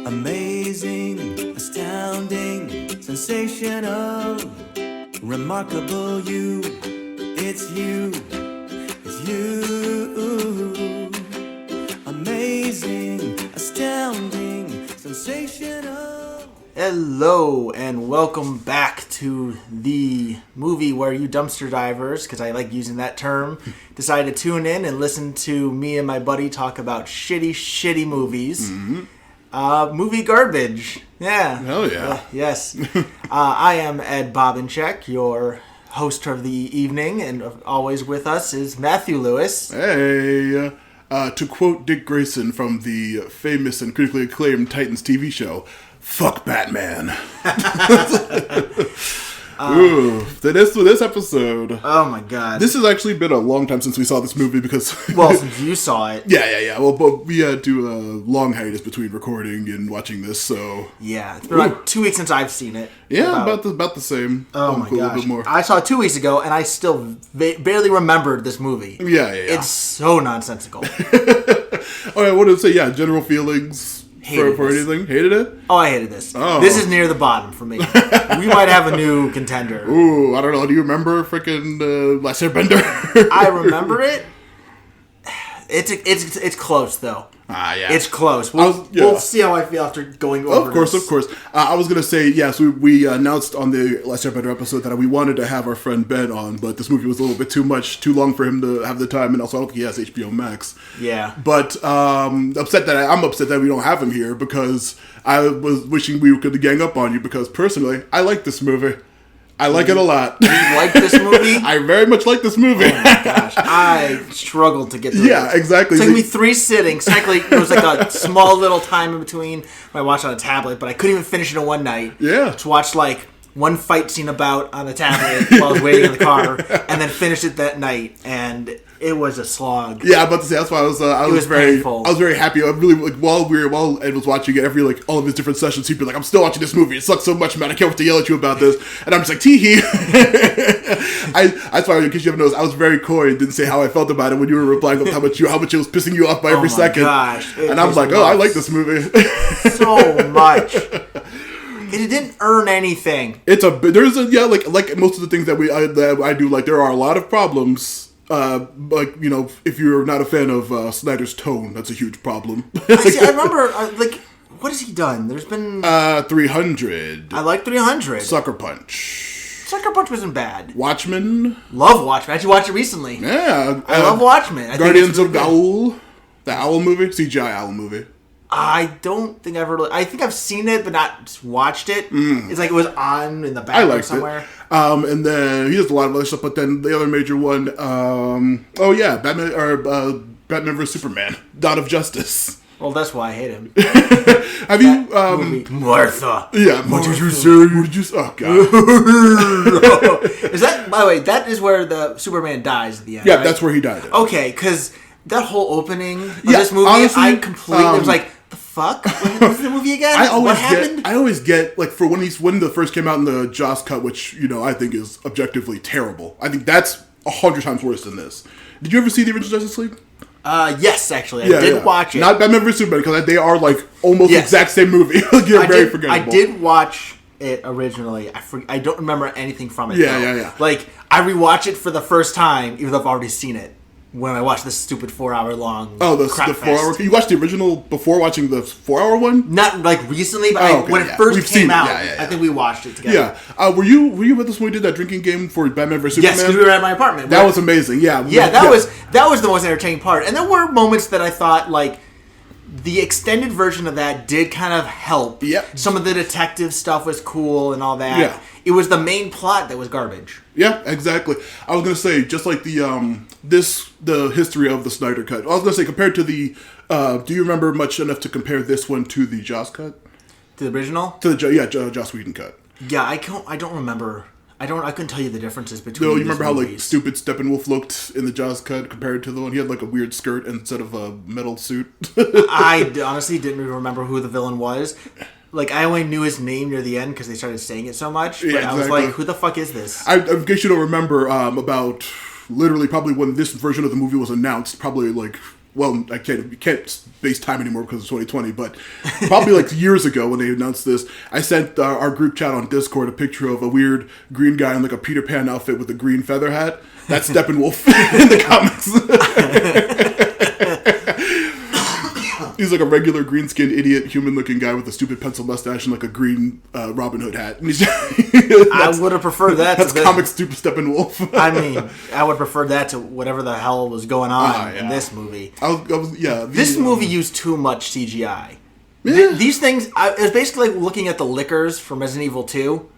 Amazing, astounding, sensational, remarkable you. It's you. It's you. Amazing, astounding, sensational. Hello and welcome back to the movie where you dumpster divers, because I like using that term, decide to tune in and listen to me and my buddy talk about shitty movies. Mm-hmm. Movie garbage. Yeah. Hell yeah. Yes. I am Ed Bobinchek, your host of the evening, and always with us is Matthew Lewis. Hey. To quote Dick Grayson from the famous and critically acclaimed Titans TV show, fuck Batman. This episode. Oh my god. This has actually been a long time since we saw this movie because... Well, since you saw it. Yeah. Well, but we had to do a long hiatus between recording and watching this, so... Yeah, it's been like 2 weeks since I've seen it. Yeah, about the same. Oh my gosh. A little bit more. I saw it 2 weeks ago, and I still barely remembered this movie. Yeah. It's so nonsensical. All right, I wanted to say, general feelings... For anything? Hated it? Oh, I hated this. Oh. This is near the bottom for me. We might have a new contender. Ooh, I don't know. Do you remember freaking Last Airbender? I remember it. It's close, though. Yeah. It's close. We'll see how I feel after going over Of course. I was going to say, yes, we announced on the Last Airbender episode that we wanted to have our friend Ben on, but this movie was a little bit too long for him to have the time, and also I don't think he has HBO Max. Yeah. But I'm upset that we don't have him here, because I was wishing we could gang up on you, because personally, I like this movie. I like it a lot. You like this movie? I very much like this movie. Oh my gosh. I struggled to get through it. Yeah, exactly. It took me 3 sittings. Technically, there was like a small little time in between when I watched on a tablet, but I couldn't even finish it in one night. Yeah. Just watched like one fight scene about on the tablet while I was waiting in the car, and then finished it that night, and it was a slog. Yeah, I'm about to say, that's why I was very happy. I really, like, while Ed was watching it, all of his different sessions, he'd be like, I'm still watching this movie. It sucks so much, man. I can't wait to yell at you about this. And I'm just like, tee-hee. That's why, in case you haven't noticed, I was very coy and didn't say how I felt about it when you were replying how much it was pissing you off by every second. Gosh. And I was like, I like this movie. So much. It didn't earn anything. Like most of the things that I do, like, there are a lot of problems. If you're not a fan of Snyder's tone, that's a huge problem. I remember, what has he done? There's been... 300. I like 300. Sucker Punch. Sucker Punch wasn't bad. Watchmen. Love Watchmen. I actually watched it recently. Yeah. I love Watchmen. Guardians of the Owl. The Owl movie? CGI Owl movie. I don't think I've I think I've seen it, but not watched it. It's like it was on in the background somewhere. And then he does a lot of other stuff, but then the other major one, Batman vs Superman, Dawn of Justice. Well, that's why I hate him. Have you, Martha? Yeah, What did you say? What did you say? Oh, God. Is that, by the way, that is where the Superman dies at the end, Yeah, right? that's where he died. Okay, because that whole opening of this movie, honestly, I completely was like, the fuck? What's the movie again? What happened? I always get, like, for when the first came out in the Joss cut, which, I think is objectively terrible. I think that's 100 times worse than this. Did you ever see the original Justice League? Yes, actually. I did watch it. Not Batman vs Superman, because they are, like, almost the exact same movie. Very forgettable. I did watch it originally. I don't remember anything from it. Yeah. Like, I rewatch it for the first time, even though I've already seen it. When I watched this stupid 4-hour long the 4-hour. You watched the original before watching the 4-hour one? Not like recently, but when it first came out, I think we watched it together. Yeah. Were you with us when we did that drinking game for Batman vs Superman? Yes, because we were at my apartment. That was amazing. Yeah. Yeah, that was the most entertaining part. And there were moments that I thought, like, the extended version of that did kind of help. Yep. Some of the detective stuff was cool and all that. Yeah. It was the main plot that was garbage. Yeah, exactly. I was gonna say, just like the history of the Snyder Cut. I was gonna say, compared to the, do you remember much enough to compare this one to the Joss cut? To the original? To the Joss Whedon cut. Yeah, I don't remember. I couldn't tell you the differences between. No, you remember movies. how like stupid Steppenwolf looked in the Jaws cut compared to the one? He had like a weird skirt instead of a metal suit. I honestly didn't even remember who the villain was. Like, I only knew his name near the end because they started saying it so much. But yeah, exactly. I was like, who the fuck is this? I guess you don't remember about literally probably when this version of the movie was announced, probably like, well, you can't base time anymore because it's 2020, but probably like years ago when they announced this, I sent our group chat on Discord a picture of a weird green guy in like a Peter Pan outfit with a green feather hat. That's Steppenwolf in the comics. He's like a regular green-skinned idiot, human-looking guy with a stupid pencil mustache and like a green Robin Hood hat. I would have preferred that. That's comic stupid Steppenwolf. I mean, I would prefer that to whatever the hell was going on in this movie. This movie used too much CGI. Yeah. These things, it was basically like looking at the lickers from Resident Evil 2.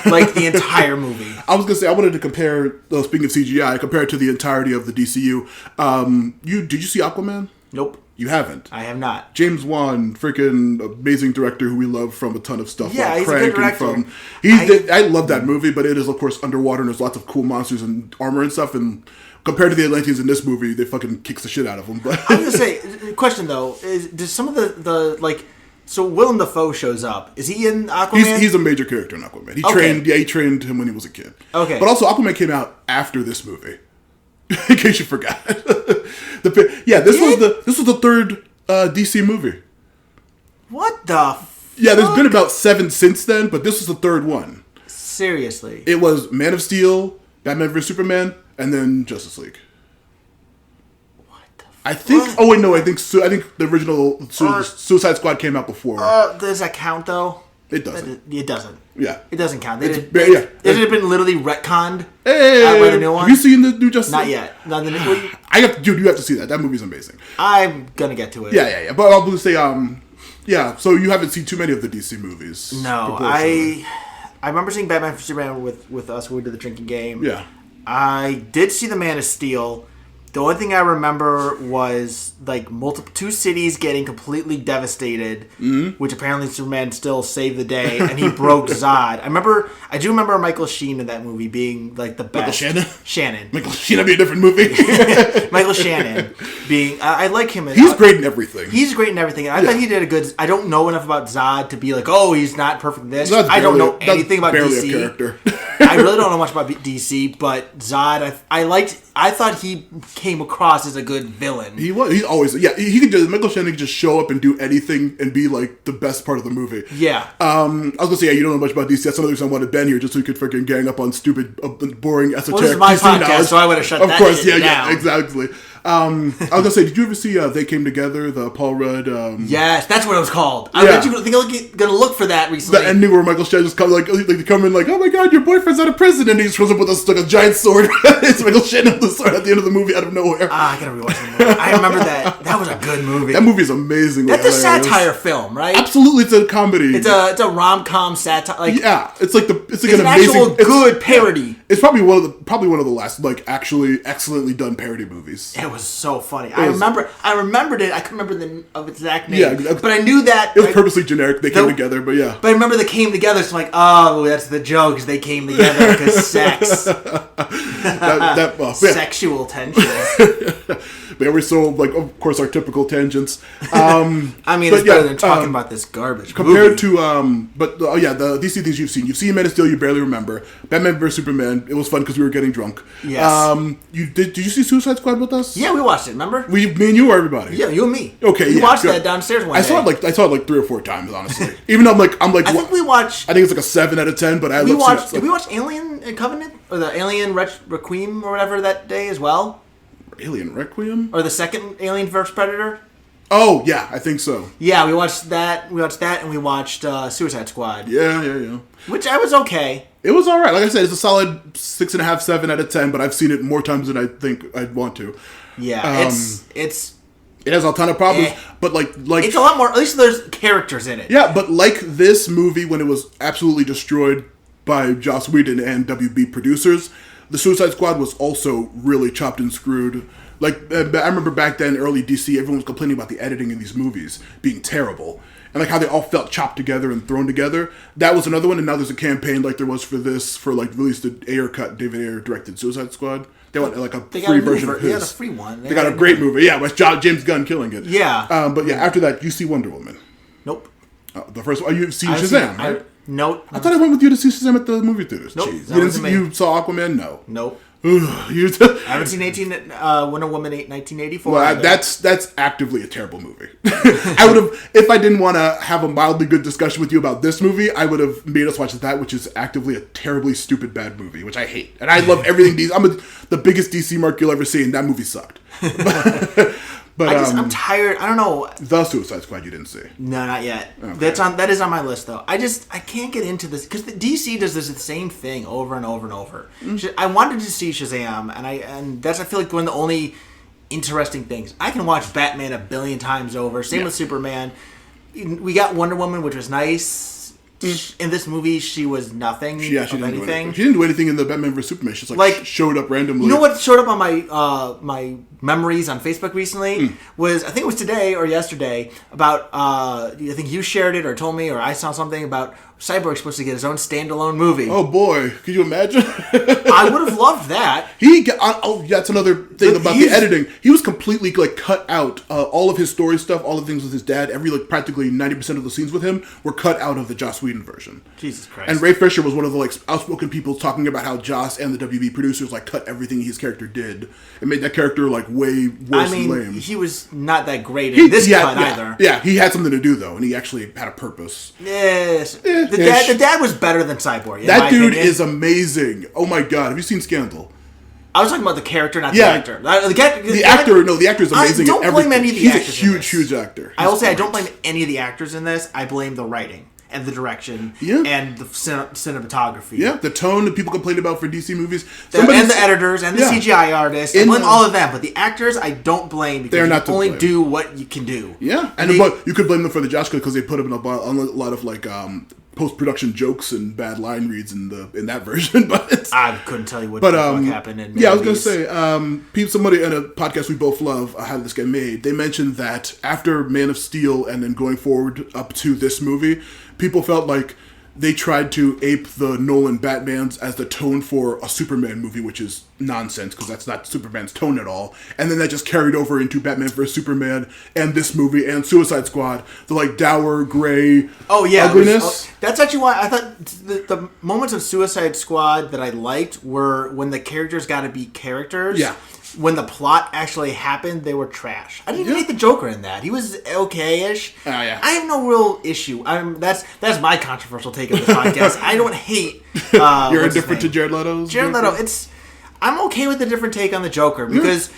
Like the entire movie. I was gonna say I wanted to compare. Speaking of CGI, compare it to the entirety of the DCU. Did you see Aquaman? Nope. You haven't? I have not. James Wan, freaking amazing director who we love from a ton of stuff. Yeah, like he's Crank a good director. I love that movie, but it is of course underwater and there's lots of cool monsters and armor and stuff. And compared to the Atlanteans in this movie, they fucking kicks the shit out of them. But I was gonna say, question though, does some of the like. So Willem Dafoe shows up. Is he in Aquaman? He's a major character in Aquaman. He trained him when he was a kid. Okay. But also Aquaman came out after this movie. In case you forgot. This was the third DC movie. What the fuck? Yeah, there's been about 7 since then, but this was the third one. Seriously. It was Man of Steel, Batman vs Superman, and then Justice League. I think. Oh wait, no. I think the original Suicide Squad came out before. Does that count though? It doesn't. It doesn't. Yeah. It doesn't count. It had been literally retconned by the new one. Have you seen the new Justice League? Not yet. Not the new. You have to see that. That movie's amazing. I'm gonna get to it. Yeah. But I'll say, so you haven't seen too many of the DC movies. No, I remember seeing Batman vs Superman with us when we did the drinking game. Yeah. I did see the Man of Steel. The only thing I remember was like two cities getting completely devastated, which apparently Superman still saved the day, and he broke Zod. I do remember Michael Sheen in that movie being like the best. Michael Shannon. Michael Sheen would be a different movie. Michael Shannon being. I like him. He's great in everything. He's great in everything. And I thought he did a good. I don't know enough about Zod to be like, oh, he's not perfect in this. I don't know anything about DC. A character. I really don't know much about DC, but Zod, I thought he came across as a good villain. He was. He's always. Yeah, Michael Shannon could just show up and do anything and be like the best part of the movie. Yeah. I was gonna say, you don't know much about DC. That's another reason I wanted Ben here, just so you could freaking gang up on stupid, boring, esoteric this is my DC podcast, knowledge. so I would have shut of that course, down. Yeah, exactly. I was gonna say, did you ever see They Came Together, the Paul Rudd? Yes, that's what it was called. I bet you're gonna look for that recently. The ending where Michael Shannon just comes they come in like, oh my god, your boyfriend's out of prison, and he just shows up with a giant sword. It's Michael Shannon with the sword at the end of the movie out of nowhere. I gotta rewatch the movie. I remember that. That was a good movie. That movie's amazing. That's a satire film, right? Absolutely, it's a comedy. It's a rom-com satire. Like, yeah, it's an amazing, actual good parody. It's probably one of the last like actually excellently done parody movies. It was so funny. I remembered it. I couldn't remember the exact name. Yeah, but I knew that it was purposely generic. They came together, but yeah. But I remember they came together. So I'm like, oh, that's the jokes. They came together because sex. Sexual tension. But we're so like, of course, our typical tangents. I mean, it's better than talking about this garbage. Compared to, the DC things you've seen. You've seen Man of Steel. You barely remember. Batman vs Superman. It was fun because we were getting drunk. Yes. Did you see Suicide Squad with us? Yeah, we watched it. Remember? Me and you or everybody? Yeah, you and me. Okay, we watched that downstairs one day. I saw it like 3 or 4 times, honestly. Even though I'm like. I think we watched. I think it's like a 7 out of 10. But did we watch Alien Covenant or the Alien Requiem or whatever that day as well? Alien Requiem or the second Alien vs Predator? Oh yeah, I think so. Yeah, we watched that. And we watched Suicide Squad. Yeah. Which I was okay. It was all right. Like I said, it's a solid 6.5, 7 out of 10. But I've seen it more times than I think I'd want to. Yeah, it has a ton of problems, but like it's a lot more. At least there's characters in it. Yeah, but like this movie, when it was absolutely destroyed by Joss Whedon and WB producers, the Suicide Squad was also really chopped and screwed. Like I remember back then, early DC, everyone was complaining about the editing in these movies being terrible, and like how they all felt chopped together and thrown together. That was another one, and now there's a campaign like there was for like released the Ayer cut. David Ayer directed Suicide Squad. They want like a free version of his. They got a free one. They got a great movie. Yeah, with James Gunn killing it. Yeah. But yeah, after that, you see Wonder Woman. Nope. The first one. You've seen Shazam, right? Nope. I thought I went with you to see Shazam at the movie theaters. Nope. Jeez. You saw Aquaman? No. Nope. I haven't seen Wonder Woman 1984. Well, that's actively a terrible movie. I would have, if I didn't want to have a mildly good discussion with you about this movie, I would have made us watch that, which is actively a terribly stupid bad movie, which I hate. And I love everything DC. I'm the biggest DC mark you'll ever see, and that movie sucked. But I'm tired. I don't know. The Suicide Squad you didn't see? No, not yet. Okay. That is on my list though. I can't get into this because DC does the same thing over and over and over. I wanted to see Shazam, and that's I feel like one of the only interesting things. I can watch Batman 1 billion times over. Same with Superman. We got Wonder Woman, which was nice. In this movie, she was nothing She of didn't anything. do anything. She didn't do anything in the Batman vs Superman. She just like showed up randomly. You know what showed up on my my memories on Facebook recently was, I think it was today or yesterday, about I think you shared it or told me, or I saw something about Cyborg supposed to get his own standalone movie. Oh boy, could you imagine? I would have loved that. That's another thing about the editing. He was completely like cut out. All of his story stuff, all the things with his dad, practically 90% of the scenes with him were cut out of the Joss Whedon version. Jesus Christ. And Ray Fisher was one of the outspoken people talking about how Joss and the WB producers cut everything his character did and made that character way worse and lame. He was not that great in this cut either. Yeah, he had something to do though, and he actually had a purpose. Yes. The dad was better than Cyborg. That dude is amazing. Oh my god, have you seen Scandal? I was talking about the character, not the actor. The actor is amazing. I don't blame any of the actors. He's a huge actor. I will say I don't blame any of the actors in this. I blame the writing and the direction and the cinematography. Yeah, the tone that people complain about for DC movies. And the editors and the CGI artists. I blame all of them. But the actors, I don't blame because you only do what you can do. Yeah, and you could blame them for the Josh because they put them in a lot of post-production jokes and bad line reads in that version, but I couldn't tell you what the fuck happened in I was gonna say, somebody in a podcast we both love, How Did This Get Made? They mentioned that after Man of Steel and then going forward up to this movie, people felt like they tried to ape the Nolan Batmans as the tone for a Superman movie, which is nonsense because that's not Superman's tone at all. And then that just carried over into Batman vs Superman and this movie and Suicide Squad. The dour gray ugliness. That's actually why I thought the moments of Suicide Squad that I liked were when the characters got to be characters. Yeah. When the plot actually happened, they were trash. I didn't even hate the Joker in that. He was okay-ish. Oh, yeah. I have no real issue. That's my controversial take of this podcast. I don't hate... You're indifferent to Jared Leto's Jared Leto, I'm okay with the different take on the Joker because,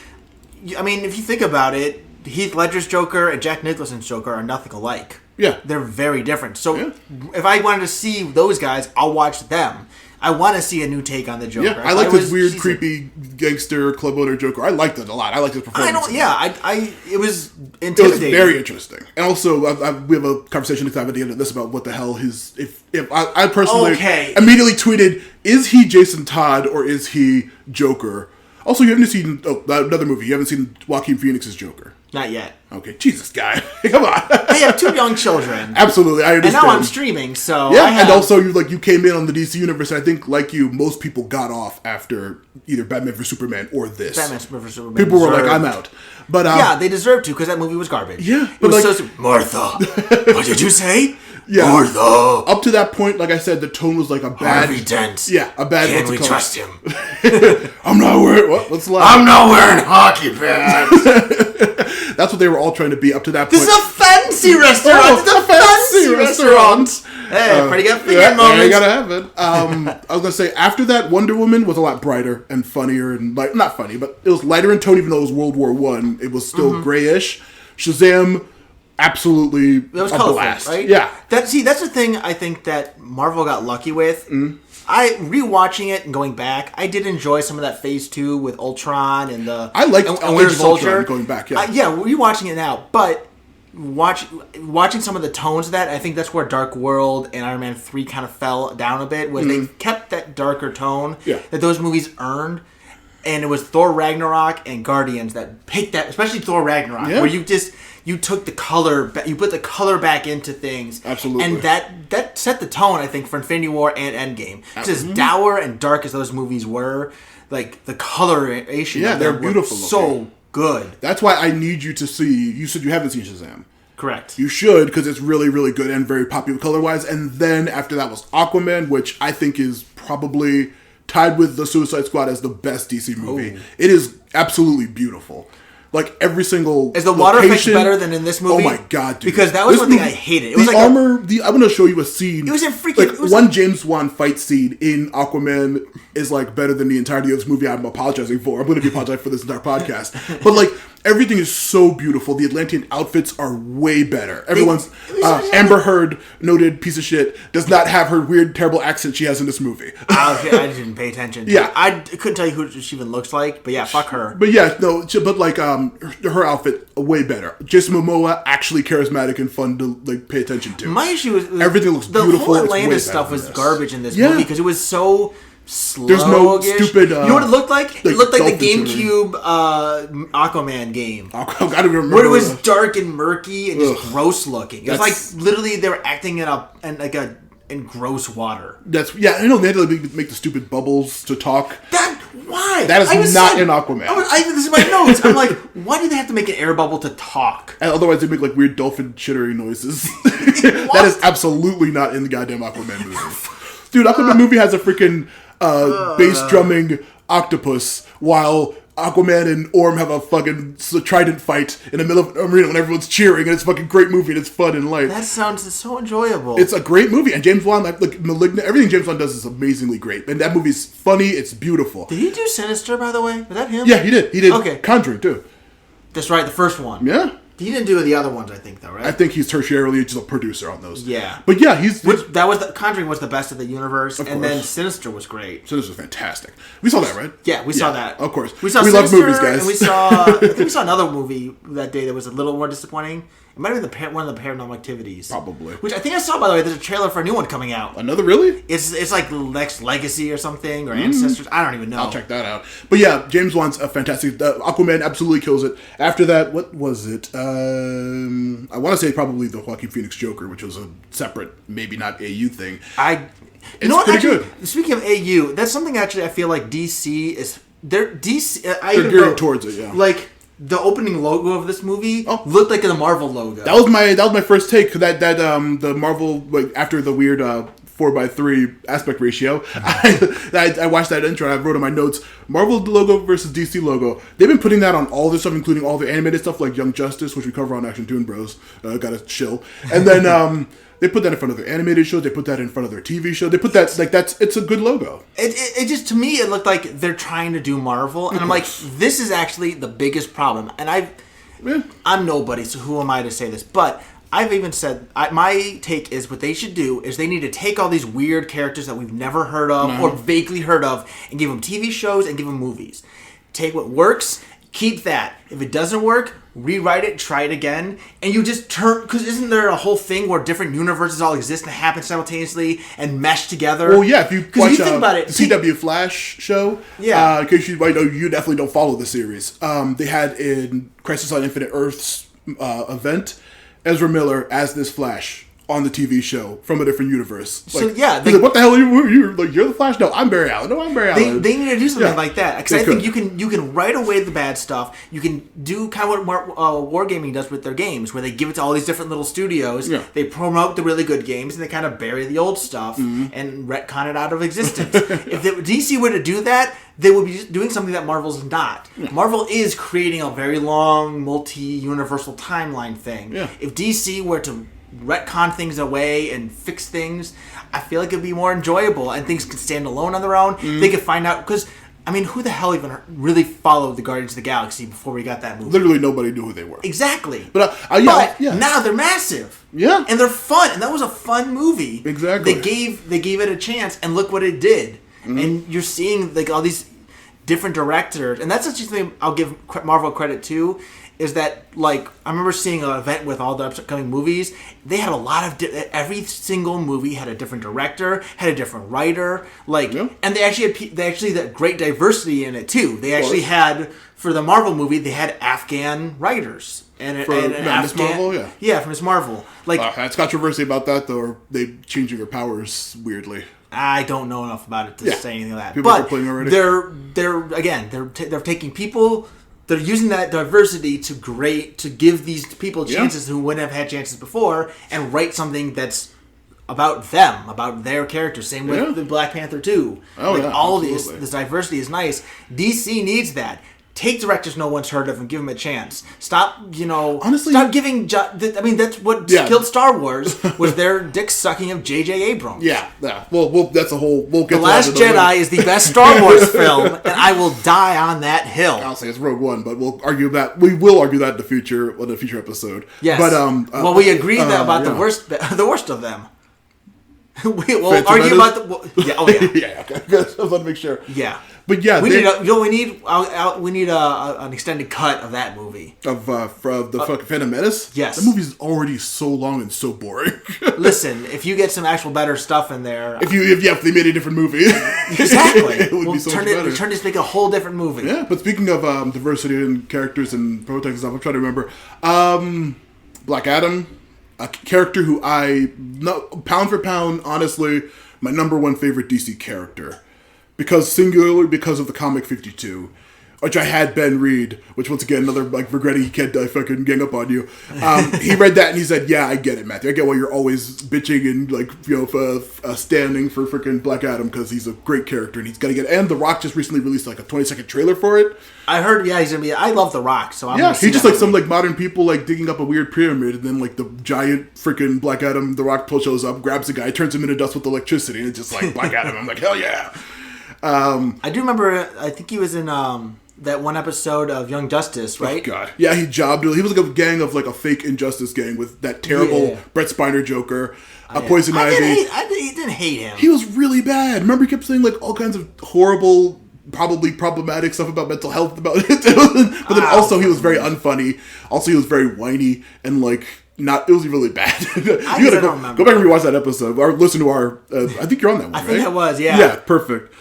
I mean, if you think about it, Heath Ledger's Joker and Jack Nicholson's Joker are nothing alike. Yeah. They're very different. So if I wanted to see those guys, I'll watch them. I want to see a new take on the Joker. Yeah, I like this weird, creepy gangster club owner Joker. I liked it a lot. I liked his performance. It was intimidating. It was very interesting. And also, we have a conversation to have at the end of this about what the hell I personally immediately tweeted, is he Jason Todd or is he Joker? Also, you haven't seen another movie. You haven't seen Joaquin Phoenix's Joker. Not yet. Okay, Jesus, guy. Come on. I have 2 young children. Absolutely, I understand. And now I'm streaming, so and also you came in on the DC universe, and I think, like you, most people got off after either Batman vs Superman or this. Batman vs Superman. People were like, I'm out. But they deserved to, because that movie was garbage. Yeah. But it was Martha, what did you say? Yeah. Martha. Up to that point, like I said, the tone was like a bad... Harvey Dent. Yeah, a bad... Can we trust him? I'm not wearing... What? What's the line? I'm not wearing hockey pads. That's what they were all trying to be up to that point. This is a fancy restaurant. It's a fancy restaurant. Hey, pretty good finger moments. You gotta have it. I was gonna say, after that, Wonder Woman was a lot brighter and funnier and not funny, but it was lighter in tone. Even though it was World War I, it was still grayish. Shazam, absolutely that was a colorful, blast. Right? Yeah. That's the thing I think that Marvel got lucky with. I rewatching it and going back, I did enjoy some of that Phase 2 with Ultron and the I liked Winter Soldier going back. Rewatching it now, but watching some of the tones of that, I think that's where Dark World and Iron Man 3 kind of fell down a bit, was they kept that darker tone that those movies earned. And it was Thor Ragnarok and Guardians that picked that, especially Thor Ragnarok, where you took the color, you put the color back into things. Absolutely. And that set the tone, I think, for Infinity War and Endgame. Because as dour and dark as those movies were, like, the coloration of they're them beautiful. So good. That's why I need you to see, you said you haven't seen Shazam. Correct. You should, because it's really, really good and very popular color-wise. And then after that was Aquaman, which I think is probably tied with the Suicide Squad as the best DC movie. Ooh. It is absolutely beautiful. Like every single is the water effect better than in this movie? Oh my god, dude! Because that was one thing I hated. It was the like armor. I'm gonna show you a scene. It was in freaking one James Wan fight scene in Aquaman is like better than the entirety of this movie. I'm apologizing for. I'm gonna be apologizing for this entire podcast. But like everything is so beautiful. The Atlantean outfits are way better. Everyone's Amber Heard, noted piece of shit, does not have her weird, terrible accent she has in this movie. I didn't pay attention. Yeah, I couldn't tell you who she even looks like. But yeah, fuck her. But yeah, no. But like her outfit way better. Jason Momoa actually charismatic and fun to like pay attention to. My issue was everything looks beautiful. The whole Atlantis stuff was garbage in this movie because it was so slow. There's no stupid. You know what it looked like? It looked like the GameCube Aquaman game. I gotta remember where it was dark and murky and just gross looking. It was like literally they were acting in gross water. I know they had to make the stupid bubbles to talk. Why? That is not in Aquaman. This is my notes. I'm like, why do they have to make an air bubble to talk? And otherwise they make like weird dolphin chittering noises. That is absolutely not in the goddamn Aquaman movie. Dude, Aquaman movie has a freaking bass drumming octopus while Aquaman and Orm have a fucking trident fight in the middle of an arena when everyone's cheering, and it's a fucking great movie and it's fun and light. That sounds so enjoyable. It's a great movie, and James Wan, like Malignant, everything James Wan does is amazingly great, and that movie's funny. It's beautiful. Did he do Sinister, by the way? Was that him? Yeah, he did. He did. Okay. Conjuring too. That's right, the first one. Yeah. He didn't do the other ones, I think, though, right? I think he's tertiarily just a producer on those. Yeah, but yeah, Conjuring was the best of the universe, and then Sinister was great. Sinister was fantastic. We saw that, right? Yeah, we saw that. Of course, we love movies, guys. And we saw, I think we saw another movie that day that was a little more disappointing. It might have been one of the Paranormal Activities, probably. Which I think I saw, by the way. There's a trailer for a new one coming out. Another, really? It's like Next Legacy or something, or Ancestors. I don't even know. I'll check that out. But yeah, James Wan's a fantastic. Aquaman absolutely kills it. After that, what was it? I want to say probably the Joaquin Phoenix Joker, which was a separate, maybe not AU thing. It's pretty good. Speaking of AU, that's something actually I feel like DC is. They're geared towards it. Yeah, like. The opening logo of this movie looked like the Marvel logo. That was my first take. The Marvel, like after the weird 4:3 aspect ratio, I watched that intro and I wrote in my notes Marvel logo versus DC logo. They've been putting that on all their stuff, including all their animated stuff like Young Justice, which we cover on Action Toon Bros. Gotta chill. And then they put that in front of their animated shows. They put that in front of their TV show. They put that it's a good logo. It just, to me, it looked like they're trying to do Marvel, and I'm like, this is actually the biggest problem. And I'm nobody, so who am I to say this? But I've even said my take is what they should do is they need to take all these weird characters that we've never heard of or vaguely heard of and give them TV shows and give them movies. Take what works. Keep that. If it doesn't work, rewrite it, try it again, and you just turn... Because isn't there a whole thing where different universes all exist and happen simultaneously and mesh together? Well, yeah, if you watch think about it, the CW Flash show, in case you might know, you definitely don't follow the series. They had in Crisis on Infinite Earths event, Ezra Miller as this Flash on the TV show from a different universe. Like, what the hell are you? Like, you're the Flash? No, I'm Barry Allen. No, I'm Barry Allen. They need to do something like that because I think you can write away the bad stuff. You can do kind of what Wargaming does with their games, where they give it to all these different little studios. Yeah. They promote the really good games and they kind of bury the old stuff and retcon it out of existence. If DC were to do that, they would be doing something that Marvel's not. Yeah. Marvel is creating a very long, multi-universal timeline thing. Yeah. If DC were to retcon things away and fix things, I feel like it'd be more enjoyable and things could stand alone on their own. They could find out, because I mean, who the hell even really followed the Guardians of the Galaxy before we got that movie? Literally nobody knew who they were. Exactly. But now they're massive. Yeah. And they're fun, and that was a fun movie. Exactly. They gave it a chance, and look what it did. And you're seeing like all these different directors, and that's actually something I'll give Marvel credit to. Is that, like, I remember seeing an event with all the upcoming movies. They had a lot of every single movie had a different director, had a different writer, and they actually had great diversity in it too. They actually had, for the Marvel movie, they had Afghan writers and Miss Marvel, for Miss Marvel. Like, that's controversy about that though. Or they changing their powers weirdly. I don't know enough about it to say anything like that. People but are complaining already. They're taking people. They're using that diversity to give these people chances who wouldn't have had chances before, and write something that's about them, about their characters. Same with the Black Panther 2. Oh, like, yeah, all absolutely. this diversity is nice. DC needs that. Take directors no one's heard of and give them a chance. Stop, Honestly, stop giving... that's what killed Star Wars, was their dick sucking of J.J. Abrams. Yeah. Well, that's a whole... We'll get The Last Jedi is the best Star Wars film, and I will die on that hill. I'll say it's Rogue One, but we'll argue that. We will argue that in the future, on a future episode. Yes. But, we agree about the worst of them. We'll argue about the... Yeah, oh yeah. Yeah, okay. Just want to make sure. Yeah. But yeah, we need an extended cut of that movie of the fucking Phantom Menace. Yes, the movie's already so long and so boring. Listen, if you get some actual better stuff in there, if they made a different movie, exactly, it would be so much better. Turn this, make a whole different movie. Yeah, but speaking of diversity in characters and protagonists, I'm trying to remember Black Adam, a character who pound for pound, honestly, my number one favorite DC character. Singularly because of the comic 52, which I had Ben read, which once again, another regretting he can't fucking gang up on you. He read that and he said, "Yeah, I get it, Matthew. I get why you're always bitching and standing for freaking Black Adam because he's a great character and he's gonna get." And The Rock just recently released a 20-second trailer for it. I heard, he's gonna be. I love The Rock, so I'm gonna see he's just some modern people digging up a weird pyramid, and then the giant freaking Black Adam, The Rock shows up, grabs the guy, turns him into dust with electricity, and it's just Black Adam. I'm like, hell yeah. I do remember. I think he was in that one episode of Young Justice, right? Oh God, yeah, he jobbed. He was a gang of a fake Injustice gang with that terrible Brett Spiner Joker, Poison Ivy. I didn't hate him. He was really bad. Remember, he kept saying all kinds of horrible, probably problematic stuff about mental health about it. But then also he was very unfunny. Also, he was very whiny and it was really bad. You gotta go back and rewatch that episode or listen to our. I think you're on that one. I think I was. Yeah. Yeah. Perfect.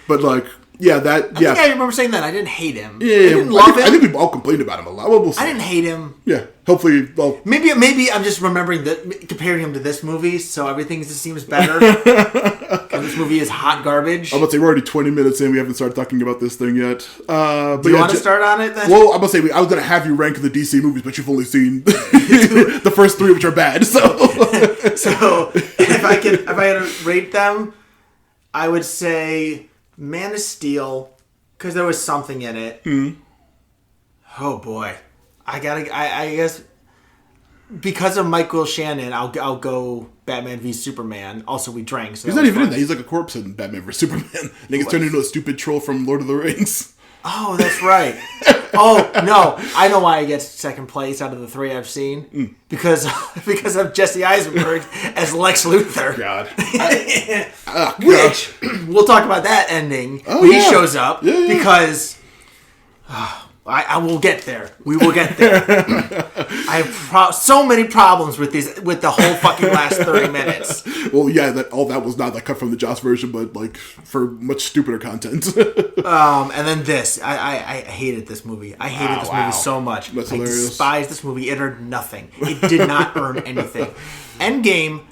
But I think I remember saying that. I didn't hate him. Yeah. I didn't love him. I think we all complained about him a lot. Well, we'll see. I didn't hate him. Yeah. Hopefully, well. Maybe I'm just remembering comparing him to this movie, so everything just seems better. Because this movie is hot garbage. I'm about to say we're already 20 minutes in. We haven't started talking about this thing yet. Do you want to start on it then? Well, I'm about to say I was going to have you rank the DC movies, but you've only seen the first three, which are bad. So if I had to rate them, I would say Man of Steel, because there was something in it. Mm-hmm. Oh boy, I guess because of Michael Shannon, I'll go Batman v Superman. Also, we drank. So he's not even in that. He's like a corpse in Batman v Superman, and he gets turned into a stupid troll from Lord of the Rings. Oh, that's right. Oh no, I know why he gets second place out of the three I've seen because of Jesse Eisenberg as Lex Luthor. God. Which we'll talk about that ending when he shows up because. I will get there. We will get there. I have so many problems with the whole fucking last 30 minutes. Well, yeah, that was not cut from the Joss version, but for much stupider content. And then this, I hated this movie. I hated this movie so much. That's I hilarious. despised this movie. It earned nothing. It did not earn anything. Endgame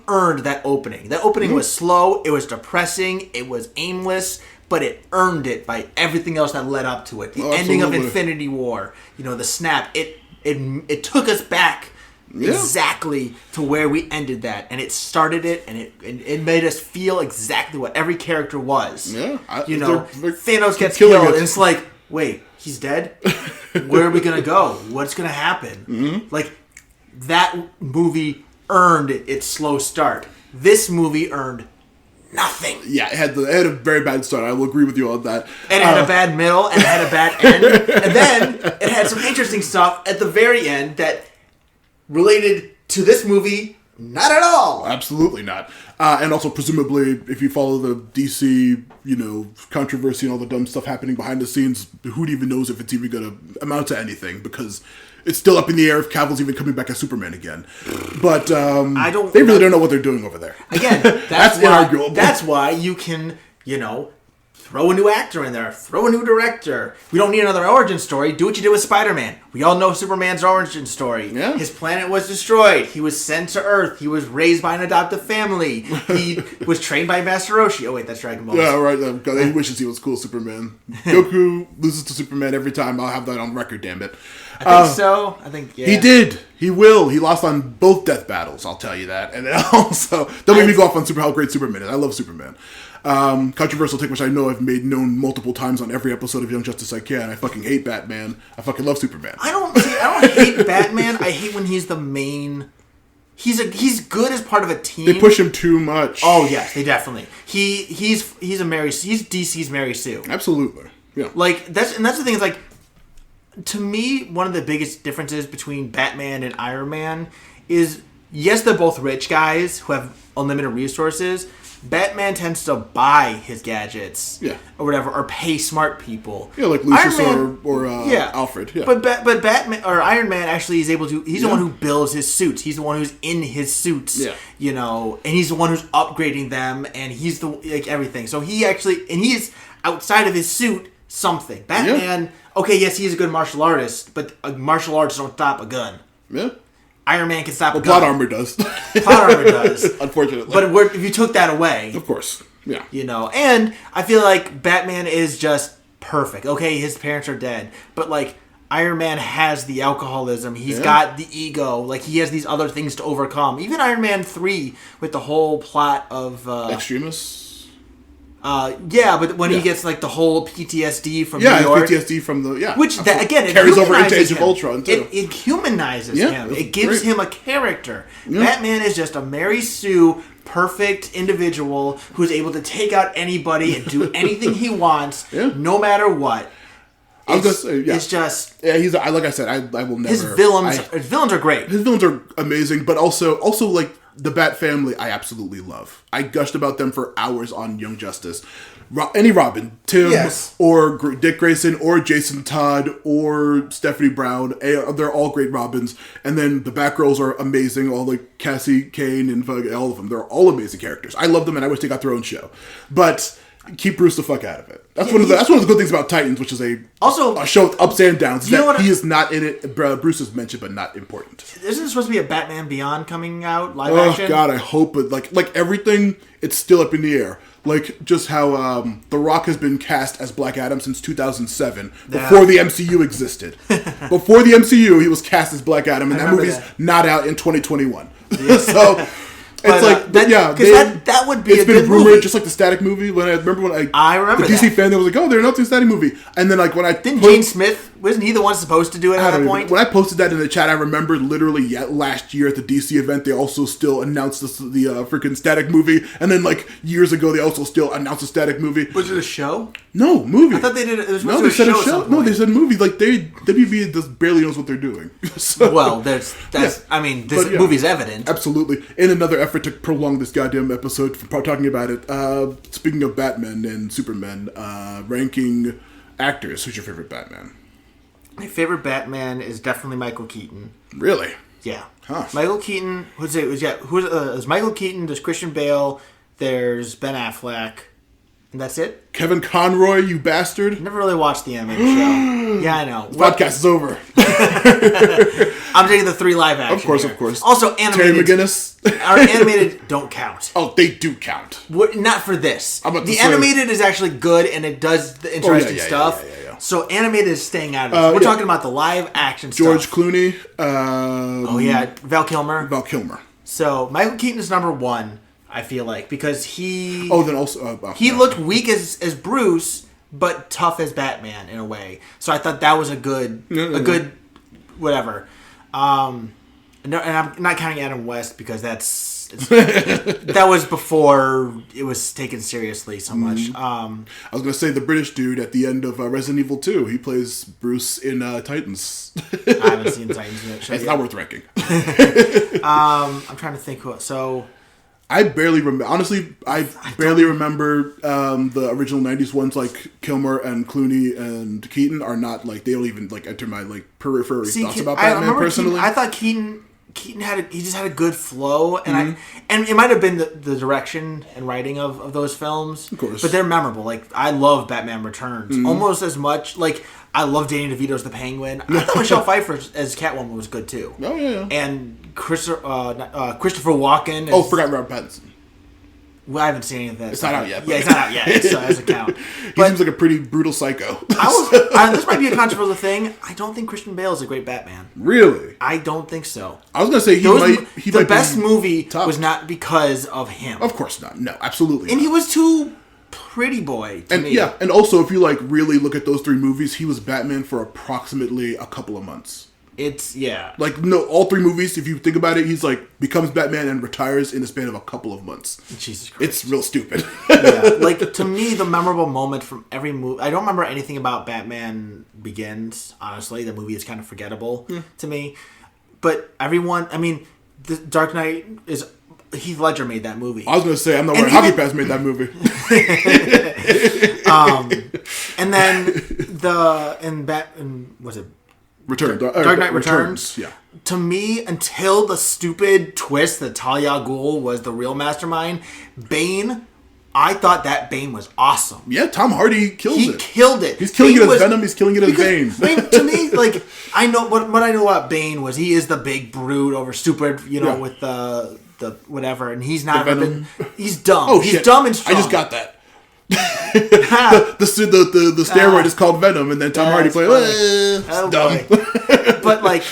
earned that opening. That opening was slow. It was depressing. It was aimless. But it earned it by everything else that led up to it. The ending of Infinity War, the snap. It took us back exactly to where we ended that, and it started it, and it made us feel exactly what every character was. Yeah, Thanos gets killed, and it's like, wait, he's dead. Where are we gonna go? What's gonna happen? Mm-hmm. That movie earned its slow start. This movie earned nothing. Yeah, it had a very bad start. I will agree with you on that. And it had a bad middle, and it had a bad end. And then it had some interesting stuff at the very end that related to this movie not at all. Absolutely not. And also, presumably, if you follow the DC, controversy and all the dumb stuff happening behind the scenes, who even knows if it's even going to amount to anything, because it's still up in the air if Cavill's even coming back as Superman again. But they really don't know what they're doing over there. Again, that's inarguable. That's why you can, throw a new actor in there, throw a new director. We don't need another origin story. Do what you did with Spider-Man. We all know Superman's origin story. Yeah. His planet was destroyed. He was sent to Earth. He was raised by an adoptive family. He was trained by Master Roshi. Oh wait, that's Dragon Ball. Yeah, right. He wishes he was cool, Superman. Goku loses to Superman every time. I'll have that on record, damn it. I think so. I think, yeah. He did. He will. He lost on both death battles, I'll tell you that. And then also, don't make me go off on how great Superman is. I love Superman. Controversial take, which I know I've made known multiple times on every episode of Young Justice I can. I fucking hate Batman. I fucking love Superman. I don't hate Batman. I hate when he's the main... He's good as part of a team. They push him too much. Oh, yes, they definitely. He's DC's Mary Sue. Absolutely. Yeah. Like, that's the thing, is like, to me, one of the biggest differences between Batman and Iron Man is, yes, they're both rich guys who have unlimited resources. Batman tends to buy his gadgets, or whatever, or pay smart people. Yeah, like Lucius or Alfred. Yeah. But Batman or Iron Man actually is able to. He's the one who builds his suits. He's the one who's in his suits. Yeah. You know, and he's the one who's upgrading them, and he's the everything. So he he's outside of his suit something. Batman. Okay, yes, he's a good martial artist, but martial arts don't stop a gun. Yeah. Iron Man can stop a gun. Plot armor does. Plot armor does. Unfortunately. But if you took that away... Of course. Yeah. You know, and I feel like Batman is just perfect. Okay, his parents are dead. But, like, Iron Man has the alcoholism. He's got the ego. Like, he has these other things to overcome. Even Iron Man 3 with the whole plot of... Extremis? But when he gets like the whole PTSD from New York, PTSD from the which again it carries over into Age of Ultron too. It humanizes him. It gives him a character. Batman is just a Mary Sue, perfect individual who's able to take out anybody and do anything he wants, no matter what. I was gonna say, it's just he's like I said, I will never. His villains are great. His villains are amazing, but also like. The Bat family, I absolutely love. I gushed about them for hours on Young Justice. Any Robin, Tim, or Dick Grayson, or Jason Todd, or Stephanie Brown, they're all great Robins. And then the Batgirls are amazing. All like Cassie Kane and all of them, they're all amazing characters. I love them, and I wish they got their own show. But keep Bruce the fuck out of it. That's one of the good things about Titans, which is a show with ups and downs. He is not in it. Bruce is mentioned, but not important. Isn't there supposed to be a Batman Beyond coming out live action? Oh God, I hope. But like everything, it's still up in the air. Like just how The Rock has been cast as Black Adam since 2007, before the MCU existed. Before the MCU, he was cast as Black Adam, and that movie's not out in 2021. So. That would be. It's been rumored, movie. Just like the Static movie. I remember the DC fan that was like, "Oh, they're announcing a Static movie," and then like when Gene Smith, wasn't he the one supposed to do it at that point? When I posted that in the chat, I remember literally last year at the DC event, they also still announced the freaking Static movie, and then like years ago, they also still announced a Static movie. Was it a show? No, movie. I thought they did it. Was no, they said a show. No, they said movie. Like WB just barely knows what they're doing. So, well, I mean, this movie's evident. Absolutely. In another effort to prolong this goddamn episode from talking about it, speaking of Batman and Superman, ranking actors, who's your favorite Batman? My favorite Batman is definitely Michael Keaton. Really? Yeah. Huh. Michael Keaton. There's Michael Keaton. There's Christian Bale. There's Ben Affleck. And that's it? Kevin Conroy, you bastard. Never really watched the animated show. Yeah, I know. The podcast is over. I'm taking the 3 live action. Of course. Also, animated. Terry McGinnis. Our animated don't count. Oh, they do count. Not for this. The animated is actually good, and it does the interesting stuff. Yeah. So animated is staying out of this. We're talking about the live action George stuff. Clooney. Val Kilmer. Val Kilmer. So Michael Keaton is number 1. I feel like, because he... Oh, then also... he looked weak as Bruce, but tough as Batman, in a way. So I thought that was a good... whatever. And I'm not counting Adam West, because that was before it was taken seriously so much. I was going to say the British dude at the end of Resident Evil 2. He plays Bruce in Titans. I haven't seen Titans yet. It's not worth ranking. I'm trying to think who... So... I barely remember. Honestly, I barely remember the original '90s ones. Like Kilmer and Clooney and Keaton are not like, they don't even like enter my like periphery thoughts about Batman personally. I thought Keaton Keaton he just had a good flow, and and it might have been the direction and writing of those films, of course, but they're memorable. Like I love Batman Returns almost as much. Like I love Danny DeVito's the Penguin. I thought Michelle Pfeiffer as Catwoman was good too. Oh yeah, and Christopher Walken. Forgot Robert Pattinson. Well, I haven't seen any of that. It's not out yet. Yeah, it's not out yet, so it doesn't count. He seems like a pretty brutal psycho. This might be a controversial thing. I don't think Christian Bale is a great Batman. Really? I don't think so. I was going to say the best movie tough. was not because of him. Of course not. No, absolutely and not. he was too pretty boy to me. Yeah, and also if you like really look at those 3 movies, he was Batman for approximately a couple of months. Like no, all 3 movies, if you think about it, he's like becomes Batman and retires in the span of a couple of months. Jesus Christ. It's real stupid. Yeah. Like to me, the memorable moment from every movie, I don't remember anything about Batman Begins, honestly. The movie is kind of forgettable to me. But the Dark Knight is Heath Ledger made that movie. I was going to say, I'm not wearing hockey pads made that movie. And then was it Dark Knight Returns? Yeah. To me, until the stupid twist that Talia al Ghul was the real mastermind, Bane, I thought that Bane was awesome. Yeah, Tom Hardy killed it. He killed it. He's killing it as Venom. He's killing it as Bane. To me, like I know what I know about Bane was he is the big brute over stupid, with the whatever, and he's not. He's dumb. Oh, he's shit. dumb and strong. I just got that. the steroid is called Venom, and then Tom Hardy played. Dumb. But like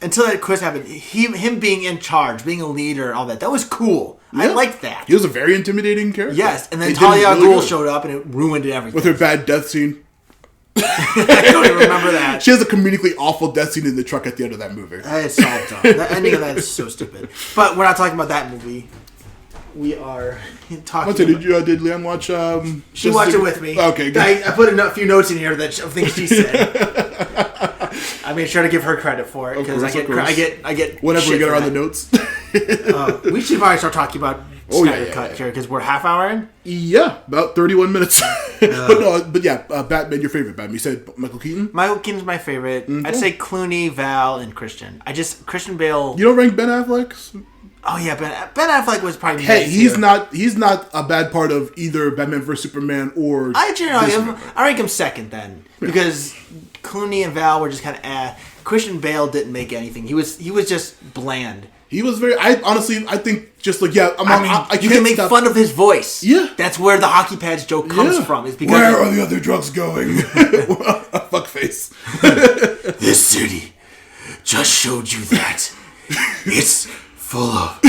until that twist happened, him being in charge, being a leader, all that was cool. Yeah. I liked that. He was a very intimidating character. Yes, and then Talia al Ghul showed up, and it ruined everything with her bad death scene. I don't even remember that. She has a comedically awful death scene in the truck at the end of that movie. It's all dumb. The ending of that is so stupid. But we're not talking about that movie. We are talking. Did Leanne watch? She watched it with me. Okay, good. I put a few notes in here of things she said. I made sure to give her credit for it because I get whenever we get around the notes. We should probably start talking about Snyder Cut here because we're half hour in. Yeah, about 31 minutes. Batman, your favorite Batman? You said Michael Keaton. Michael Keaton's my favorite. Mm-hmm. I'd say Clooney, Val, and Christian. Christian Bale. You don't rank Ben Affleck? Oh yeah, Ben Affleck was probably. Hey, he's not a bad part of either Batman vs Superman or. I rank him second then because Clooney and Val were just kind of. Christian Bale didn't make anything. He was just bland. He was very. I think just like you can make fun of his voice. Yeah, that's where the hockey pads joke comes from. Is because where are the other drugs going? Fuckface. This city just showed you that it's full of.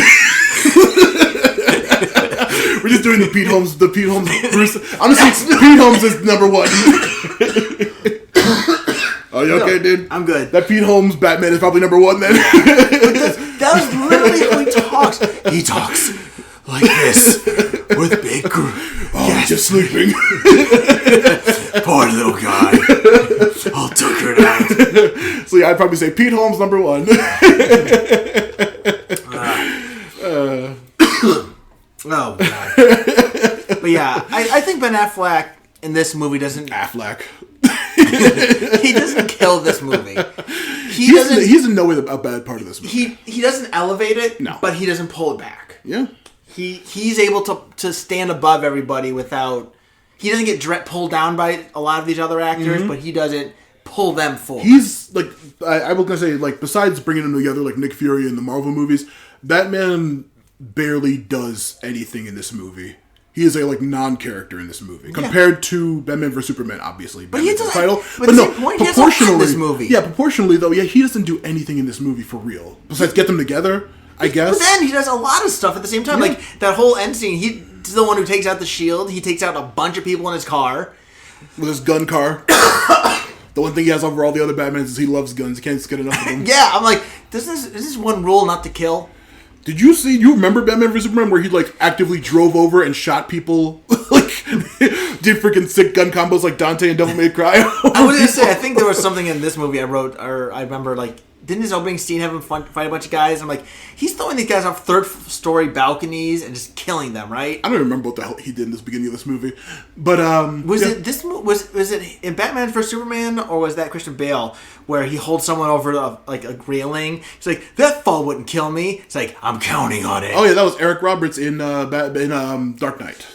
We're just doing the Pete Holmes. Bruce. Honestly, Pete Holmes is number 1. Are you okay, dude? I'm good. That Pete Holmes Batman is probably number 1 then. That was literally how he talks. He talks like this with big yes. Just sleeping. Poor little guy. I'll tucker it out. So yeah, I'd probably say Pete Holmes number 1. Oh god. But yeah, I think Ben Affleck in this movie doesn't. Affleck. He doesn't kill this movie. He's in no way a bad part of this movie. He doesn't elevate it, no. But he doesn't pull it back. Yeah. He's able to stand above everybody without. He doesn't get pulled down by a lot of these other actors, but he doesn't pull them forward. He's like I was gonna say, like, besides bringing them together like Nick Fury in the Marvel movies, Batman barely does anything in this movie. He is a non-character in this movie compared to Batman vs Superman, obviously. But he doesn't. Title. But no, proportionally, this movie. Yeah, proportionally though, he doesn't do anything in this movie for real. Besides get them together, I guess. But then he does a lot of stuff at the same time. Yeah. Like that whole end scene, he's the one who takes out the shield. He takes out a bunch of people in his car with his gun car. The one thing he has over all the other Batmans is he loves guns. He can't get enough of them. Yeah, I'm like, is this one rule not to kill? Did you remember Batman vs Superman where he actively drove over and shot people? Did freaking sick gun combos like Dante and Devil May Cry? I was gonna say, I think there was something in this movie I wrote, or I remember didn't his opening scene have him fight a bunch of guys? I'm like, he's throwing these guys off third-story balconies and just killing them, right? I don't even remember what the hell he did in this beginning of this movie, but was it in Batman vs Superman, or was that Christian Bale where he holds someone over like a railing? He's like, that fall wouldn't kill me. It's like, I'm counting on it. Oh yeah, that was Eric Roberts in Dark Knight.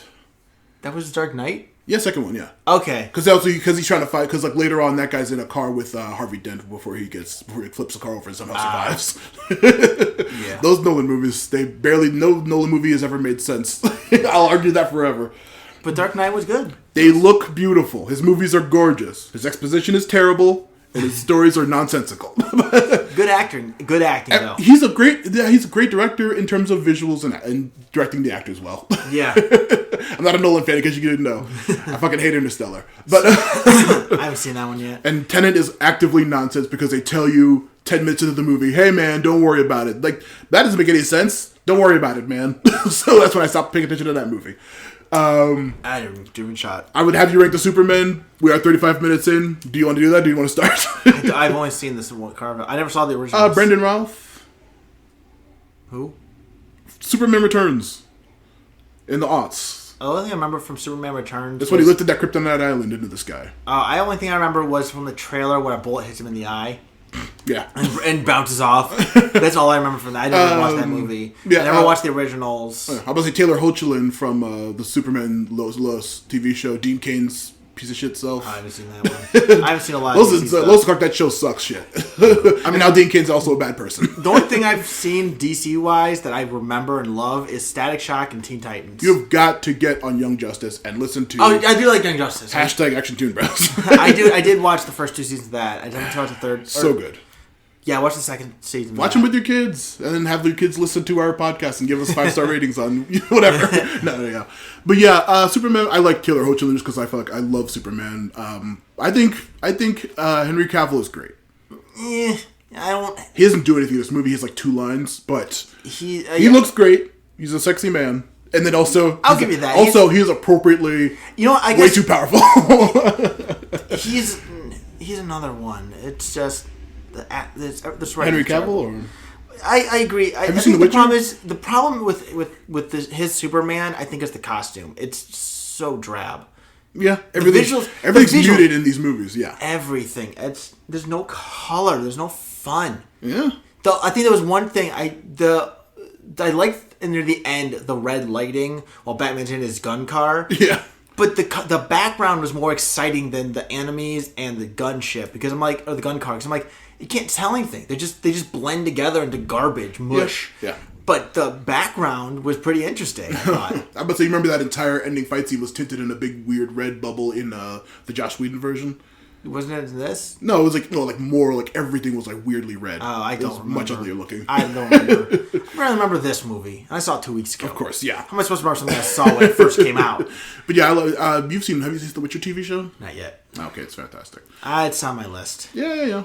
That was Dark Knight. Yeah, second one, yeah. Okay. Because he's trying to fight. Because like later on, that guy's in a car with Harvey Dent before he flips the car over and somehow survives. Yeah. Those Nolan movies, no Nolan movie has ever made sense. I'll argue that forever. But Dark Knight was good. They look beautiful. His movies are gorgeous. His exposition is terrible, and his stories are nonsensical. Good acting though. He's a great director in terms of visuals and directing the actors well. Yeah. I'm not a Nolan fan because you didn't know. I fucking hate Interstellar. But I haven't seen that one yet. And Tenet is actively nonsense because they tell you 10 minutes into the movie, hey man, don't worry about it. Like, that doesn't make any sense. Don't worry about it, man. So that's when I stopped paying attention to that movie. I didn't give it a shot. I would have you rank the Superman. We are 35 minutes in. Do you want to do that? Do you want to start? I've only seen this one carve. I never saw the original. Brendan Routh. Who? Superman Returns. In the aughts. The only thing I remember from Superman Returns... That's when he lifted that Kryptonite island into the sky. The only thing I remember was from the trailer where a bullet hits him in the eye. Yeah. And bounces off. That's all I remember from that. I never watched that movie. Yeah, I never watched the originals. How about Taylor Hoechlin from the Superman Lois TV show, Dean Cain's piece of shit self. I haven't seen that one. I haven't seen a lot of Lois Clark, that show sucks shit. I mean, now Dean Cain's also a bad person. The only thing I've seen DC-wise that I remember and love is Static Shock and Teen Titans. You've got to get on Young Justice and listen to... Oh, I do like Young Justice. Hashtag Action Toon Bros. I did watch the first 2 seasons of that. I didn't watch the third. So good. Yeah, watch the second season. Watch them with your kids, and then have your kids listen to our podcast and give us 5-star ratings on whatever. No. But yeah, Superman. I like Taylor Hoechlin just because I feel like I love Superman. I think Henry Cavill is great. Yeah, I don't. He doesn't do anything in this movie. He has like 2 lines, but he looks great. He's a sexy man, and then also I'll give you that. Also, he's appropriately way too powerful. he's another one. It's just. Henry Cavill, or I agree. Have you seen The Witcher? The problem with his Superman, I think, is the costume. It's so drab. Yeah, everything's muted in these movies. Yeah, everything. There's no color. There's no fun. Yeah. I think there was one thing I liked near the end, the red lighting while Batman's in his gun car. Yeah. But the background was more exciting than the enemies and the gunship because or the gun car. Because I'm like, you can't tell anything. They just blend together into garbage, mush. Yeah. But the background was pretty interesting, I thought. I'm about to say, you remember that entire ending fight scene was tinted in a big weird red bubble in the Joss Whedon version? Wasn't it in this? No, it was more everything was weirdly red. Oh, I don't remember. Much uglier looking. I don't remember. I remember this movie. I saw it 2 weeks ago. Of course, yeah. How am I supposed to remember something I saw when it first came out? But yeah, have you seen the Witcher TV show? Not yet. Okay, it's fantastic. It's on my list. Yeah.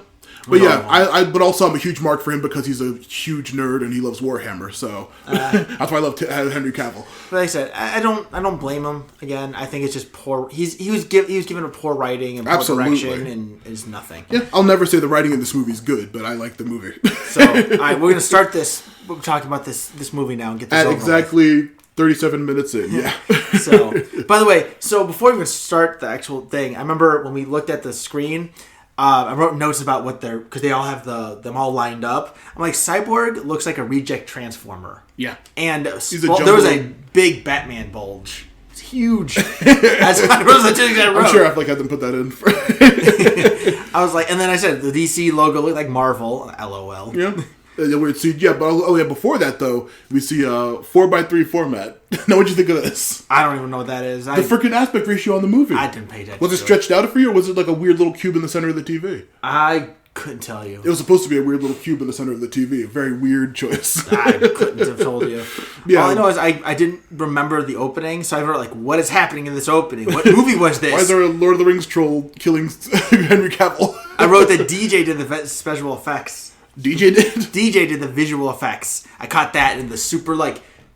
But yeah, but also I'm a huge mark for him because he's a huge nerd and he loves Warhammer. So that's why I love Henry Cavill. But like I said, I don't blame him. Again, I think it's just poor. He was given a poor writing and poor direction, and is nothing. Yeah, I'll never say the writing in this movie is good, but I like the movie. So all right, we're gonna start this. We're talking about this movie now and get this at over exactly 37 minutes in. Yeah. So, by the way, before we even start the actual thing, I remember when we looked at the screen. I wrote notes about because they all have them all lined up. I'm like, Cyborg looks like a reject Transformer. Yeah. And there was a big Batman bulge. It's huge. I'm sure Affleck had them put that in. I was like, and then I said the DC logo looked like Marvel. LOL. Yeah. Weird. So, yeah, but before that though, we see a 4:3 format. Now, what'd you think of this? I don't even know what that is. The freaking aspect ratio on the movie. I didn't pay attention. Was it stretched out for you, or was it like a weird little cube in the center of the TV? I couldn't tell you. It was supposed to be a weird little cube in the center of the TV. A very weird choice. I couldn't have told you. Yeah. All I know is I didn't remember the opening, so I wrote what is happening in this opening? What movie was this? Why is there a Lord of the Rings troll killing Henry Cavill? I wrote that DJ did the special effects. DJ did? DJ did the visual effects. I caught that in the super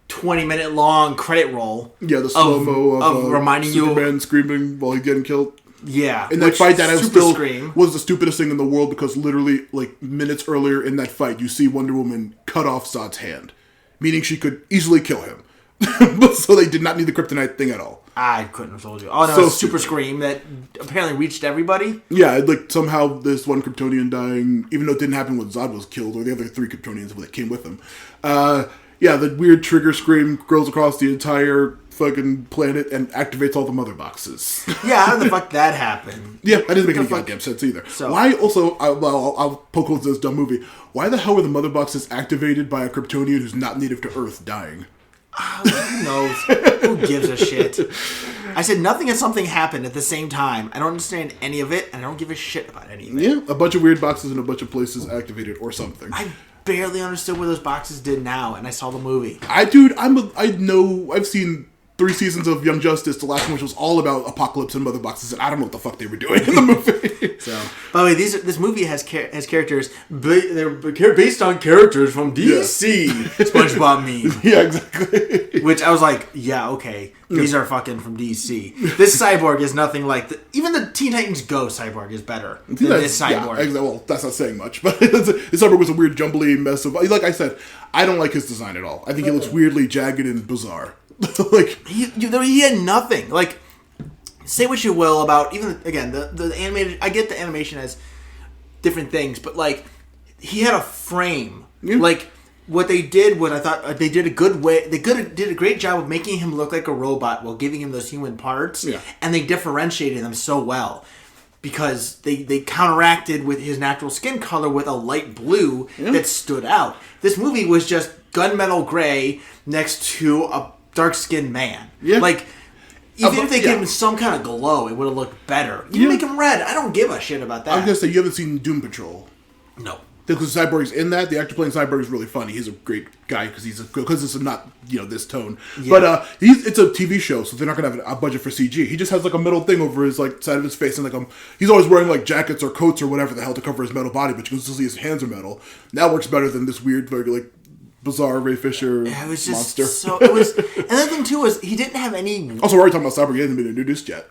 20-minute long credit roll. Yeah, the slow-mo of reminding Superman screaming while he's getting killed. Yeah. In that fight, that Scream was the stupidest thing in the world because literally, like, minutes earlier in that fight, you see Wonder Woman cut off Zod's hand, meaning she could easily kill him. But so they did not need the kryptonite thing at all. I couldn't have told you. Oh, no, So it's Super Scream that apparently reached everybody. Yeah, like, somehow this one Kryptonian dying, even though it didn't happen when Zod was killed, or the other 3 Kryptonians that came with him. Yeah, the weird trigger scream goes across the entire fucking planet and activates all the mother boxes. Yeah, how did the fuck that happen? Yeah, that doesn't make any goddamn sense either. So, why also, I'll poke holes in this dumb movie, why the hell were the mother boxes activated by a Kryptonian who's not native to Earth dying? Who knows? Who gives a shit? I said nothing and something happened at the same time. I don't understand any of it, and I don't give a shit about anything. Yeah, a bunch of weird boxes in a bunch of places activated or something. I barely understood what those boxes did now, and I saw the movie. I've seen 3 seasons of Young Justice, the last one which was all about Apocalypse and mother boxes, and I don't know what the fuck they were doing in the movie. So, by the way, this movie has characters. They're based on characters from DC. Yeah. SpongeBob meme. Yeah, exactly. Which I was like, yeah, okay, these are fucking from DC. This Cyborg is nothing like even the Teen Titans Go Cyborg is better than this Cyborg. Yeah, well, that's not saying much, but this Cyborg was a weird jumbly mess of. Like I said, I don't like his design at all. I think he looks weirdly jagged and bizarre. Like he had nothing. Like, say what you will about even again the animated. I get the animation as different things, but like he had a frame. Yeah. Like what they did was I thought they did a good way. They did a great job of making him look like a robot while giving him those human parts. Yeah. And they differentiated them so well because they counteracted with his natural skin color with a light blue that stood out. This movie was just gunmetal gray next to a dark-skinned man. Yeah. Like, even if they gave him some kind of glow, it would have looked better. You make him red. I don't give a shit about that. I was going to say, you haven't seen Doom Patrol. No. Because Cyborg's in that. The actor playing Cyborg is really funny. He's a great guy because it's not, this tone. Yeah. But it's a TV show, so they're not going to have a budget for CG. He just has, like, a metal thing over his, like, side of his face. And, like, he's always wearing, like, jackets or coats or whatever the hell to cover his metal body, but you can still see his hands are metal. That works better than this weird, like bizarre Ray Fisher it was just monster. So it was, and the thing too was he didn't have any. Also, we're already talking about Cyborg. He hasn't been introduced yet.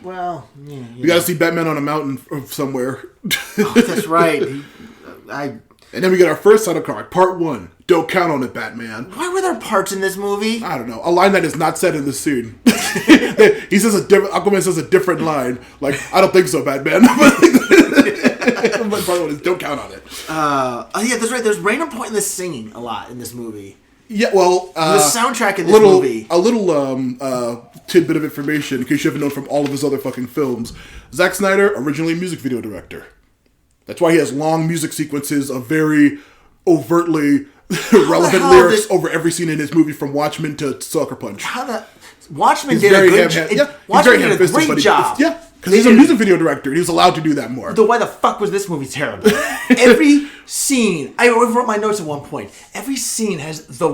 Well, you got to see Batman on a mountain somewhere. Oh, that's right. And then we get our first title card, Part 1. Don't count on it, Batman. Why were there parts in this movie? I don't know. A line that is not said in this scene. He says Aquaman says a different line. Like, I don't think so, Batman. But part 1 is don't count on it. Yeah, that's right. There's random pointless singing a lot in this movie. Yeah, well, the soundtrack in this movie. A little tidbit of information, in case you haven't known from all of his other fucking films. Zack Snyder, originally a music video director. That's why he has long music sequences of very overtly relevant lyrics over every scene in his movie, from Watchmen to Sucker Punch. Watchmen did a great job. Yeah. Because he's a music video director, and he was allowed to do that more. Why the fuck was this movie terrible? Every scene, I wrote my notes at one point, every scene has the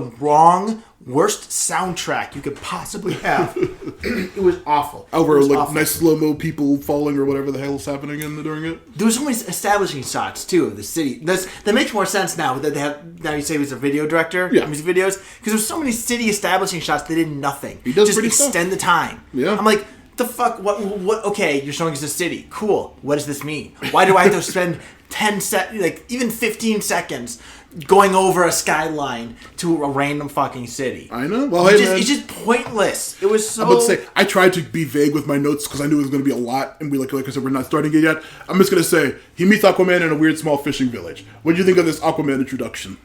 worst soundtrack you could possibly have. It was awful. Over nice slow-mo people falling or whatever the hell is happening during it. There were so many establishing shots, too, of the city. That makes more sense now that now you say he's a video director, music videos, because there's so many city establishing shots that did nothing. He does just extend the time. Yeah. I'm like, the fuck? What? Okay, you're showing us a city. Cool. What does this mean? Why do I have to spend 10 even 15 seconds going over a skyline to a random fucking city? I know. Well, it's just pointless. It was so. I'm about to say, I tried to be vague with my notes because I knew it was going to be a lot, and like I said, we're not starting it yet. I'm just going to say he meets Aquaman in a weird small fishing village. What do you think of this Aquaman introduction?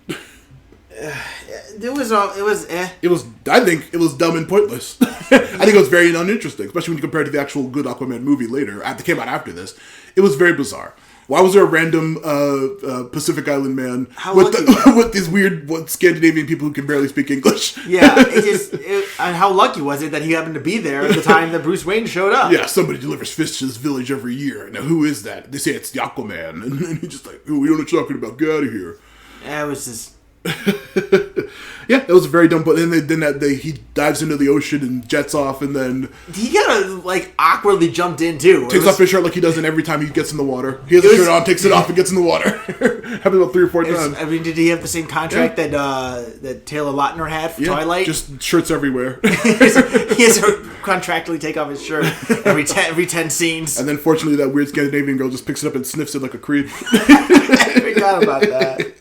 It was. I think it was dumb and pointless. I think it was very uninteresting, especially when you compare it to the actual good Aquaman movie later that came out after this. It was very bizarre. Why was there a random Pacific Island man with these weird Scandinavian people who can barely speak English? Yeah, and how lucky was it that he happened to be there at the time that Bruce Wayne showed up? Yeah, somebody delivers fish to this village every year. Now, who is that? They say it's the Aquaman, and he's just like, "Oh, we don't know what you're talking about. Get out of here." Yeah, it was just. Yeah, that was very dumb. But then he dives into the ocean and jets off, and then he kind of like awkwardly jumped in too. Takes off his shirt like he does in every time he gets in the water. He has his shirt on, takes it off, and gets in the water. Happened about 3 or 4 times. I mean, did he have the same contract that Taylor Lautner had for Twilight? Just shirts everywhere. He has to contractually take off his shirt every 10 scenes. And then, fortunately, that weird Scandinavian girl just picks it up and sniffs it like a creep. I forgot about that.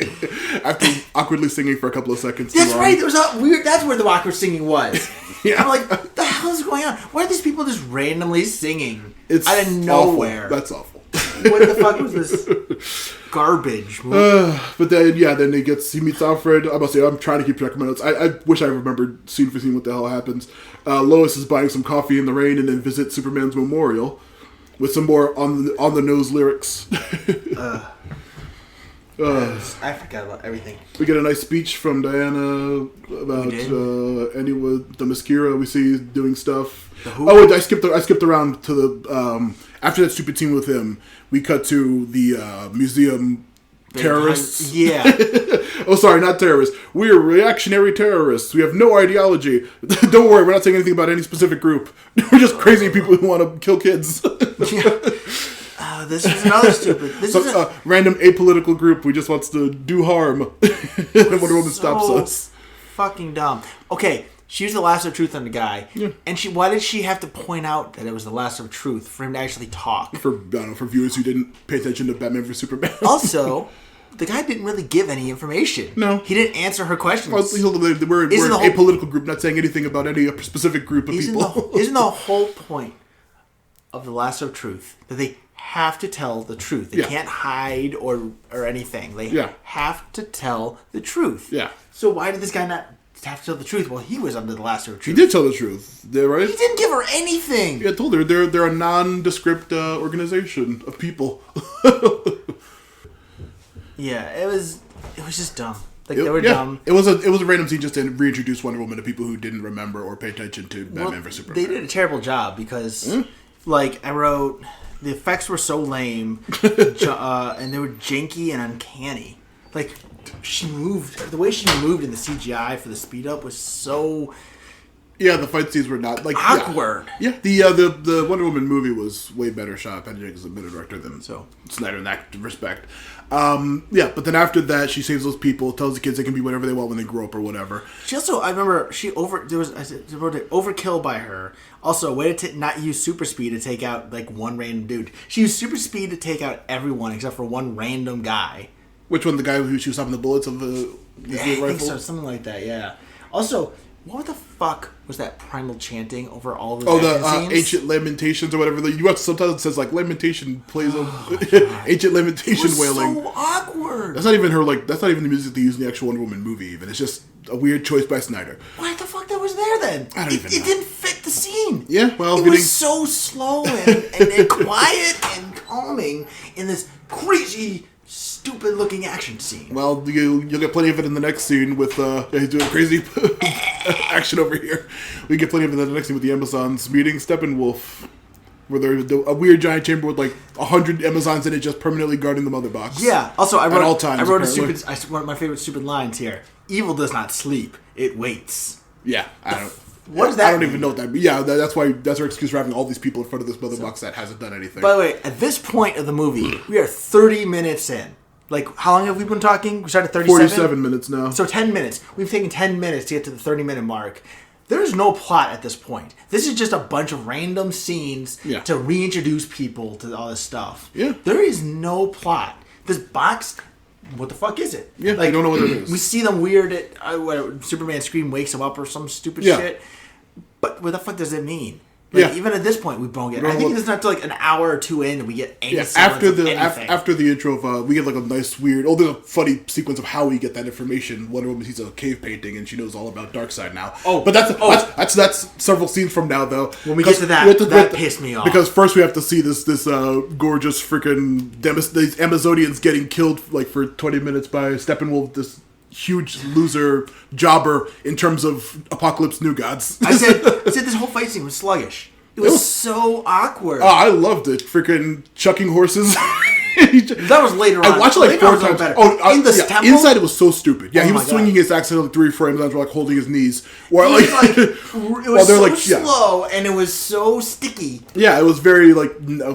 After awkwardly singing for a couple of seconds. That's right. There was a weird. That's where the awkward singing was. Yeah. I'm like, what the hell is going on? Why are these people just randomly singing It's out of nowhere? Awful. That's awful. What the fuck was this garbage movie? But then he meets Alfred. I must say, I'm trying to keep track of my notes. I wish I remembered scene for scene what the hell happens. Lois is buying some coffee in the rain and then visits Superman's memorial with some more on the nose lyrics. I forgot about everything. We get a nice speech from Diana about the Mascara we see doing stuff. I skipped around to the after that stupid scene with him. We cut to the museum terrorists. Yeah. Oh, sorry, not terrorists. We're reactionary terrorists. We have no ideology. Don't worry, we're not saying anything about any specific group. We're just crazy people who want to kill kids. Yeah. This is another stupid. This is a random apolitical group who just wants to do harm. And Wonder Woman stops us. Fucking dumb. Okay, she used the lasso of truth on the guy, and why did she have to point out that it was the lasso of truth for him to actually talk? For viewers who didn't pay attention to Batman vs Superman. Also, the guy didn't really give any information. No, he didn't answer her questions. Well, we're an apolitical group, not saying anything about any specific group of people. Isn't the whole point of the lasso of truth that they have to tell the truth? They can't hide or anything. They have to tell the truth. Yeah. So why did this guy not have to tell the truth? Well, he was under the lasso of truth. He did tell the truth, right? He didn't give her anything. Yeah, I told her they're a nondescript organization of people. Yeah, it was just dumb. Like they were dumb. It was a random scene just to reintroduce Wonder Woman to people who didn't remember or pay attention to Batman vs Superman. They did a terrible job because, like, I wrote, the effects were so lame, and they were janky and uncanny. Like, the way she moved in the CGI for the speed up was so... Yeah, the fight scenes were not like awkward. Yeah, the Wonder Woman movie was way better shot. Patty Jenkins is a better director than Snyder in that respect. But then after that, she saves those people, tells the kids they can be whatever they want when they grow up or whatever. She also, I remember, overkill by her. Also, way to not use super speed to take out like one random dude. She used super speed to take out everyone except for one random guy. Which one? The guy who she was stopping the bullets of the rifle? I think so, something like that. Yeah. Also, what the fuck was that primal chanting over all the the ancient lamentations or whatever? You watch sometimes it says like lamentation plays ancient lamentation wailing. So awkward. That's not even her. That's not even the music they use in the actual Wonder Woman movie. Even it's just a weird choice by Snyder. What the fuck that was there then? I don't even know. It didn't fit the scene. Yeah, well, it was so slow and quiet and calming in this crazy, stupid looking action scene. Well, you'll get plenty of it in the next scene with he's doing crazy action over here. We get plenty of it in the next scene with the Amazons meeting Steppenwolf, where there's a weird giant chamber with like 100 Amazons in it just permanently guarding the mother box. Yeah. Also, I wrote one of my favorite stupid lines here. Evil does not sleep; it waits. Yeah, What does that I don't mean? even know what that means. Yeah, that's our excuse for having all these people in front of this mother box that hasn't done anything. By the way, at this point of the movie, we are 30 minutes in. Like, how long have we been talking? We started 37? 47 minutes now. So 10 minutes. We've taken 10 minutes to get to the 30-minute mark. There's no plot at this point. This is just a bunch of random scenes to reintroduce people to all this stuff. Yeah. There is no plot. This box, what the fuck is it? Yeah, I don't know what it is. We see them weird at Superman's scream wakes him up or some stupid shit. But what the fuck does it mean? Like, even at this point, we don't get. I think it's not till like an hour or two in, and we get any after the intro of we get like a nice weird. Oh, there's a funny sequence of how we get that information. Wonder Woman sees a cave painting, and she knows all about Darkseid now. But that's several scenes from now, though. When we get to that, that pissed me off because first we have to see this gorgeous freaking these Amazonians getting killed like for 20 minutes by Steppenwolf, this huge loser jobber in terms of Apocalypse New Gods. I said this whole fight scene was sluggish. It was so awkward. Oh, I loved it. Freaking chucking horses. That was later on. I watched it like 4 times. In the temple? Inside it was so stupid. Yeah, he was swinging his axe like 3 frames and like holding his knees. While it was so slow and it was so sticky. Yeah, it was very like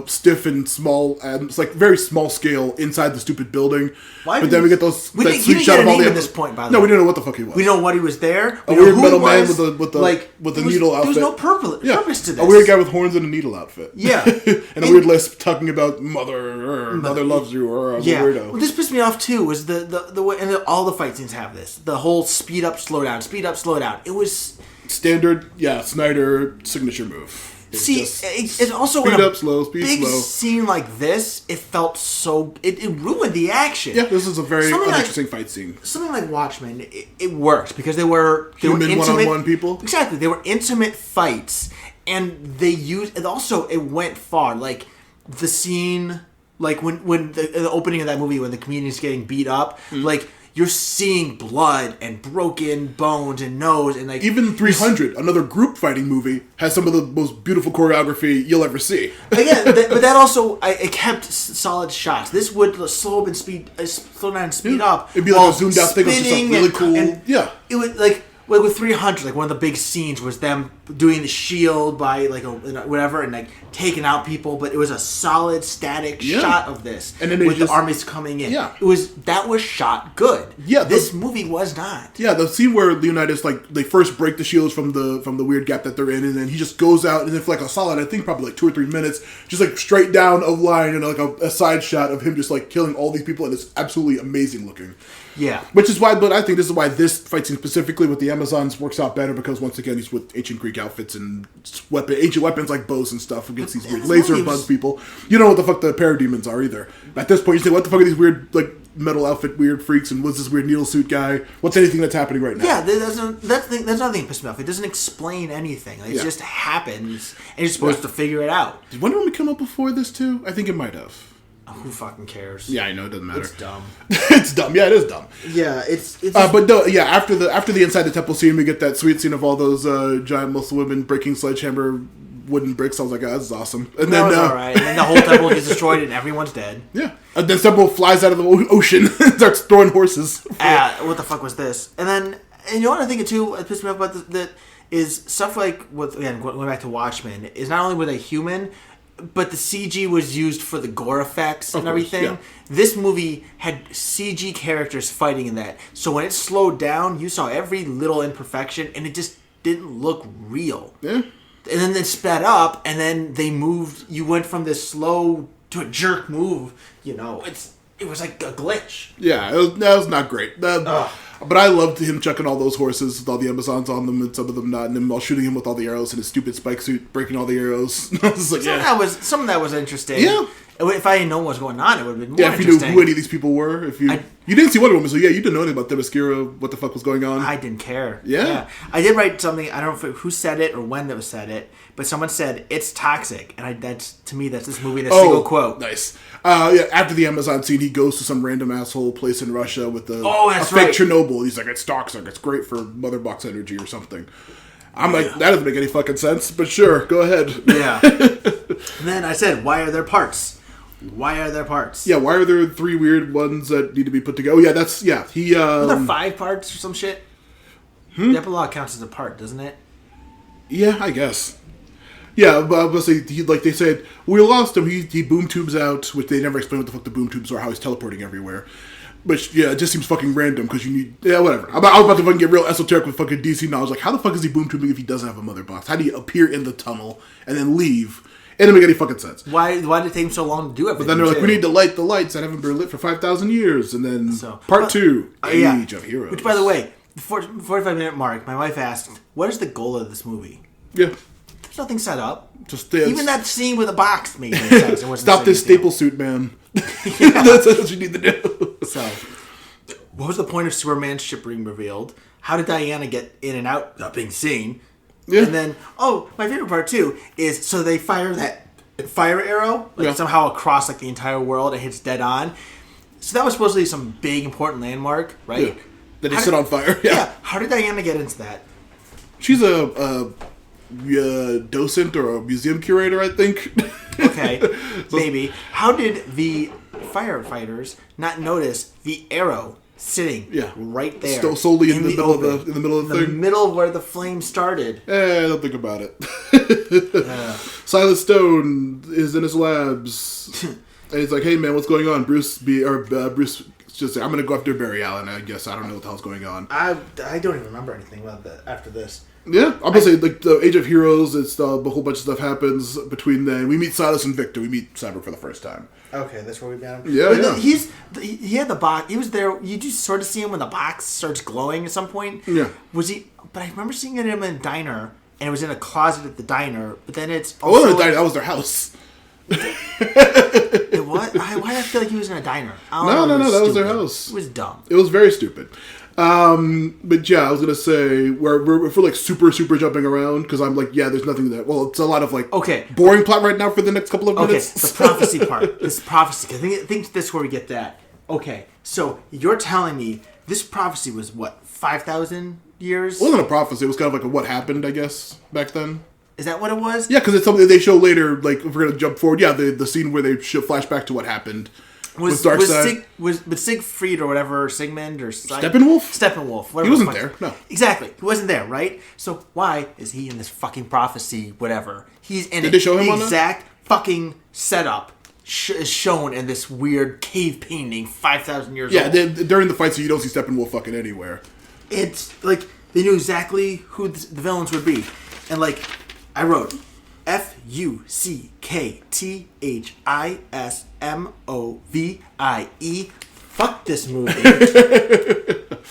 stiff and small, and it's like very small scale inside the stupid building. But then we get those sweet shot of all the. At this point, by the way, no, we didn't know what the fuck he was. We know what he was there. A weird metal man with the needle outfit. There was no purpose to this. A weird guy with horns and a needle outfit. Yeah, and a weird lisp talking about mother loves you or weirdo. Well, this pissed me off too. Was the way, and all the fight scenes have this. The whole speed up, slow down, speed up, slow down. It was standard. Yeah, Snyder signature move. It's also speed up, slow, speed big slow. Scene like this, it felt so. It ruined the action. Yeah, this is a very uninteresting fight scene. Something like Watchmen, it worked because they were human one-on-one people. Exactly, they were intimate fights, and they used. And also, it went far. Like the scene, like when the opening of that movie when the comedian's getting beat up, like. You're seeing blood and broken bones and nose and like... Even 300, another group fighting movie, has some of the most beautiful choreography you'll ever see. Again, but that also... It kept solid shots. This would slow down and speed up. It'd be like a zoomed out thing of just like really cool... It would like with 300, like one of the big scenes was them doing the shield by like whatever and like taking out people, but it was a solid static shot of this, and then with the armies coming in. Yeah, that was shot good. Yeah, this movie was not. Yeah, the scene where Leonidas like they first break the shields from the weird gap that they're in, and then he just goes out and then for like a solid, I think probably like 2 or 3 minutes, just like straight down a line and like a side shot of him just like killing all these people, and it's absolutely amazing looking. Yeah. Which is why, but I think this is why this fight scene specifically with the Amazons works out better because once again he's with ancient Greek outfits and ancient weapons like bows and stuff against these weird laser bug people. You don't know what the fuck the parademons are either. At this point you say, what the fuck are these weird like metal outfit weird freaks and what's this weird needle suit guy? What's anything that's happening right now? Yeah, that's nothing that pissed me off. It doesn't explain anything. Like, it just happens and you're supposed to figure it out. Did Wonder Woman come up before this too? I think it might have. Who fucking cares? Yeah, I know, it doesn't matter. It's dumb. It's dumb. Yeah, it is dumb. Yeah, it's but no, yeah, after the inside the temple scene, we get that sweet scene of all those giant muscle women breaking sledgehammer wooden bricks. I was like, oh, this is awesome. And then all right. And then the whole temple gets destroyed and everyone's dead. Yeah. And then Steppenwolf flies out of the ocean and starts throwing horses. What the fuck was this? And you know what I think too pissed me off about that is stuff like again going back to Watchmen is not only were they human, but the CG was used for the gore effects and everything. Yeah. This movie had CG characters fighting in that. So when it slowed down, you saw every little imperfection, and it just didn't look real. Yeah. And then they sped up, and then they moved. You went from this slow to a jerk move. You know, it was like a glitch. Yeah, that was not great. But I loved him chucking all those horses with all the Amazons on them and some of them not, and him while shooting him with all the arrows in his stupid spike suit, breaking all the arrows. I was like, some of that was interesting. Yeah. If I didn't know what was going on, it would have been more interesting. Yeah, if you knew who any of these people were. If you didn't see Wonder Woman, so yeah, you didn't know anything about Themyscira, what the fuck was going on. I didn't care. Yeah. I did write something, I don't know who said it or when that was said it, but someone said, it's toxic. And that's this movie in a single quote. Nice. After the Amazon scene, he goes to some random asshole place in Russia with a fake Chernobyl. He's like, it's toxic. It's great for mother box energy or something. I'm like, that doesn't make any fucking sense, but sure, go ahead. Yeah. And then I said, why are there parts? Why are there parts? Yeah, why are there 3 weird ones that need to be put together? Oh, yeah, Are there 5 parts or some shit? The epilogue counts as a part, doesn't it? Yeah, I guess. Yeah, but they said, we lost him. He boom tubes out, which they never explain what the fuck the boom tubes are, how he's teleporting everywhere. But yeah, it just seems fucking random because you need... Yeah, whatever. I was about to fucking get real esoteric with fucking DC knowledge. Like, how the fuck is he boom tubing if he doesn't have a mother box? How do you appear in the tunnel and then leave? It didn't make any fucking sense. Why did it take him so long to do everything? But then they're like, we need to light the lights that haven't been lit for 5,000 years. And then part 2, Age of Heroes. Which, by the way, the 45-minute mark, my wife asked, what is the goal of this movie? Yeah. There's nothing set up. Just even that scene with the box made no sense. It Stop this staple suit, man. That's what you need to do. So, what was the point of Superman's ship being revealed? How did Diana get in and out without being seen? Yeah. And then, my favorite part too is so they fire that fire arrow somehow across like the entire world. It hits dead on. So that was supposed to be some big important landmark, right? Yeah. That they set on fire. Yeah. How did Diana get into that? She's a docent or a museum curator, I think. Okay, maybe. How did the firefighters not notice the arrow sitting right there? Still solely in the middle of the thing. The middle where the flame started. Don't think about it. Silas Stone is in his labs. And he's like, hey man, what's going on? Bruce just like, I'm going to go after Barry Allen, I guess. I don't know what the hell's going on. I don't even remember anything about that after this. Yeah, I'm going to say, like, the Age of Heroes, it's a whole bunch of stuff happens between then. We meet Silas and Victor. We meet Cyborg for the first time. Okay, that's where we met him. Yeah. He had the box. He was there. You just sort of see him when the box starts glowing at some point. Yeah. Was he? But I remember seeing him in a diner, and it was in a closet at the diner. But then it's also... Oh, the diner. That was their house. Why did I feel like he was in a diner? No, that was their house. It was dumb. It was very stupid. But yeah, I was gonna say we're like super jumping around because I'm like, yeah, there's nothing that. Well, it's a lot of like boring plot right now for the next couple of minutes. Okay, the prophecy part. This prophecy. I think this is where we get that. Okay, so you're telling me this prophecy was what 5,000 years? It wasn't a prophecy. It was kind of like a what happened, I guess, back then. Is that what it was? Yeah, because it's something they show later. Like, if we're going to jump forward, the scene where they show flashback to what happened with Darkseid. Was Siegfried or whatever, Sigmund or... Steppenwolf? Whatever. He wasn't there, no. Exactly. He wasn't there, right? So why is he in this fucking prophecy, whatever? He's in Did they show him on that? Exact fucking setup is shown in this weird cave painting 5,000 years old. Yeah, during the fight, so you don't see Steppenwolf fucking anywhere. It's like, they knew exactly who the villains would be. And like... I wrote FUCKTHISMOVIE. Fuck this movie.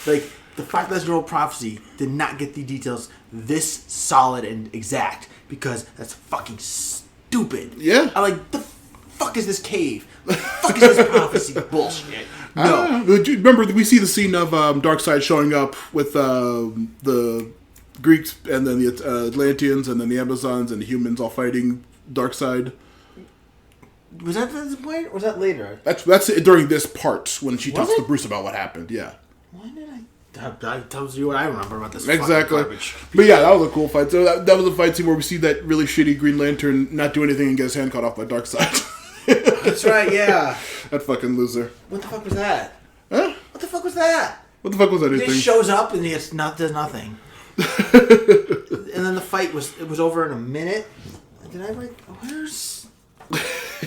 Like, the 5,000-year-old prophecy did not get the details this solid and exact because that's fucking stupid. Yeah. I'm like, the fuck is this cave? The fuck is this prophecy bullshit? No. Remember, we see the scene of Darkseid showing up with the Greeks and then the Atlanteans and then the Amazons and the humans all fighting Darkseid. Was that at this point or was that later? That's it during this part when she talks to Bruce about what happened. Yeah. Why did I tells you what I remember about this. Exactly. Garbage. But yeah, that was a cool fight. So that was a fight scene where we see that really shitty Green Lantern not do anything and get his hand cut off by Darkseid. That's right. Yeah. That fucking loser. What the fuck was that? Huh? What the fuck was that? What the fuck was that? He just shows up and he does nothing. And then the fight was over in a minute. Did I write? Where's?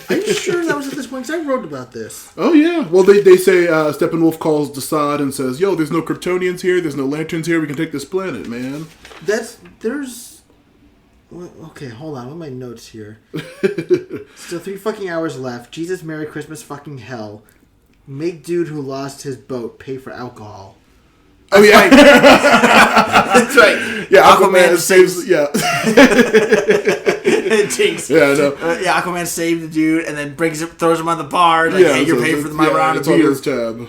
Are you sure that was at this point? Because I wrote about this. Oh yeah. Well, they say Steppenwolf calls Desaad and says, "Yo, there's no Kryptonians here. There's no Lanterns here. We can take this planet, man." Okay, hold on. What are my notes here? Still 3 fucking hours left. Jesus, Merry Christmas, fucking hell. Make dude who lost his boat pay for alcohol. Oh yeah, that's right. Yeah, Aquaman saves. Yeah, Jinx. Yeah, I know. Aquaman saved the dude and then throws him on the bar. Like, hey, you're paying for my round of beer. On his tab.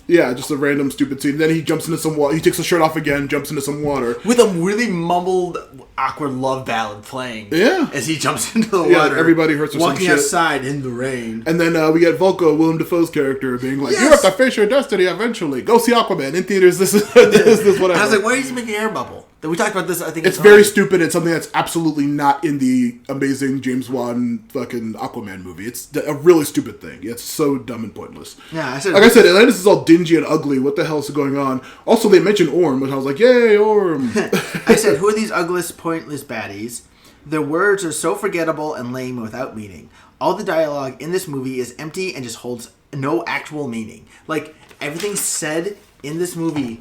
Yeah, just a random stupid scene. Then he jumps into some water. He takes the shirt off again, jumps into some water. With a really mumbled, awkward love ballad playing. Yeah. As he jumps into the water. Everybody hurts or some shit. Walking outside in the rain. And then we get Volko, Willem Dafoe's character, being like, "You have to face your destiny eventually. Go see Aquaman in theaters. This is whatever." And I was like, why is he making an air bubble? We talked about this, I think. It's very stupid. It's something that's absolutely not in the amazing James Wan fucking Aquaman movie. It's a really stupid thing. It's so dumb and pointless. Yeah, I said... Like I said, Atlantis is all dingy and ugly. What the hell is going on? Also, they mentioned Orm, which I was like, yay, Orm. I said, who are these ugliest, pointless baddies? Their words are so forgettable and lame without meaning. All the dialogue in this movie is empty and just holds no actual meaning. Like, everything said in this movie...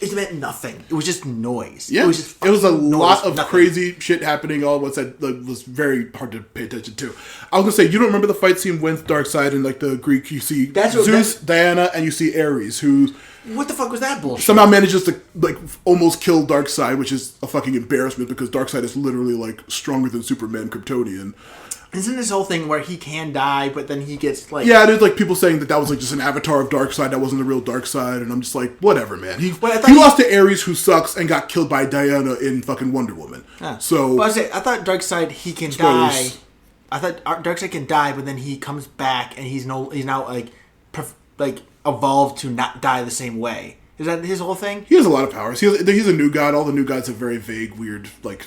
It meant nothing. It was just noise. Yeah, it was a lot of crazy shit happening all at once that was very hard to pay attention to. I was gonna say, you don't remember the fight scene with Darkseid and like the Greek? You see Zeus, Diana, and you see Ares, who... What the fuck was that bullshit? Somehow manages to like almost kill Darkseid, which is a fucking embarrassment because Darkseid is literally like stronger than Superman Kryptonian. Isn't this whole thing where he can die, but then he gets like... Yeah, there's like people saying that was like just an avatar of Darkseid, that wasn't the real Darkseid, and I'm just like, whatever, man. He lost to Ares, who sucks, and got killed by Diana in fucking Wonder Woman. So... I thought Darkseid, he can die. I thought Darkseid can die, but then he comes back, and he's now like evolved to not die the same way. Is that his whole thing? He has a lot of powers. He's a new god. All the new gods have very vague, weird, like...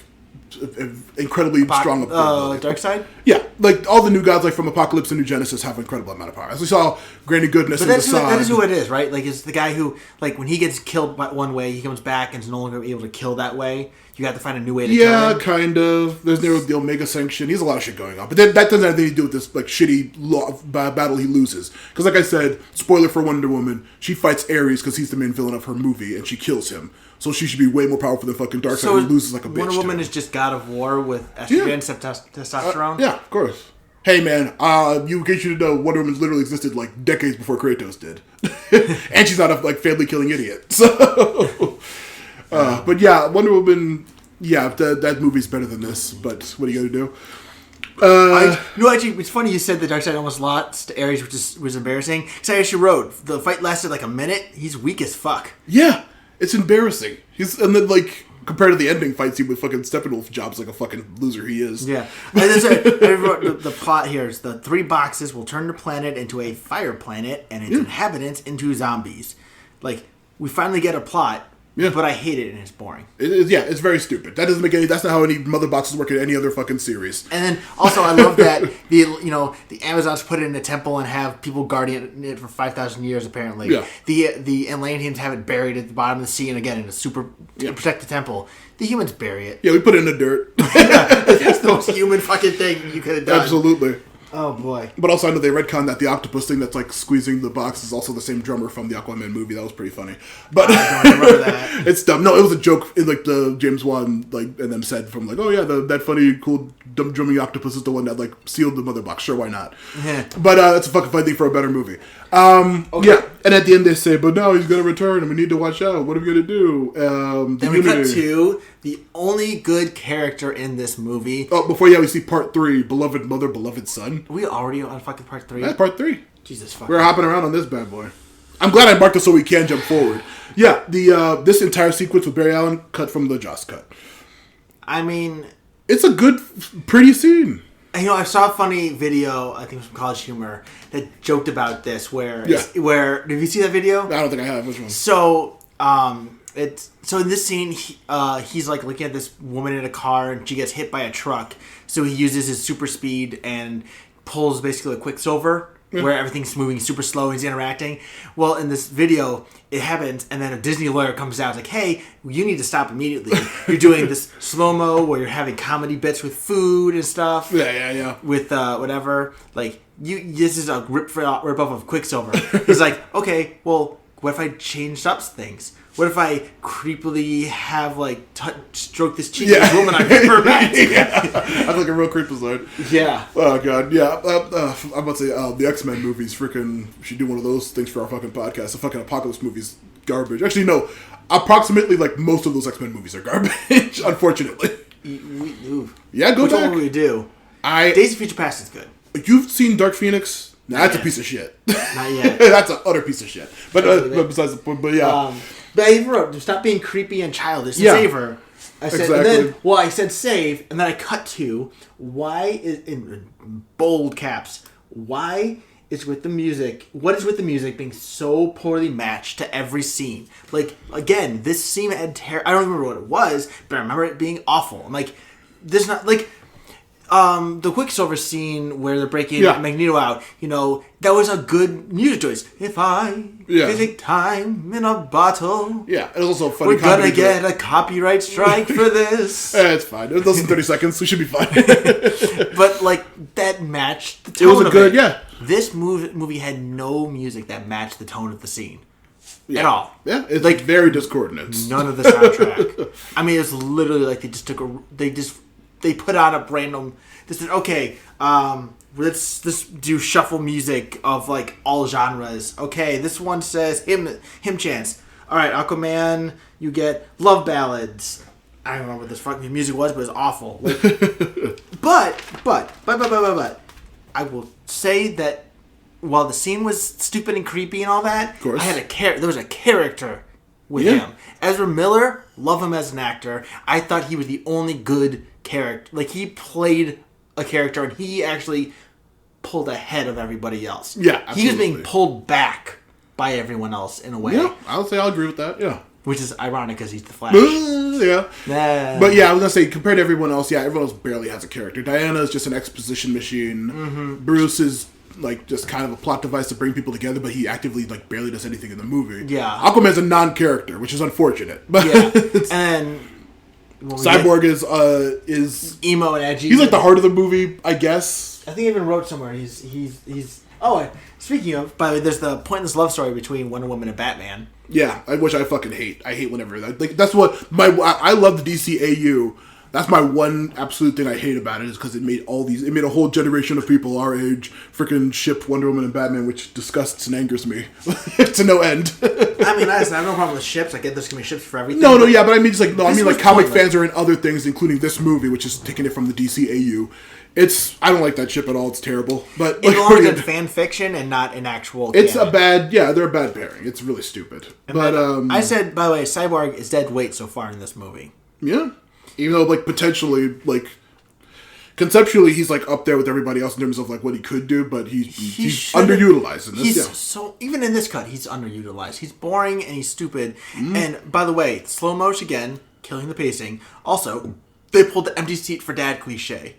incredibly strong ability. Darkseid? Yeah, like all the new gods, like from Apocalypse and New Genesis, have an incredible amount of power. As we saw, Granny Goodness But in the side. that is who it is, right? Like, it's the guy who, like, when he gets killed by one way, he comes back and is no longer able to kill that way. You have to find a new way to kill him. Yeah, kind of. There's the Omega Sanction. He has a lot of shit going on. But that doesn't have anything to do with this, like, shitty battle he loses. Because, like I said, spoiler for Wonder Woman, she fights Ares because he's the main villain of her movie, and she kills him. So she should be way more powerful than fucking Darkseid, who loses like a bitch. Wonder Woman is just God of War with estrogen, testosterone? Yeah, of course. Hey, man, in case you didn't know, Wonder Woman literally existed, like, decades before Kratos did. And she's not a, like, family-killing idiot. So... but yeah, Wonder Woman, that movie's better than this, but what are you going to do? Actually, it's funny you said that Darkseid almost lost to Ares, which was embarrassing. Because I actually wrote, the fight lasted like a minute. He's weak as fuck. Yeah, it's embarrassing. And then, like, compared to the ending fight scene with fucking Steppenwolf jobs like a fucking loser he is. Yeah. I wrote the plot here is the 3 boxes will turn the planet into a fire planet and its inhabitants into zombies. Like, we finally get a plot. Yeah. But I hate it and it's boring. It's very stupid. That doesn't make any. That's not how any mother boxes work in any other fucking series. And then also, I love that the Amazons put it in a temple and have people guarding it for 5,000 years. Apparently, yeah. The Atlanteans have it buried at the bottom of the sea, and again, in a to protect the temple. The humans bury it. Yeah, we put it in the dirt. That's the most human fucking thing you could have done. Absolutely. Oh boy! But also, I know they retconned that the octopus thing that's like squeezing the box is also the same drummer from the Aquaman movie. That was pretty funny. But I don't remember that. It's dumb. No, it was a joke in like the James Wan and them said from like, oh yeah, that funny cool dumb drumming octopus is the one that like sealed the mother box. Sure, why not? Yeah. But it's a fucking funny thing for a better movie. Okay. Yeah, and at the end they say, but now he's gonna return and we need to watch out. What are we gonna do? Then we cut to the only good character in this movie. Oh, before we see part 3, beloved mother, beloved son. Are we already on fucking part 3? That's part 3. Jesus fuck. We're hopping around on this bad boy. I'm glad I marked it so we can jump forward. Yeah, this entire sequence with Barry Allen cut from the Joss cut. I mean, it's a good, pretty scene. I saw a funny video, I think it was from College Humor, that joked about this. Where did you see that video? I don't think I have. Which one? So, in this scene, he's like looking at this woman in a car, and she gets hit by a truck. So he uses his super speed and pulls basically a Quicksilver, where everything's moving super slow and he's interacting. Well, in this video, it happens, and then a Disney lawyer comes out and is like, hey, you need to stop immediately. You're doing this slow-mo where you're having comedy bits with food and stuff. Yeah. With whatever. Like, this is a rip-off of Quicksilver. He's like, okay, well, what if I changed up things? What if I creepily have, like, stroke this cheeky woman I've never met? I'm like a real creepazoid. Yeah. Oh, God, yeah. I'm about to say, the X-Men movies, freaking, we should do one of those things for our fucking podcast. The fucking Apocalypse movies, garbage. Actually, no. Approximately, like, most of those X-Men movies are garbage, unfortunately. Yeah, go back. Which one will we do? Days of Future Past is good. You've seen Dark Phoenix? Nah, that's a piece of shit. Not yet. That's an utter piece of shit. But besides the point, but yeah. But I even wrote, stop being creepy and childish and save her. I said, exactly. I said save, and then I cut to, why is, in bold caps, why is with the music, what is with the music being so poorly matched to every scene? Like, again, this scene had I don't remember what it was, but I remember it being awful. I'm like, there's not, like, the Quicksilver scene where they're breaking Magneto out, that was a good music choice. If I visit time in a bottle. Yeah, it was also funny. We're gonna get a copyright strike for this. It's fine. It was in 30 seconds, so we should be fine. But, like, that matched the tone. It was a good, This movie had no music that matched the tone of the scene. At all. Yeah, it's like very discordant. None of the soundtrack. I mean, it's literally like they put on a random. They said, okay, let's do shuffle music of like all genres. Okay, this one says him chants. All right, Aquaman, you get love ballads. I don't remember what this fucking music was, but it was awful. Like, but I will say that while the scene was stupid and creepy and all that, I had there was a character with him. Ezra Miller, love him as an actor. I thought he was the only good character. Like, he played a character and he actually pulled ahead of everybody else. Yeah, absolutely. He was being pulled back by everyone else in a way. Yeah, I'll agree with that. Yeah. Which is ironic because he's the Flash. Yeah. But yeah, I was going to say, compared to everyone else, everyone else barely has a character. Diana is just an exposition machine. Mm-hmm. Bruce is like just kind of a plot device to bring people together, but he actively like barely does anything in the movie. Yeah. Aquaman's a non-character, which is unfortunate. But and Cyborg is emo and edgy. He's like the heart of the movie, I guess. I think I even wrote somewhere he's oh, speaking of, by the way, there's the pointless love story between Wonder Woman and Batman. Yeah, which I fucking hate. I hate whenever like that's what I love the DCAU. That's my one absolute thing I hate about it is because it made a whole generation of people our age freaking ship Wonder Woman and Batman, which disgusts and angers me to no end. I mean, honestly, I have no problem with ships. I get there's gonna be ships for everything. No, but I mean, just like comic fans are in other things, including this movie, which is taking it from the DCAU. I don't like that ship at all. It's terrible. But it's only in fan fiction and not in actual. It's canon. They're a bad pairing. It's really stupid. But I said, by the way, Cyborg is dead weight so far in this movie. Yeah. Even though, like, potentially, like, conceptually, he's, like, up there with everybody else in terms of, like, what he could do, but he's underutilized in this, So, even in this cut, he's underutilized. He's boring and he's stupid. Mm. And, by the way, slow motion again, killing the pacing. Also, they pulled the empty seat for dad cliche.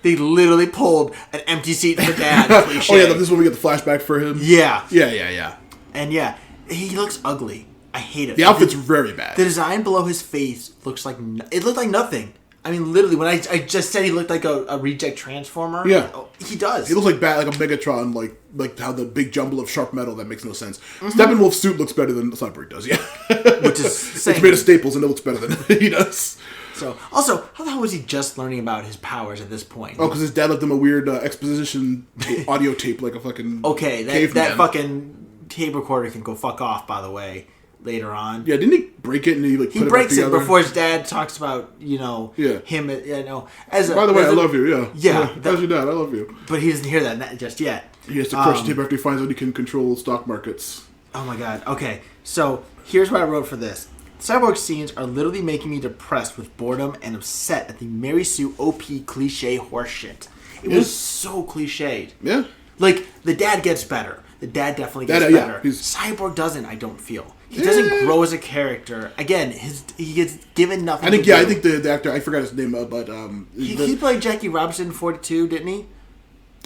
They literally pulled an empty seat for dad cliche. Oh, yeah, this is when we get the flashback for him? Yeah. Yeah. And, he looks ugly. I hate it. The outfit's very bad. The design below his face looks like... It looked like nothing. I mean, literally, when I just said he looked like a reject Transformer... Yeah. He does. He looks like a Megatron, like how the big jumble of sharp metal that makes no sense. Mm-hmm. Steppenwolf's suit looks better than Cyborg does, yeah. Which is insane. It's made of staples and it looks better than he does. So, also, how the hell was he just learning about his powers at this point? Oh, because his dad left him a weird exposition audio tape like a fucking Okay, that fucking tape recorder can go fuck off, by the way. Later on, yeah, didn't he break it and he put breaks it before his dad talks about him. As by the way, I love you. Yeah. How's your dad? I love you. But he doesn't hear that just yet. He has to crush the tape after he finds out he can control stock markets. Oh my god. Okay, so here's what I wrote for this. Cyborg scenes are literally making me depressed with boredom and upset at the Mary Sue OP cliche horseshit. It was so cliched. Yeah. Like the dad gets better. The dad definitely gets better. Cyborg doesn't. I don't feel. He doesn't grow as a character. Again, he gets given nothing. I think the actor, I forgot his name, but he played Jackie Robinson in 42, didn't he?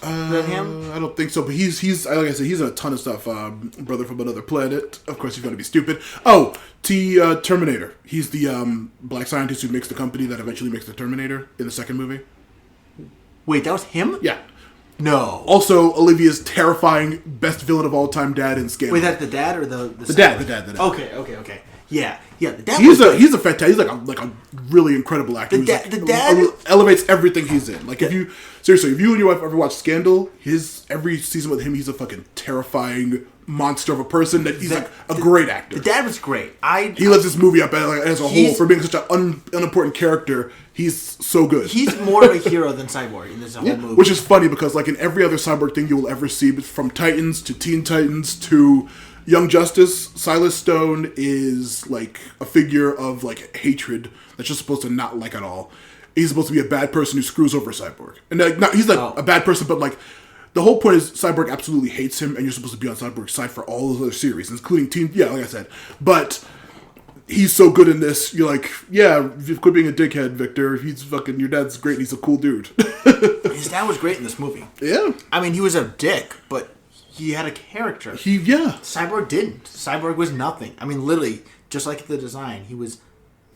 Him? I don't think so, but he's like I said, he's in a ton of stuff. Brother from Another Planet. Of course, he's going to be stupid. Oh, Terminator. He's the black scientist who makes the company that eventually makes the Terminator in the second movie. Wait, that was him? Yeah. No. Also, Olivia's terrifying best villain of all time, dad in Scandal. Wait, that's the dad or the dad. Okay. Yeah. The dad. He's a fantastic. He's like a really incredible actor. The dad elevates everything he's in. Like if you and your wife ever watch Scandal, every season with him, he's a fucking terrifying monster of a person. That he's like a great actor. The dad was great. He lets this movie up as a whole for being such an unimportant character. He's so good. He's more of a hero than Cyborg in this whole movie. Which is funny because like in every other Cyborg thing you will ever see, from Titans to Teen Titans to Young Justice, Silas Stone is like a figure of like hatred that you're supposed to not like at all. He's supposed to be a bad person who screws over Cyborg. And he's a bad person, but like the whole point is Cyborg absolutely hates him and you're supposed to be on Cyborg's side for all those other series, including like I said. But he's so good in this. You're like, quit being a dickhead, Victor. Your dad's great and he's a cool dude. His dad was great in this movie. Yeah. I mean, he was a dick, but he had a character. Cyborg didn't. Cyborg was nothing. I mean, literally, just like the design, he was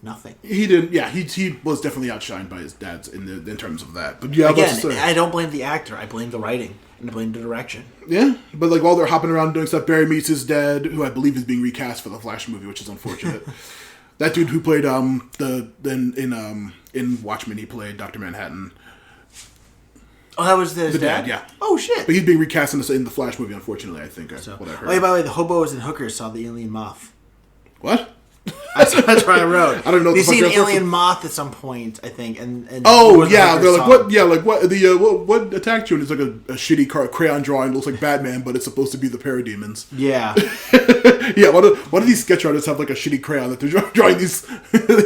nothing. He didn't. Yeah, he was definitely outshined by his dad's in terms of that. But again, I don't blame the actor. I blame the writing and I blame the direction. Yeah, but like while they're hopping around doing stuff, Barry meets his dad, who I believe is being recast for the Flash movie, which is unfortunate. That dude who played in Watchmen, he played Dr. Manhattan. Oh, that was his dad? Yeah. Oh, shit. But he's being recast in the Flash movie, unfortunately, I think. What I heard. Oh, by the way, the hobos and hookers saw the alien moth. What? That's what I wrote. I don't know. They see an alien moth at some point, I think. And they're like, what? Yeah, like what? What attacked you? And it's like a shitty crayon drawing. It looks like Batman, but it's supposed to be the parademons. Yeah. Yeah. Why do these sketch artists have like a shitty crayon that they're drawing these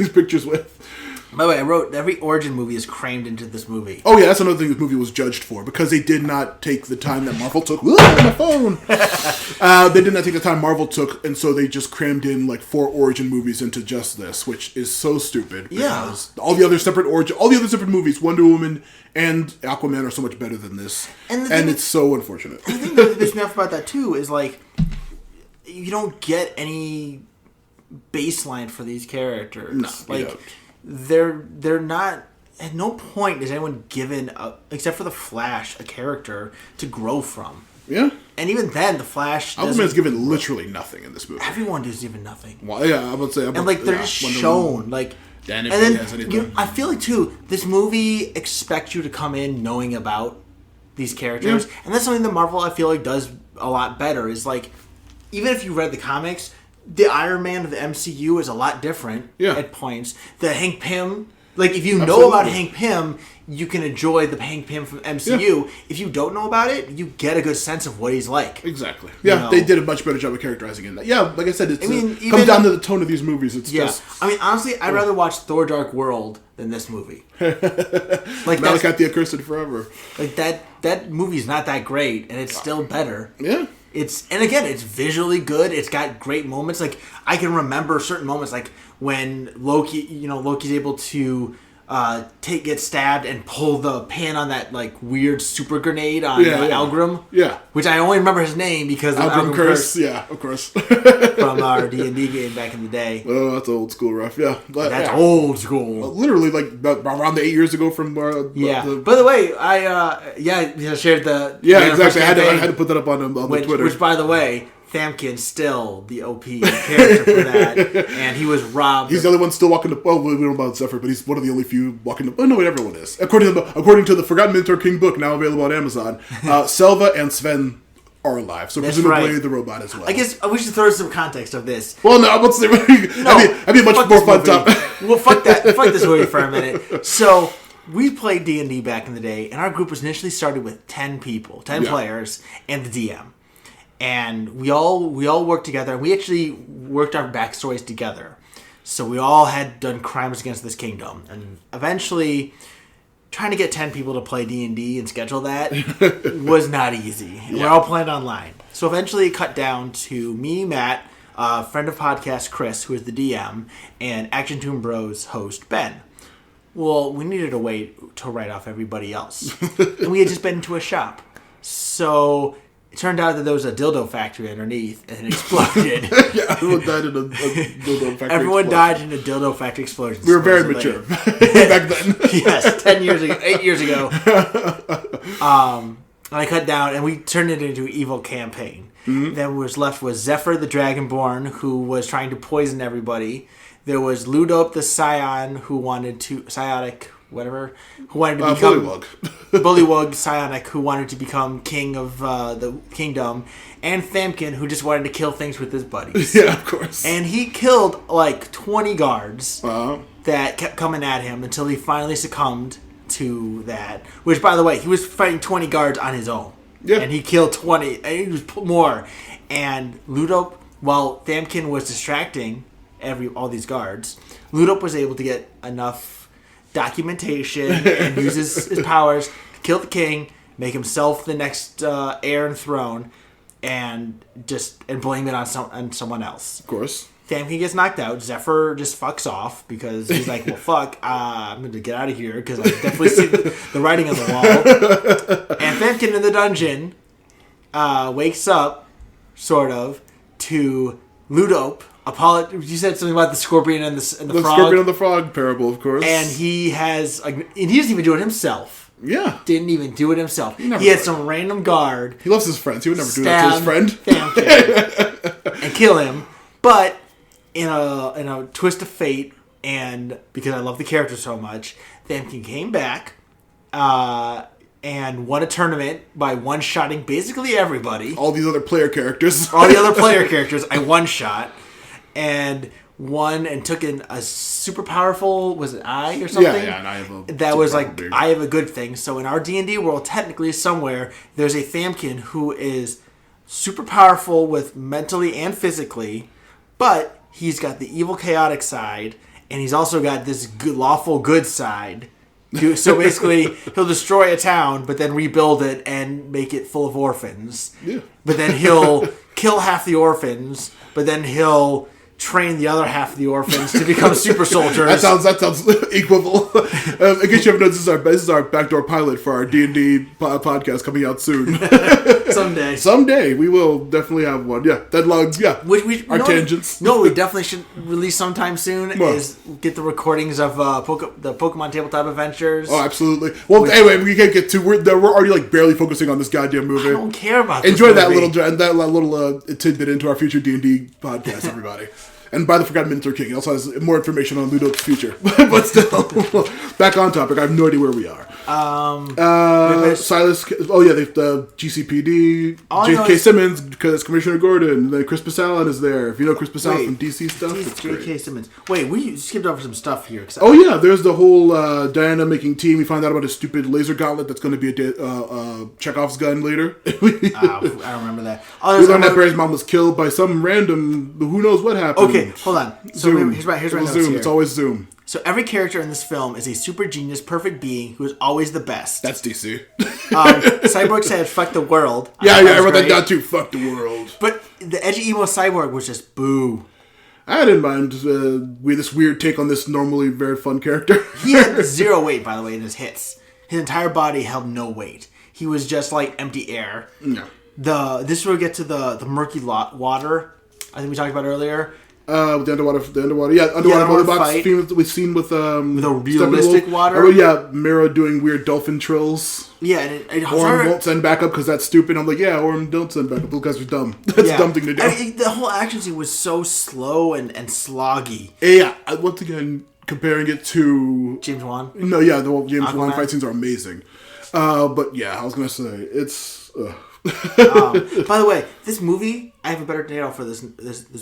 pictures with? By the way, I wrote every origin movie is crammed into this movie. Oh yeah, that's another thing this movie was judged for, because they did not take the time that Marvel took. Ooh, my phone. They did not take the time Marvel took, and so they just crammed in like 4 origin movies into just this, which is so stupid. Yeah. All the other separate movies, Wonder Woman and Aquaman, are so much better than this, and it's so unfortunate. The thing that pisses me off about that too is like you don't get any baseline for these characters. No, like they're not. At no point is anyone given, except for the Flash, a character to grow from. Yeah. And even then, the Flash Aquaman's given literally nothing in this movie. Everyone is given nothing. Well, yeah, I would say. And like they're just shown, like. And then I feel like too, this movie expects you to come in knowing about these characters, and that's something that Marvel I feel like does a lot better. Is like, even if you read the comics, the Iron Man of the MCU is a lot different at points. The Hank Pym, like if you know about Hank Pym, you can enjoy the Hank Pym from MCU. Yeah. If you don't know about it, you get a good sense of what he's like. Exactly. Yeah, they did a much better job of characterizing it. Yeah, like I said, it comes down to the tone of these movies. It's just... I mean, honestly, I'd rather watch Thor: Dark World than this movie. Like Malachi the Accursed Forever. Like that movie's not that great, and it's still better. Yeah. It's visually good. It's got great moments. Like I can remember certain moments, like when Loki's able to get stabbed and pull the pin on that like weird super grenade on Algrim. Yeah. Which I only remember his name because of Algrim Curse. Yeah, of course. From our D&D game back in the day. Oh, that's old school rough. Yeah. But, that's old school. Literally like around 8 years ago from By the way, I shared the exactly. I had to put that up on the Twitter. Which by the way, Thamkin's still the OP character for that, and he was robbed. He's the only one still walking the... Well, we don't know about Zephyr, but he's one of the only few walking the... Oh, no, everyone is. According to the Forgotten Mentor King book, now available on Amazon, Selva and Sven are alive, so presumably the robot as well. I guess we should throw some context of this. Well, no, I would say... I'd be a much more fun topic. Well, fuck this movie for a minute. So... We played D&D back in the day, and our group was initially started with 10 people, 10 players, and the DM. And we all worked together, and we actually worked our backstories together. So we all had done crimes against this kingdom. And eventually, trying to get 10 people to play D&D and schedule that was not easy. Yeah. We're all playing online. So eventually it cut down to me, Matt, friend of podcast, Chris, who is the DM, and Action Tomb Bros host, Ben. Well, we needed a way to write off everybody else. And we had just been to a shop. So it turned out that there was a dildo factory underneath and it exploded. Everyone died in a dildo factory Everyone died in a dildo factory explosion. We were very mature back then. Yes, 8 years ago. And I cut down and we turned it into an evil campaign. Mm-hmm. Then what was left was Zephyr the Dragonborn, who was trying to poison everybody. There was Ludop the Scion, who wanted to... Psionic, whatever. Who wanted to become... Bullywug Psionic, who wanted to become king of the kingdom. And Thamkin, who just wanted to kill things with his buddies. Yeah, of course. And he killed like 20 guards that kept coming at him until he finally succumbed to that. Which, by the way, he was fighting 20 guards on his own. Yeah. And he killed 20. And he was more. And Ludop, while Thamkin was distracting... all these guards, Ludop was able to get enough documentation and use his powers to kill the king, make himself the next heir and throne, and blame it on someone else. Of course. Thamkin gets knocked out. Zephyr just fucks off because he's like, well, fuck, I'm going to get out of here because I definitely see the writing on the wall. And Thamkin in the dungeon wakes up, sort of, to Ludop. You said something about the scorpion and the frog. The scorpion and the frog parable, of course. And he doesn't even do it himself. Yeah. Didn't even do it himself. He had some random guard. He loves his friends. He would never do that to his friend. Thamkin and kill him. But in a twist of fate, and because I love the character so much, Thamkin came back and won a tournament by one-shotting basically everybody. All these other player characters. I one-shot. And won and took in a super powerful, was it eye or something? Yeah, and I have a... That was like, I have a good thing. So in our D&D world, technically somewhere, there's a Thamkin who is super powerful with mentally and physically, but he's got the evil chaotic side, and he's also got this lawful good side. So basically, he'll destroy a town, but then rebuild it and make it full of orphans. Yeah. But then he'll kill half the orphans, but then he'll train the other half of the orphans to become super soldiers. That sounds equable. In case you haven't noticed, this is our backdoor pilot for our D&D podcast coming out soon. Someday we will definitely have one. Yeah, that long. Yeah, our tangents. No, we definitely should release sometime soon. Is get the recordings of the Pokemon Tabletop Adventures. Oh, absolutely. Well, anyway, we can't get too. We're already like barely focusing on this goddamn movie. I don't care about. Enjoy that little tidbit into our future D&D podcast, everybody. And by the Forgotten Minotaur King, he also has more information on Ludok's future. But still, back on topic. I have no idea where we are. Silas. Oh yeah, the GCPD. J.K. Simmons because Commissioner Gordon. Then Crispus Allen is there. If you know Crispus Allen from DC stuff, it's J.K. great. Simmons. Wait, we skipped over some stuff here. Oh yeah, there's the whole Diana making team. We find out about a stupid laser gauntlet that's going to be a Chekhov's gun later. I don't remember that. We learned that Barry's mom was killed by some random. Who knows what happened? Okay, hold on. So here's my notes Zoom. here. It's always Zoom. So every character in this film is a super genius, perfect being who is always the best. That's DC. Cyborg said, "Fuck the world." I wrote that down too. Fuck the world. But the edgy emo Cyborg was just boo. I didn't mind this weird take on this normally very fun character. He had zero weight, by the way, in his hits. His entire body held no weight. He was just like empty air. No. This will get to the murky water. I think we talked about earlier. The underwater box fight we've seen with a realistic water. Oh yeah, Mira doing weird dolphin trills. Yeah, and Orm won't send back up because that's stupid. I'm like, yeah, Orm, don't send back up. Those guys are dumb. That's a dumb thing to do. I mean, the whole action scene was so slow and sloggy. Yeah, once again, comparing it to James Wan. No, yeah, the James Wan fight scenes are amazing. But yeah, I was gonna say it's. By the way, this movie, I have a better title for this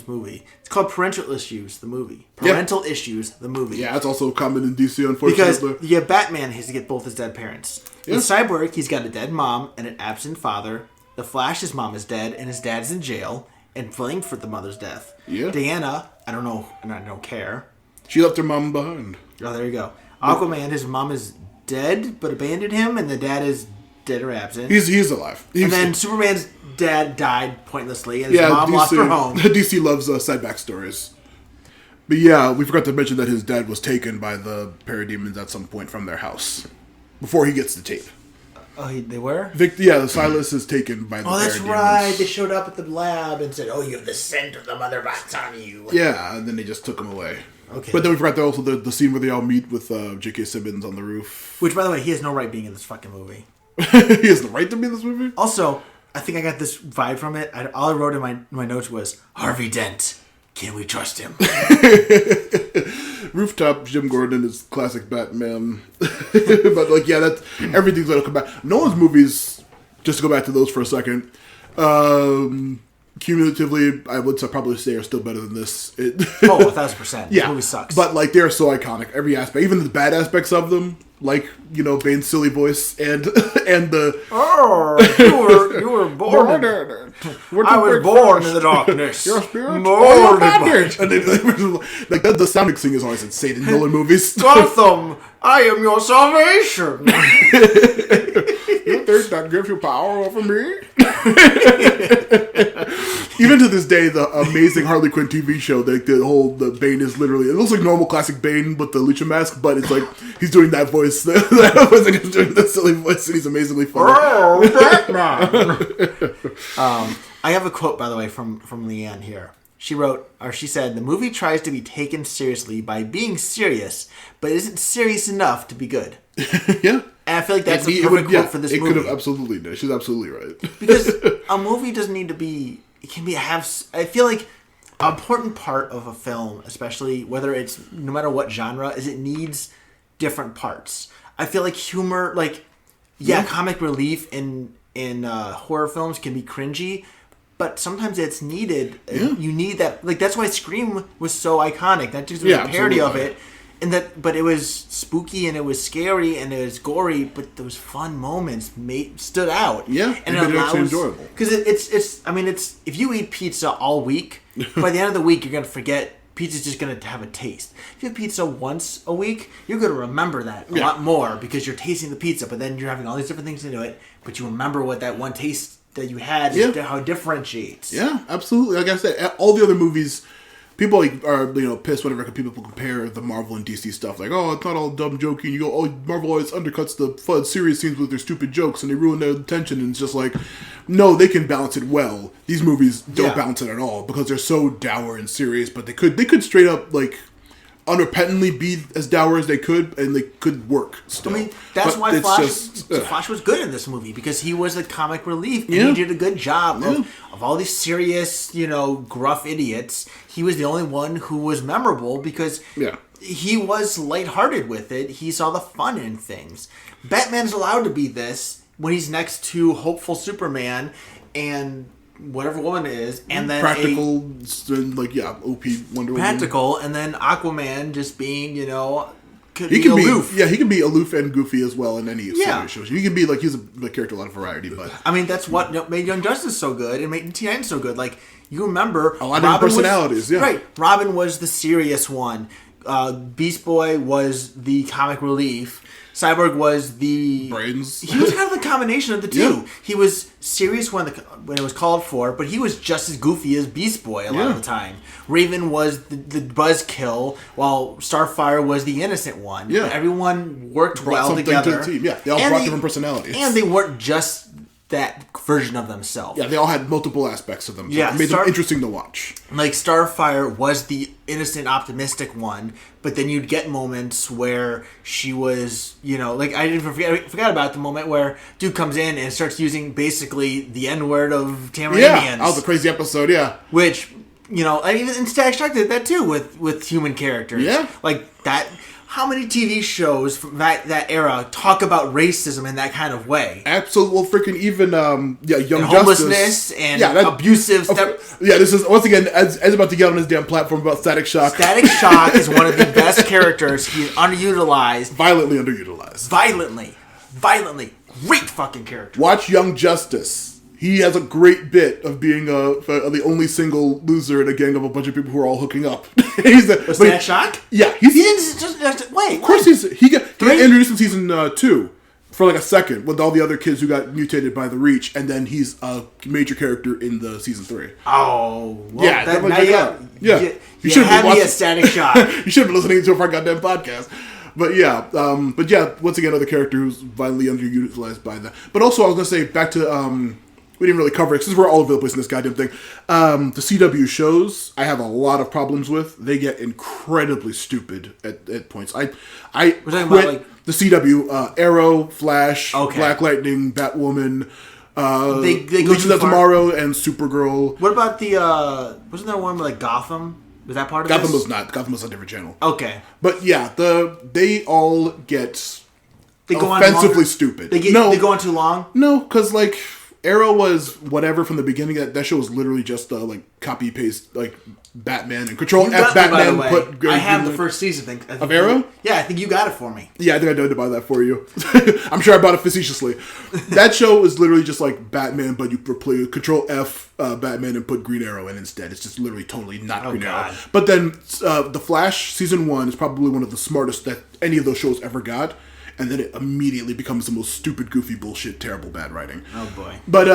movie. It's called Parental Issues, the movie. Parental Issues, the movie. Yeah, it's also common in DC, unfortunately. Because Batman has to get both his dead parents. With Cyborg, he's got a dead mom and an absent father. The Flash, his mom is dead and his dad's in jail and blamed for the mother's death. Yeah. Diana, I don't know, and I don't care. She left her mom behind. Oh, there you go. Aquaman, his mom is dead but abandoned him, and the dad is dead or absent. He's alive. And then Superman's dad died pointlessly, and his mom lost her home. DC loves side backstories. But yeah, we forgot to mention that his dad was taken by the parademons at some point from their house before he gets the tape. Oh, they were? The Silas is taken by the parademons. Oh, that's right. They showed up at the lab and said, "Oh, you have the scent of the mother box on you." Yeah, and then they just took him away. Okay. But then we forgot also the scene where they all meet with J.K. Simmons on the roof. Which, by the way, he has no right being in this fucking movie. He has the right to be in this movie? Also, I think I got this vibe from it. All I wrote in my notes was, Harvey Dent. Can we trust him? Rooftop Jim Gordon is classic Batman. But, like, yeah, that's everything's going to come back. Nolan's movies, just to go back to those for a second, cumulatively, I would probably say are still better than this. 1,000%. Yeah. This movie sucks. But, like, they're so iconic. Every aspect, even the bad aspects of them, like, you know, Bane's silly voice and the... Oh, you were born I was born in the darkness. Your spirit? Molded. And like, the sound mixing is always insane in Nolan movies. Gotham, I am your salvation. You think that gives you power over me? Even to this day, the amazing Harley Quinn TV show, the Bane is literally, it looks like normal classic Bane with the lucha mask, but it's like he's doing that voice. He's doing that silly voice, and he's amazingly funny. Oh, Batman! I have a quote, by the way, from Leanne here. She said, "The movie tries to be taken seriously by being serious, but isn't serious enough to be good." Yeah. And I feel like that's a perfect quote for this movie. It could have absolutely done. She's absolutely right. Because a movie doesn't need to be... It can be I feel like an important part of a film, especially whether it's... No matter what genre, is it needs different parts. I feel like humor... comic relief in horror films can be cringy, but sometimes it's needed. Yeah. You need that... Like, that's why Scream was so iconic. Not just a parody of it. But it was spooky and it was scary and it was gory, but those fun moments stood out. Yeah, and it made it actually enjoyable. Because it's if you eat pizza all week, by the end of the week you're gonna forget pizza's just going to have a taste. If you have pizza once a week, you're going to remember that a lot more because you're tasting the pizza, but then you're having all these different things into it, but you remember what that one taste that you had, how it differentiates. Yeah, absolutely. Like I said, all the other movies, people are pissed whenever people compare the Marvel and DC stuff. Like, oh, it's not all dumb joking. You go, oh, Marvel always undercuts the fun, serious scenes with their stupid jokes, and they ruin their tension. And it's just like, no, they can balance it well. These movies don't balance it at all because they're so dour and serious. But they could straight up like unrepentantly be as dour as they could, and they could work still. I mean, that's why Flash was good in this movie, because he was the comic relief, and he did a good job of all these serious, gruff idiots. He was the only one who was memorable because he was lighthearted with it. He saw the fun in things. Batman's allowed to be this when he's next to hopeful Superman and whatever woman it is, and then practical, OP Wonder Woman. Practical, and then Aquaman just being, he can be aloof. He can be aloof and goofy as well in any show. He can be he's a character, a lot of variety. But I mean, that's what made Young Justice so good and made Teen Titans so good. Like, you remember a lot of personalities. Right, Robin was the serious one. Beast Boy was the comic relief. Cyborg was the brains. He was kind of the combination of the two. Yeah. He was serious when it was called for, but he was just as goofy as Beast Boy a lot of the time. Raven was the buzzkill, while Starfire was the innocent one. Yeah, everyone worked well together. To the team. Yeah, they all brought different personalities, and they weren't just that version of themselves. Yeah, they all had multiple aspects of them. So it made them interesting to watch. Like, Starfire was the innocent, optimistic one, but then you'd get moments where she was, I forgot about the moment where dude comes in and starts using basically the N-word of Tamarinians. Yeah, that was a crazy episode, Which, and even Static Shock did that too with human characters. Yeah. Like, that... How many TV shows from that era talk about racism in that kind of way? Absolutely. Well, freaking even Young Justice. Homelessness and abusive stuff. Yeah, this is, once again, Ed's about to get on his damn platform about Static Shock. Static Shock is one of the best characters. He's underutilized. Violently underutilized. Violently. Great fucking character. Watch Young Justice. He has a great bit of being the only single loser in a gang of a bunch of people who are all hooking up. Was that Shock? Yeah. He didn't just... Wait. Of course he got introduced in season 2 for like a second with all the other kids who got mutated by the Reach, and then he's a major character in the season 3. Oh. Well, yeah. You should have me a Static Shock. You should have been listening to our goddamn podcast. But once again, another character who's violently underutilized by that. But also, I was going to say, back to... we didn't really cover it because we're all over the place in this goddamn thing. The CW shows, I have a lot of problems with. They get incredibly stupid at points. We're talking about the CW, Arrow, Flash, Black Lightning, Batwoman, they go Legends of Tomorrow, and Supergirl. What about the wasn't there one with Gotham? Was that part of Gotham? This? Was not. Gotham was a different channel. Okay, but yeah, they all get offensively stupid. They go on too long. No, because Arrow was whatever from the beginning. That show was literally just copy paste Batman and Control F Batman. I have the first season thing of Arrow. Yeah, I think you got it for me. Yeah, I think I did buy that for you. I'm sure I bought it facetiously. That show is literally just like Batman, but you replace Control F Batman and put Green Arrow in instead. It's just literally totally not Green Arrow. But then the Flash season 1 is probably one of the smartest that any of those shows ever got. And then it immediately becomes the most stupid, goofy, bullshit, terrible, bad writing. Oh, boy. But,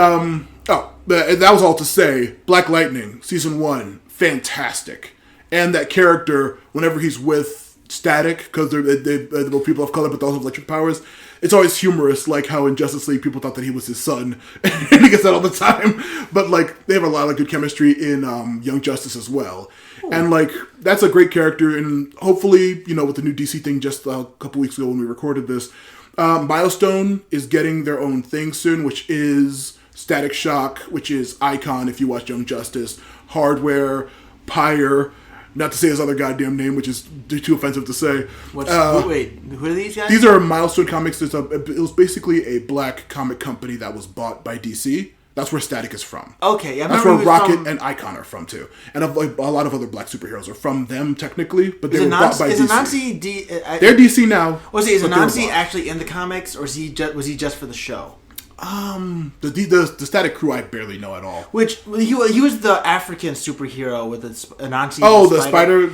that was all to say, Black Lightning, Season 1, fantastic. And that character, whenever he's with Static, because they're people of color but they also have electric powers, it's always humorous, like how in Justice League people thought that he was his son. And he gets that all the time. But, they have a lot of good chemistry in Young Justice as well. And, that's a great character, and hopefully, with the new DC thing just a couple weeks ago when we recorded this, Milestone is getting their own thing soon, which is Static Shock, which is Icon, if you watch Young Justice, Hardware, Pyre, not to say his other goddamn name, which is too offensive to say. Who are these guys? These are Milestone Comics. It was basically a black comic company that was bought by DC. That's where Static is from. Okay, that's where Rocket and Icon are from too, and a lot of other black superheroes are from them technically, but they were bought by DC. Is Anansi they're DC now. Is Anansi actually in the comics, or was he just for the show? The Static Crew I barely know at all. Which he was the African superhero with an anti. Oh, the spider.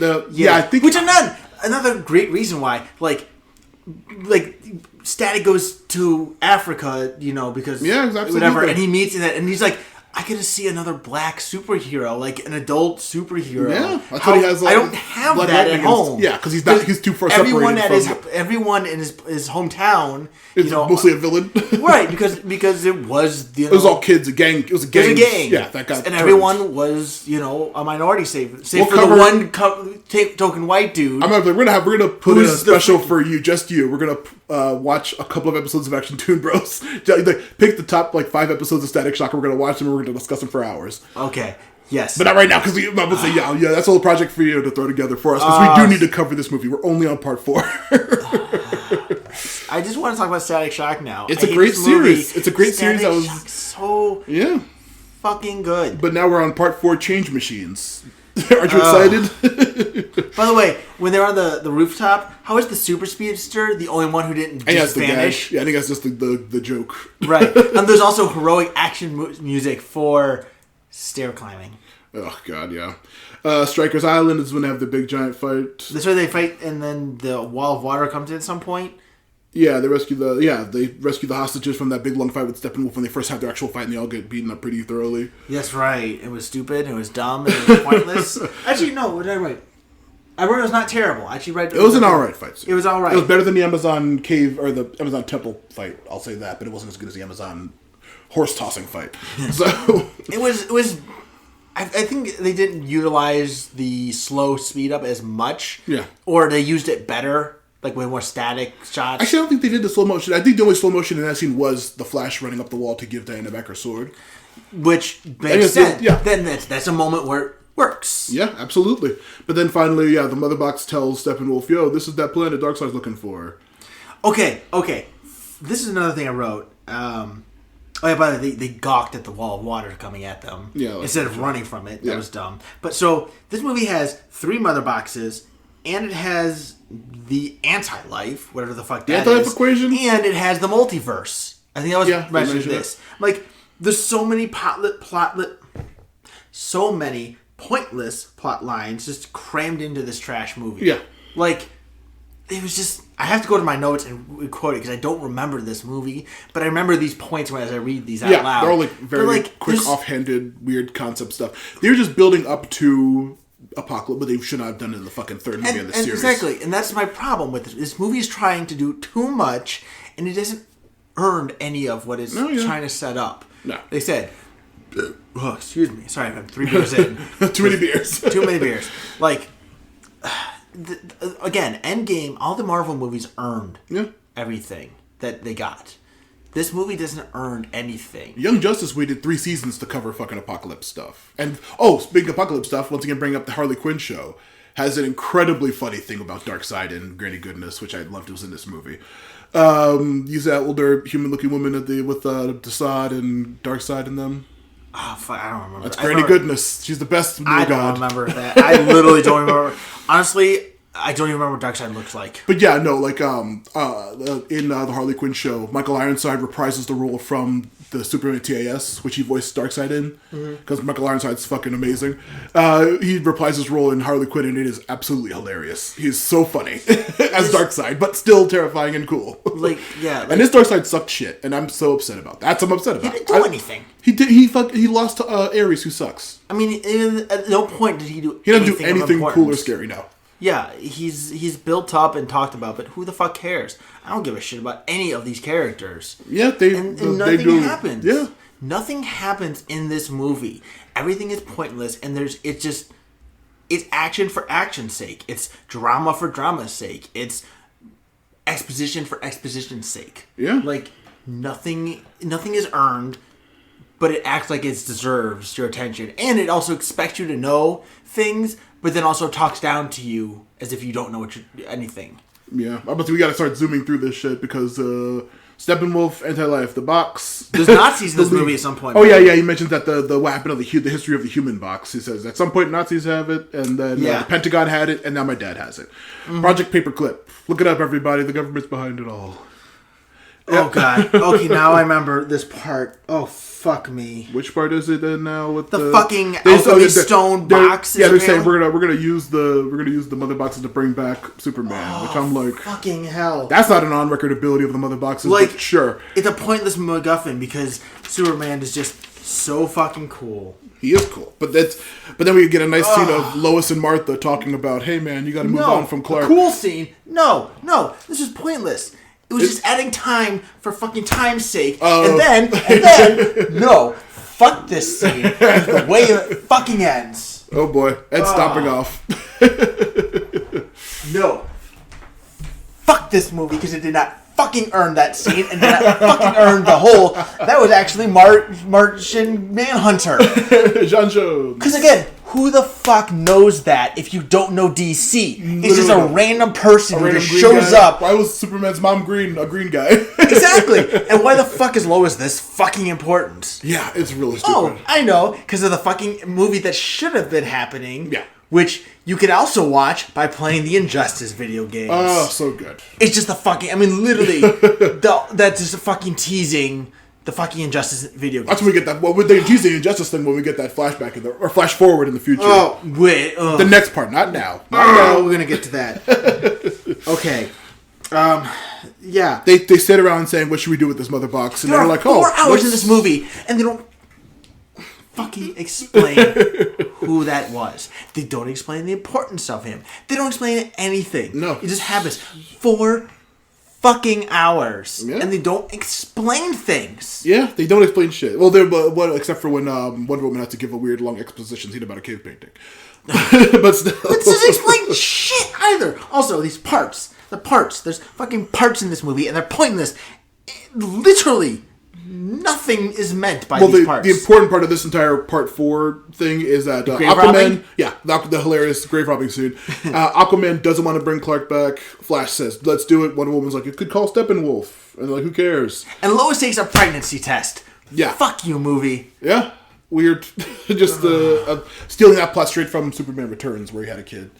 I think. Which another great reason why like Static goes to Africa, because whatever, and he meets that, and he's like, I get to see another black superhero, like an adult superhero. Yeah, that's what he has. I don't have that at home. Yeah, because he's too far separated everyone in his hometown. It's mostly a villain, right? Because it was it was all kids, a gang. It was a gang. Yeah, that got and everyone was a minority, save for the one token white dude. I'm like, we're gonna put in a special for you, just you. We're gonna watch a couple of episodes of Action Toon Bros. Pick the top 5 episodes of Static Shock. We're gonna watch them. And we're gonna discuss them for hours. Okay. Yes. But not right now, because I'm going to say, that's a little project for you to throw together for us, because we do need to cover this movie. We're only on part 4. I just want to talk about Static Shock now. It's a great series. It's a great series. Static Shock's so fucking good. But now we're on part 4, Change Machines. Aren't you excited? By the way, when they're on the rooftop, how is the Super Speedster the only one who didn't just vanish? Yeah, I think that's just the joke. Right. And there's also heroic action music for stair climbing. Oh, God, yeah. Strikers Island is when they have the big giant fight. That's where they fight, and then the wall of water comes in at some point? Yeah, they rescue the hostages from that big long fight with Steppenwolf when they first have their actual fight, and they all get beaten up pretty thoroughly. That's right. It was stupid, it was dumb, and it was pointless. Actually, no, what did I write? I wrote it was not terrible. I actually read it was an alright fight scene. It was alright. It was better than the Amazon cave, or the Amazon temple fight, I'll say that, but it wasn't as good as the Amazon horse tossing fight. So it was I think they didn't utilize the slow speed up as much. Yeah. Or they used it better. Like with more static shots. Actually, I don't think they did the slow motion. I think the only slow motion in that scene was the Flash running up the wall to give Diana back her sword. Which makes sense. Yeah. Then that's a moment where it works. Yeah, absolutely. But then finally, the Mother Box tells Steppenwolf, yo, this is that planet Darkseid's looking for. Okay. This is another thing I wrote. By the way, they gawked at the wall of water coming at them. Yeah, instead of running from it. That was dumb. But so, this movie has 3 Mother Boxes, and it has the anti-life, whatever the fuck that is. The anti-life equation? And it has the multiverse. I think that was mentioned in this. Like, there's so many pointless plot lines just crammed into this trash movie. Yeah. Like, it was just... I have to go to my notes and quote it because I don't remember this movie, but I remember these points as I read these out loud. They're all very quick, offhanded, weird concept stuff. They're just building up to Apocalypse, but they should not have done it in the fucking third movie of the series. Exactly, and that's my problem with it. This movie is trying to do too much, and it doesn't earn any of what it's trying to set up. No. They said, excuse me, sorry, I'm 3 beers in. Too many beers. Too many beers. Like, again, Endgame, all the Marvel movies earned everything that they got. This movie doesn't earn anything. Young Justice waited 3 seasons to cover fucking Apocalypse stuff. And, speaking of Apocalypse stuff, once again, bring up the Harley Quinn show. Has an incredibly funny thing about Darkseid and Granny Goodness, which I loved was in this movie. Use that older human-looking woman with Desaad and Darkseid in them. Oh, fuck, I don't remember. That's Granny Goodness. She's the best I don't remember that. I literally don't remember. Honestly, I don't even remember what Darkseid looks like. But yeah, no, like in the Harley Quinn show, Michael Ironside reprises the role from the Superman TAS, which he voiced Darkseid in, because Michael Ironside's fucking amazing. He reprises his role in Harley Quinn, and it is absolutely hilarious. He's so funny as Darkseid, but still terrifying and cool. And his Darkseid sucked shit, and I'm so upset about that. That's what I'm upset about. He didn't do anything. He did. He lost to Ares, who sucks. I mean, at no point did he do. He doesn't do anything cool or scary now. Yeah, he's built up and talked about, but who the fuck cares? I don't give a shit about any of these characters. Yeah, and nothing happens. Yeah, nothing happens in this movie. Everything is pointless, and it's action for action's sake. It's drama for drama's sake. It's exposition for exposition's sake. Yeah, like nothing is earned, but it acts like it deserves your attention, and it also expects you to know things. But then also talks down to you as if you don't know anything. Yeah, but we got to start zooming through this shit because Steppenwolf, Anti-Life, the box. There's Nazis in this movie at some point. Oh yeah, he mentions that the what happened of the history of the human box. He says at some point Nazis have it, and then the Pentagon had it, and now my dad has it. Mm-hmm. Project Paperclip. Look it up, everybody. The government's behind it all. Oh god. Okay, now I remember this part. Oh fuck me. Which part is it then now with the fucking alchemy stone boxes? Yeah, they're saying we're gonna use the mother boxes to bring back Superman, which I'm like, fucking hell. That's not an on-record ability of the mother boxes. Like, but sure, it's a pointless MacGuffin because Superman is just so fucking cool. He is cool, but then we get a nice scene of Lois and Martha talking about, hey man, you got to move on from Clark. A cool scene. No, this is pointless. It was just adding time for fucking time's sake. And then, no, fuck this scene. The way it fucking ends. Oh boy, Ed's stopping off. No. Fuck this movie because it did not fucking earn that scene and did not fucking earn the whole. That was actually Martian Manhunter. John Jones. Because again, who the fuck knows that if you don't know DC? It's just a random person who just shows up. Why was Superman's mom a green guy? Exactly. And why the fuck is Lois this fucking important? Yeah, it's really stupid. Oh, I know. Because of the fucking movie that should have been happening. Yeah. Which you could also watch by playing the Injustice video games. Oh, so good. It's just the fucking... I mean, literally, that's just fucking teasing the fucking Injustice video games. That's when we get that... Well, they tease the Injustice thing when we get that flashback or flash forward in the future. Oh, wait. The next part, not now. We're going to get to that. Okay. Yeah. They sit around saying, what should we do with this mother box? And they're like, 4 hours in this movie, and they don't fucking explain who that was. They don't explain the importance of him. They don't explain anything. No. It just happens. 4 fucking hours. Yeah. And they don't explain things. Yeah, they don't explain shit. Well, except for when Wonder Woman had to give a weird long exposition scene about a cave painting. But still. It doesn't explain shit either. Also, these parts. The parts. There's fucking parts in this movie, and they're pointless. Literally. Nothing is meant by these parts. The important part of this entire part 4 thing is that Aquaman, the hilarious grave robbing scene. Aquaman doesn't want to bring Clark back. Flash says, "Let's do it." Wonder Woman's like, "You could call Steppenwolf," and they're like, "Who cares?" And Lois takes a pregnancy test. Yeah, fuck you, movie. Yeah, weird. Just stealing that plot straight from Superman Returns, where he had a kid.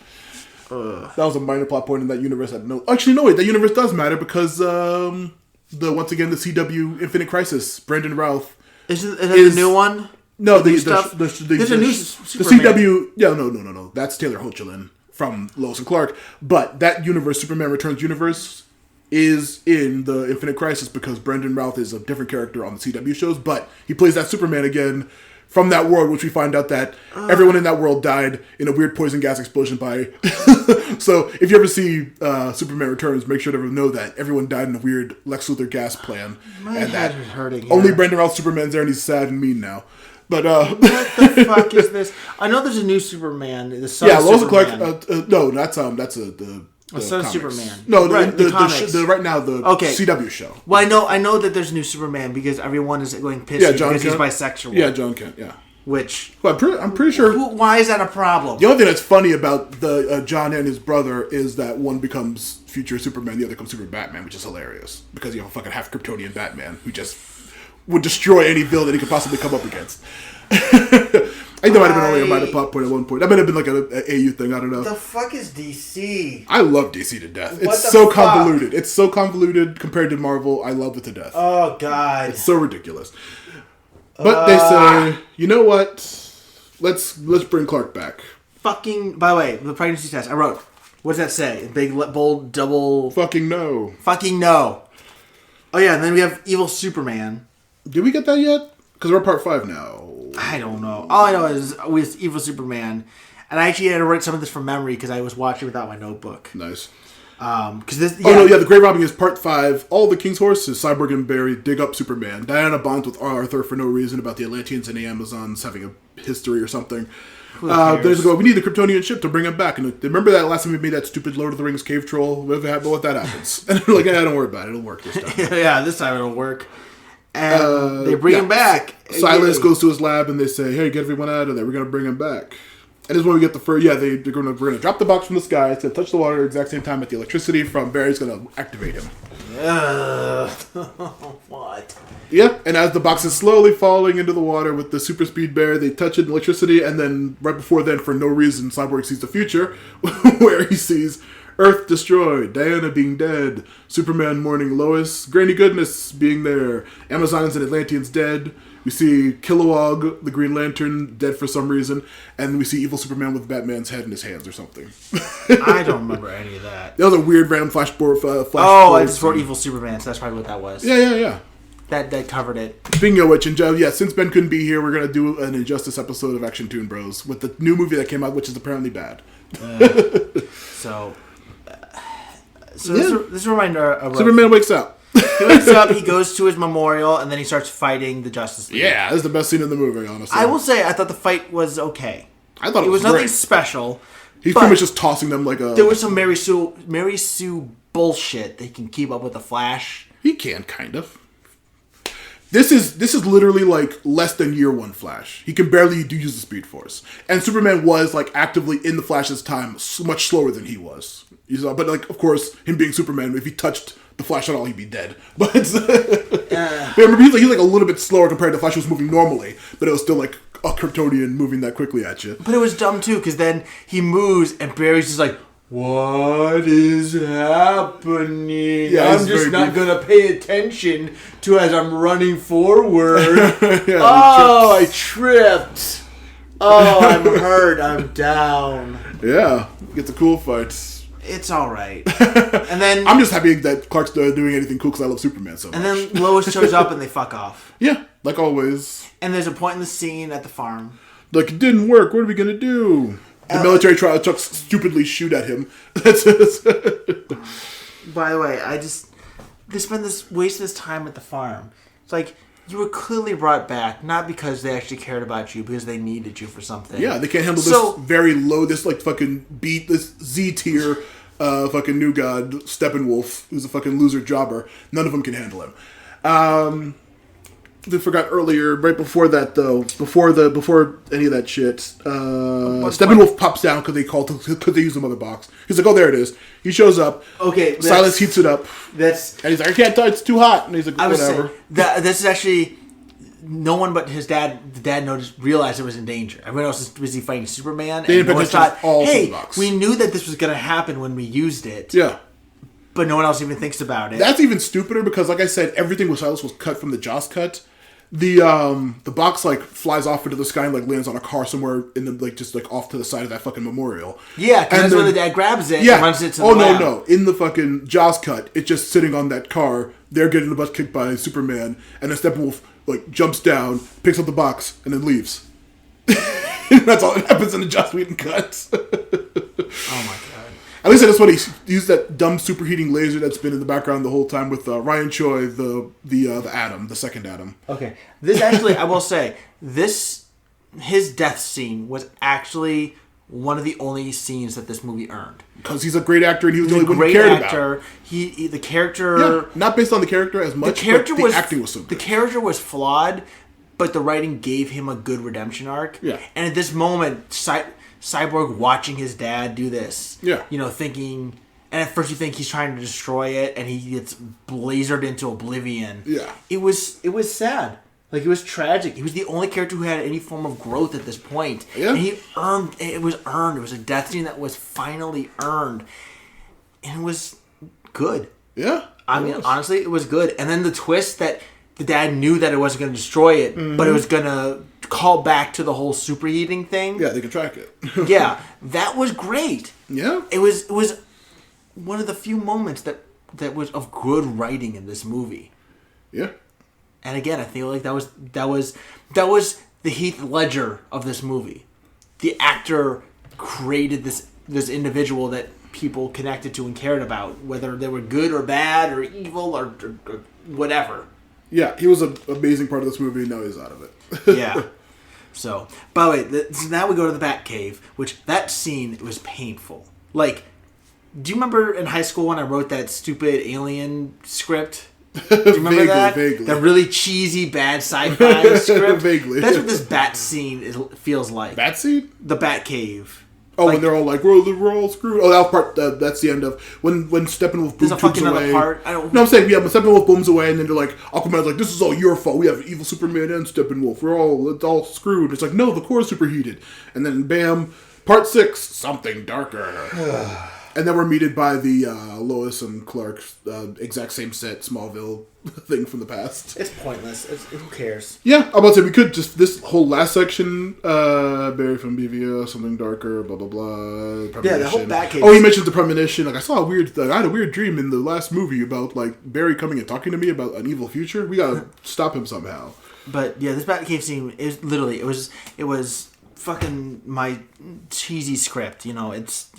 That was a minor plot point in that universe. That universe does matter because. Once again the CW Infinite Crisis, Brandon Routh is the new one? No, there's a new Superman. The CW. Yeah, no. That's Taylor Hoechlin from Lois and Clark. But that universe, Superman Returns universe, is in the Infinite Crisis because Brandon Routh is a different character on the CW shows, but he plays that Superman again from that world, which we find out that everyone in that world died in a weird poison gas explosion by... So, if you ever see Superman Returns, make sure to know that everyone died in a weird Lex Luthor gas plan. My head is hurting here. Only Brandon Routh Superman's there and he's sad and mean now. But, what the fuck is this? I know there's a new Superman. The Son of Lois Superman. Clark... no, that's the Son of Superman. No, right, the right now the CW show. Well, I know that there's a new Superman because everyone is going pissy because he's bisexual. Yeah, John Kent. Yeah. Which I'm pretty sure. Why is that a problem? The only thing that's funny about the John and his brother is that one becomes future Superman, the other becomes Super Batman, which is hilarious because you have a fucking half Kryptonian Batman who just would destroy any villain he could possibly come up against. I think that might have been only a minor plot point at one point. That might have been like an AU thing. I don't know. The fuck is DC? I love DC to death. It's so convoluted. It's so convoluted compared to Marvel. I love it to death. Oh god, it's so ridiculous. But they say, you know what? Let's bring Clark back. Fucking. By the way, the pregnancy test I wrote. What does that say? Big, bold, double. Fucking no. Fucking no. Oh yeah, and then we have Evil Superman. Did we get that yet? Because we're part 5 now. I don't know. All I know is with Evil Superman, and I actually had to write some of this from memory because I was watching without my notebook. Nice. Because this. Yeah. Oh no, yeah. The grave robbing is part 5. All the King's Horses, Cyborg and Barry dig up Superman. Diana bonds with Arthur for no reason about the Atlanteans and the Amazons having a history or something. There's we need the Kryptonian ship to bring him back. And remember that last time we made that stupid Lord of the Rings cave troll? What that happens? And they're like, don't worry about it. It'll work this time. Yeah, this time it'll work. And they bring him back. Silas goes to his lab and they say, "Hey, get everyone out of there. We're gonna bring him back." And this is when we get the first. Yeah, we're gonna drop the box from the sky. It's gonna touch the water at the exact same time that the electricity from Barry's gonna activate him. What? Yeah, and as the box is slowly falling into the water with the super speed bear, they touch it in electricity, and then right before then, for no reason, Cyborg sees the future, where he sees Earth destroyed, Diana being dead, Superman mourning Lois, Granny Goodness being there, Amazons and Atlanteans dead. We see Kilowog, the Green Lantern, dead for some reason, and we see evil Superman with Batman's head in his hands or something. I don't remember any of that. That was a weird random flashboard. I just wrote evil Superman, so that's probably what that was. Yeah. That covered it. Speaking of which, since Ben couldn't be here, we're going to do an Injustice episode of Action Toon Bros with the new movie that came out, which is apparently bad. So this reminder of Superman wakes up. He wakes up, he goes to his memorial, and then he starts fighting the Justice League. Yeah, this is the best scene in the movie, honestly. I will say, I thought the fight was okay. I thought it was great. Nothing special. He's pretty much just tossing them like a... There was some Mary Sue bullshit that he can keep up with the Flash. He can, kind of. This is literally like less than year one Flash. He can barely use the Speed Force. And Superman was like actively in the Flash's time much slower than he was. But like, of course, him being Superman, if he touched the Flash at all, he'd be dead. But remember, he's like a little bit slower compared to Flash, who was moving normally, but it was still like a Kryptonian moving that quickly at you. But it was dumb too, because then he moves and Barry's just like, what is happening? Yeah, I'm just not going to pay attention to as I'm running forward. I tripped. Oh, I'm hurt. I'm down. Yeah, gets a cool fight. It's all right. And then I'm just happy that Clark's doing anything cool because I love Superman so much. And then Lois shows up and they fuck off. Yeah, like always. And there's a point in the scene at the farm. Like, it didn't work. What are we going to do? The military trucks stupidly shoot at him. By the way, they spend wasting this time at the farm. It's like, you were clearly brought back, not because they actually cared about you, because they needed you for something. Yeah, they can't handle this very low, this like fucking this Z tier fucking new god, Steppenwolf, who's a fucking loser jobber. None of them can handle him. I forgot earlier, right before that though, before any of that shit, Steppenwolf pops down because they use the mother box. He's like, oh, there it is. He shows up. Okay, Silas heats it up. And he's like, I can't touch. It's too hot. And he's like, whatever. This is actually no one but his dad. The dad realized it was in danger. Everyone else was busy fighting Superman. And no one thought, hey, we knew that this was going to happen when we used it. Yeah. But no one else even thinks about it. That's even stupider because, like I said, everything with Silas was cut from the Joss cut. The box like flies off into the sky and like lands on a car somewhere in the like just like off to the side of that fucking memorial. Yeah, because that's when the dad grabs it and runs it to the lab. No. In the fucking Jaws cut, it's just sitting on that car. They're getting the butt kicked by Superman, and then Steppenwolf like jumps down, picks up the box, and then leaves. That's all that happens in the Joss Whedon cut. Oh my god. At least that's what he used, that dumb superheating laser that's been in the background the whole time with Ryan Choi, the Atom, the second Atom. Okay, this actually, I will say, his death scene was actually one of the only scenes that this movie earned. Because he's a great actor and he was the only one who cared about. The character... Yeah, not based on the character as much, but the acting was so good. The character was flawed, but the writing gave him a good redemption arc. Yeah. And at this moment, Cyborg watching his dad do this. Yeah. Thinking... And at first you think he's trying to destroy it, and he gets blazered into oblivion. Yeah. It was sad. Like, it was tragic. He was the only character who had any form of growth at this point. Yeah. And it was earned. It was a death scene that was finally earned. And it was good. Yeah. I mean, honestly, it was good. And then the twist that the dad knew that it wasn't going to destroy it, but it was going to call back to the whole superheating thing. Yeah, they could track it. Yeah. That was great. Yeah. It was one of the few moments that was of good writing in this movie. Yeah. And again, I feel like that was the Heath Ledger of this movie. The actor created this individual that people connected to and cared about, whether they were good or bad or evil or whatever. Yeah, he was an amazing part of this movie, and now he's out of it. Yeah. So, by the way, so now we go to the Batcave, which that scene was painful. Like, do you remember in high school when I wrote that stupid alien script? Do you remember that? Vaguely. That really cheesy, bad sci-fi script? Vaguely. That's what this bat scene feels like. Bat scene? The Batcave. Oh, when they're all like, we're all screwed. Oh, that part, that's the end of when Steppenwolf booms away. There's a fucking other part. No, I'm saying, yeah, when Steppenwolf booms away and then they're like, Aquaman's like, this is all your fault. We have evil Superman and Steppenwolf. It's all screwed. It's like, no, the core's superheated. And then, bam, part 6, something darker. And then we're meted by the Lois and Clark exact same set Smallville thing from the past. It's pointless. Who cares? Yeah, I'm about to say we could just this whole last section, Barry from BVO, something darker, blah blah blah. Yeah, the whole Batcave. Oh, he mentions the premonition. Like I had a weird dream in the last movie about like Barry coming and talking to me about an evil future. We gotta stop him somehow. But yeah, this Batcave scene is literally it was fucking my cheesy script, it's,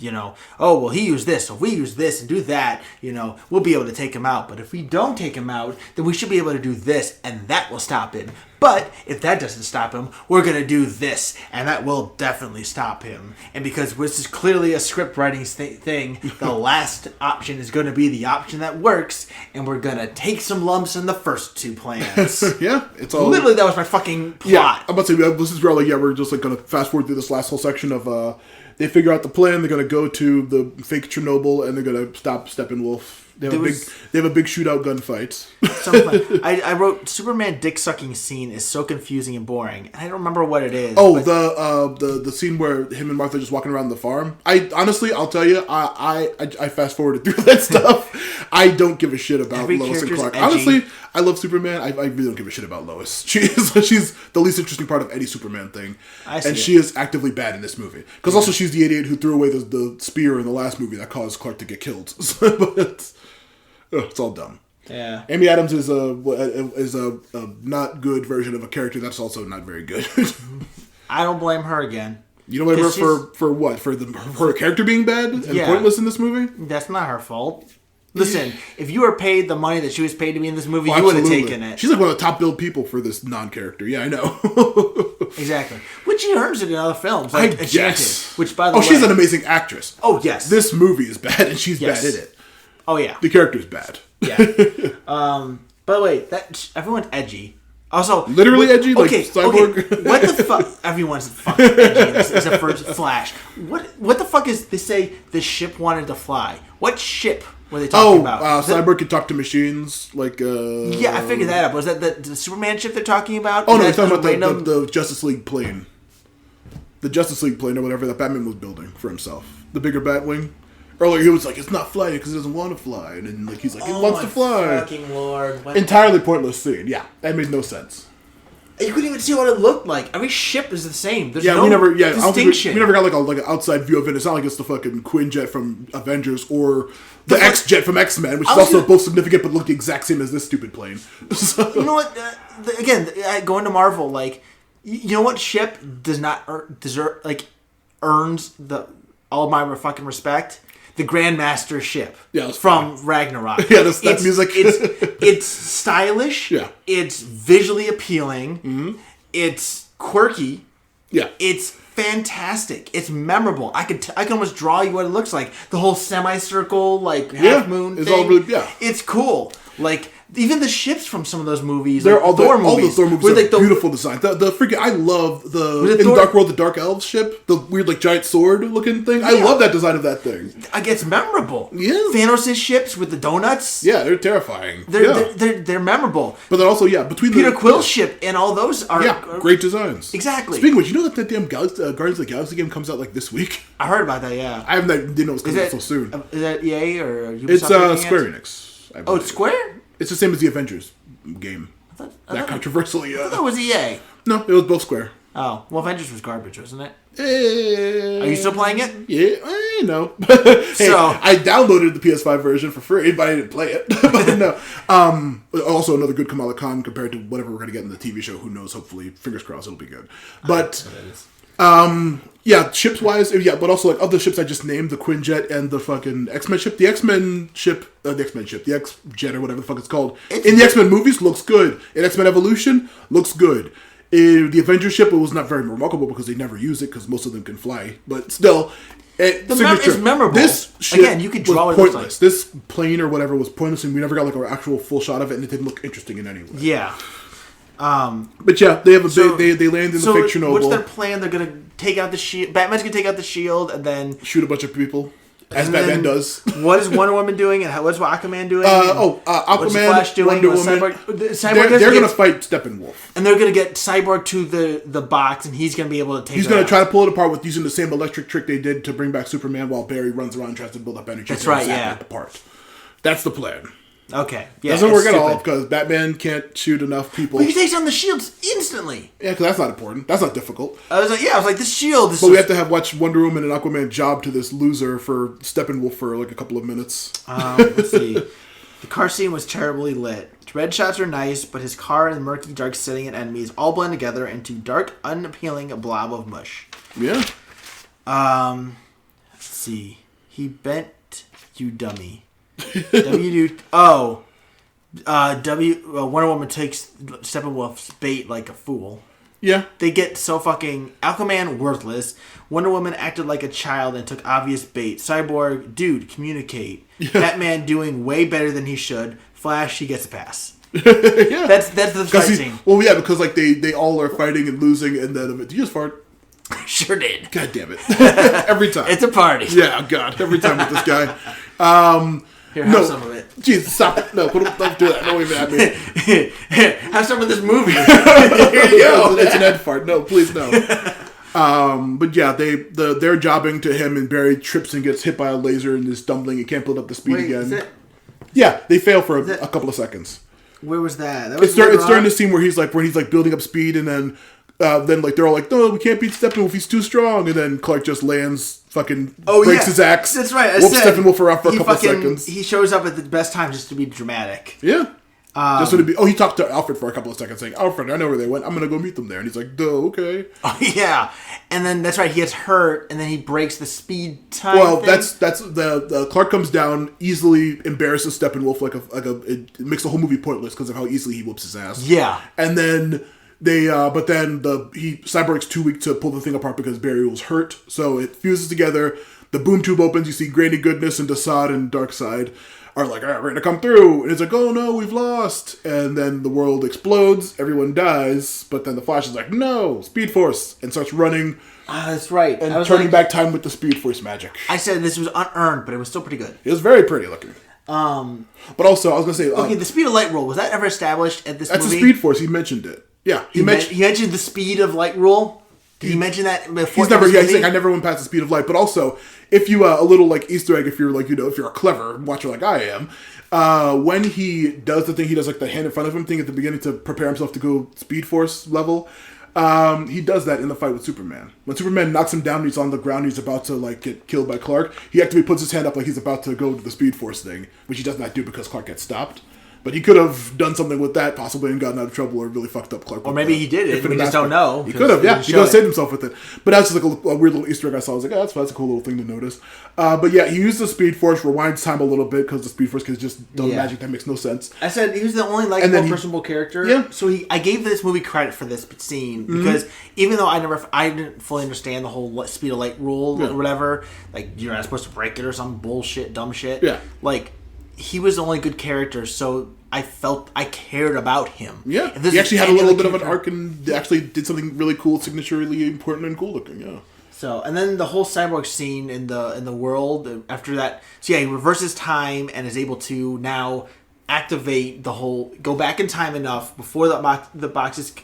oh, well, he used this, so if we use this and do that, we'll be able to take him out. But if we don't take him out, then we should be able to do this, and that will stop him. But if that doesn't stop him, we're going to do this, and that will definitely stop him. And because this is clearly a script writing thing, the last option is going to be the option that works, and we're going to take some lumps in the first two plans. Yeah, it's all... Literally, that was my fucking plot. Yeah, I'm about to say, this is where, we're just, going to fast forward through this last whole section of, they figure out the plan, they're going to go to the fake Chernobyl, and they're going to stop Steppenwolf. They have a big shootout gunfight. I wrote Superman dick sucking scene is so confusing and boring. I don't remember what it is. Oh, the scene where him and Martha are just walking around the farm. I'll tell you, I fast forwarded through that stuff. I don't give a shit about Lois and Clark. Edgy. Honestly, I love Superman. I really don't give a shit about Lois. She's the least interesting part of any Superman thing, she is actively bad in this movie. Because also she's the idiot who threw away the spear in the last movie that caused Clark to get killed. But it's all dumb. Yeah. Amy Adams is a not good version of a character that's also not very good. I don't blame her again. You don't blame her for what? For her character being bad and pointless in this movie? That's not her fault. Listen, if you were paid the money that she was paid to be in this movie, you would have taken it. She's like one of the top billed people for this non-character. Yeah, I know. Exactly. Which she earns it in other films. Like Enchanted, which, by the way... she's an amazing actress. Oh, yes. This movie is bad, and she's bad in it. Oh, yeah. The character's bad. Yeah. By the way, everyone's edgy. Also... Literally edgy? Okay, like Cyborg? Okay, what the fuck... Everyone's fucking edgy in this. It's a first Flash. What the fuck is... They say the ship wanted to fly. What ship... What are they talking about? Cyborg can talk to machines, Yeah, I figured that out. Was that the Superman ship they're talking about? Oh, no, they're talking about the Justice League plane. The Justice League plane or whatever that Batman was building for himself. The bigger Batwing. Earlier, he was like, it's not flying because he doesn't want to fly. And then he's like, he wants to fly. Fucking Lord. Entirely pointless scene. Yeah, that made no sense. You couldn't even see what it looked like. Every ship is the same. There's no distinction. We never got like an outside view of it. It's not like it's the fucking Quinjet from Avengers or the X-Jet from X-Men, which is also both significant but look the exact same as this stupid plane. So. You know what? Again, going to Marvel, you know what ship does not earns all of my fucking respect? The Grandmaster ship from Ragnarok. Yeah, that music. It's stylish. Yeah. It's visually appealing. Mm-hmm. It's quirky. Yeah. It's fantastic. It's memorable. I can almost draw you what it looks like. The whole semicircle, half moon thing. All really, It's cool. Even the ships from some of those movies, all the Thor movies are beautiful design. The freaking I love in Dark World the Dark Elves ship, the weird giant sword looking thing. Yeah. I love that design of that thing. It's memorable. Yeah, Thanos' ships with the donuts. Yeah, they're terrifying. They're memorable. But then also between Peter Quill's ship and all those are great designs. Exactly. Speaking of which, you know that damn Guardians of the Galaxy game comes out this week. I heard about that. Yeah, I didn't know it was coming out so soon. Is that EA or Ubisoft? It's Square Enix. Oh, it's Square. It's the same as the Avengers game. Controversially. I thought it was EA. No, it was both Square. Oh, well, Avengers was garbage, wasn't it? Are you still playing it? Yeah, no. Hey, I downloaded the PS5 version for free, but I didn't play it. But no. Also, another good Kamala Khan compared to whatever we're going to get in the TV show. Who knows? Hopefully, fingers crossed, it'll be good. But ships wise, but also of the ships I just named, the Quinjet and the fucking X-Men ship, the X-Men ship, the X-Jet or whatever the fuck it's called, in the X-Men movies looks good. In X-Men Evolution looks good. In the Avengers ship, it was not very remarkable because they never use it because most of them can fly. But still, it's memorable. This ship again, you could draw was it pointless. This plane or whatever was pointless, and we never got an actual full shot of it, and it didn't look interesting in any way. Yeah. But they have they land in the fake Chernobyl. What's their plan? They're gonna take out the shield. Batman's gonna take out the shield and then shoot a bunch of people. As Batman does. What is Wonder Woman doing, and what's Aquaman doing? Aquaman, what's Flash doing? Wonder Woman. They're going to fight Steppenwolf. And they're going to get Cyborg to the box, and he's going to be able to take. He's going to try to pull it apart with using the same electric trick they did to bring back Superman, while Barry runs around and tries to build up energy. That's right. Yeah. Apart. That's the plan. Okay. Yeah. Doesn't work at all because Batman can't shoot enough people. But he takes down the shields instantly. Yeah, because that's not important. That's not difficult. I was like, this shield. But we have to watch Wonder Woman and Aquaman job to this loser for Steppenwolf for like a couple of minutes. Let's see. The car scene was terribly lit. Red shots are nice, but his car and murky, dark setting and enemies all blend together into dark, unappealing blob of mush. Yeah. Let's see. He bent you dummy. Wonder Woman takes Steppenwolf's bait like a fool. Yeah. They get so fucking... Aquaman, worthless. Wonder Woman acted like a child and took obvious bait. Cyborg, dude, communicate. Yeah. Batman doing way better than he should. Flash, he gets a pass. Yeah. That's the fight scene. Well, yeah, because like they all are fighting and losing, and then did you just fart? Sure did. God damn it. Every time. It's a party. Yeah, God. Every time with this guy. Here, have some of it. Jesus, stop it. No, don't do that. Don't even at me. Here, have some of this movie. Here you go. It's an Ed fart. No, please no. But yeah, they're jobbing to him, and Barry trips and gets hit by a laser and is stumbling and can't build up the speed again. Is it? Yeah, they fail for a couple of seconds. Where was that? It's during the scene where he's building up speed, and then like they're all like, no, we can't beat Steppenwolf, he's too strong, and then Clark just lands, breaks his axe. That's right. Whoops Steppenwolf around for a couple of seconds. He shows up at the best time just to be dramatic. Yeah. Just to be. Oh, he talked to Alfred for a couple of seconds, saying, "Alfred, I know where they went. I'm gonna go meet them there." And he's like, "Duh, okay." Oh yeah, and then that's right. He gets hurt, and then he breaks the speed time. Well, thing. that's the Clark comes down, easily embarrasses Steppenwolf it makes the whole movie pointless because of how easily he whoops his ass. Yeah, and then Cyborg's too weak to pull the thing apart because Barry was hurt, so it fuses together. The boom tube opens. You see Granny Goodness and Desaad and Darkseid are like, all right, we're gonna come through, and it's like, oh no, we've lost, and then the world explodes, everyone dies, but then the Flash is like, no, Speed Force, and starts running. That's right. And turning back time with the Speed Force magic. I said this was unearned, but it was still pretty good. It was very pretty looking. But also, I was gonna say, okay, the speed of light rule, was that ever established at this movie? That's the Speed Force. He mentioned it. Yeah, he mentioned the speed of light rule. Did he mention that before? He's like, I never went past the speed of light. But also, if you a little like Easter egg, if you're like if you're a clever watcher like I am, when he does the thing, he does like the hand in front of him thing at the beginning to prepare himself to go Speed Force level. He does that in the fight with Superman. When Superman knocks him down, he's on the ground, he's about to like get killed by Clark. He actually puts his hand up like he's about to go to the Speed Force thing, which he does not do because Clark gets stopped. But he could have done something with that, possibly, and gotten out of trouble or really fucked up Clark. Or maybe he did it, we just don't know. He could have, yeah. He could have saved himself with it. But that's just like a weird little Easter egg I saw. I was like, oh, that's a cool little thing to notice. But yeah, he used the Speed Force, rewinds time a little bit, because the Speed Force is just dumb magic that makes no sense. I said he was the only likable, personable character. Yeah. So I gave this movie credit for this scene, because even though I didn't fully understand the whole speed of light rule or whatever, like, you're not supposed to break it or some bullshit, dumb shit. Yeah. Like, he was the only good character, so I felt I cared about him. Yeah, he actually had a little bit of an arc and actually did something really cool, signaturely important and cool looking. Yeah. So, and then the whole Cyborg scene in the world after that. So yeah, he reverses time and is able to now activate go back in time enough before the box is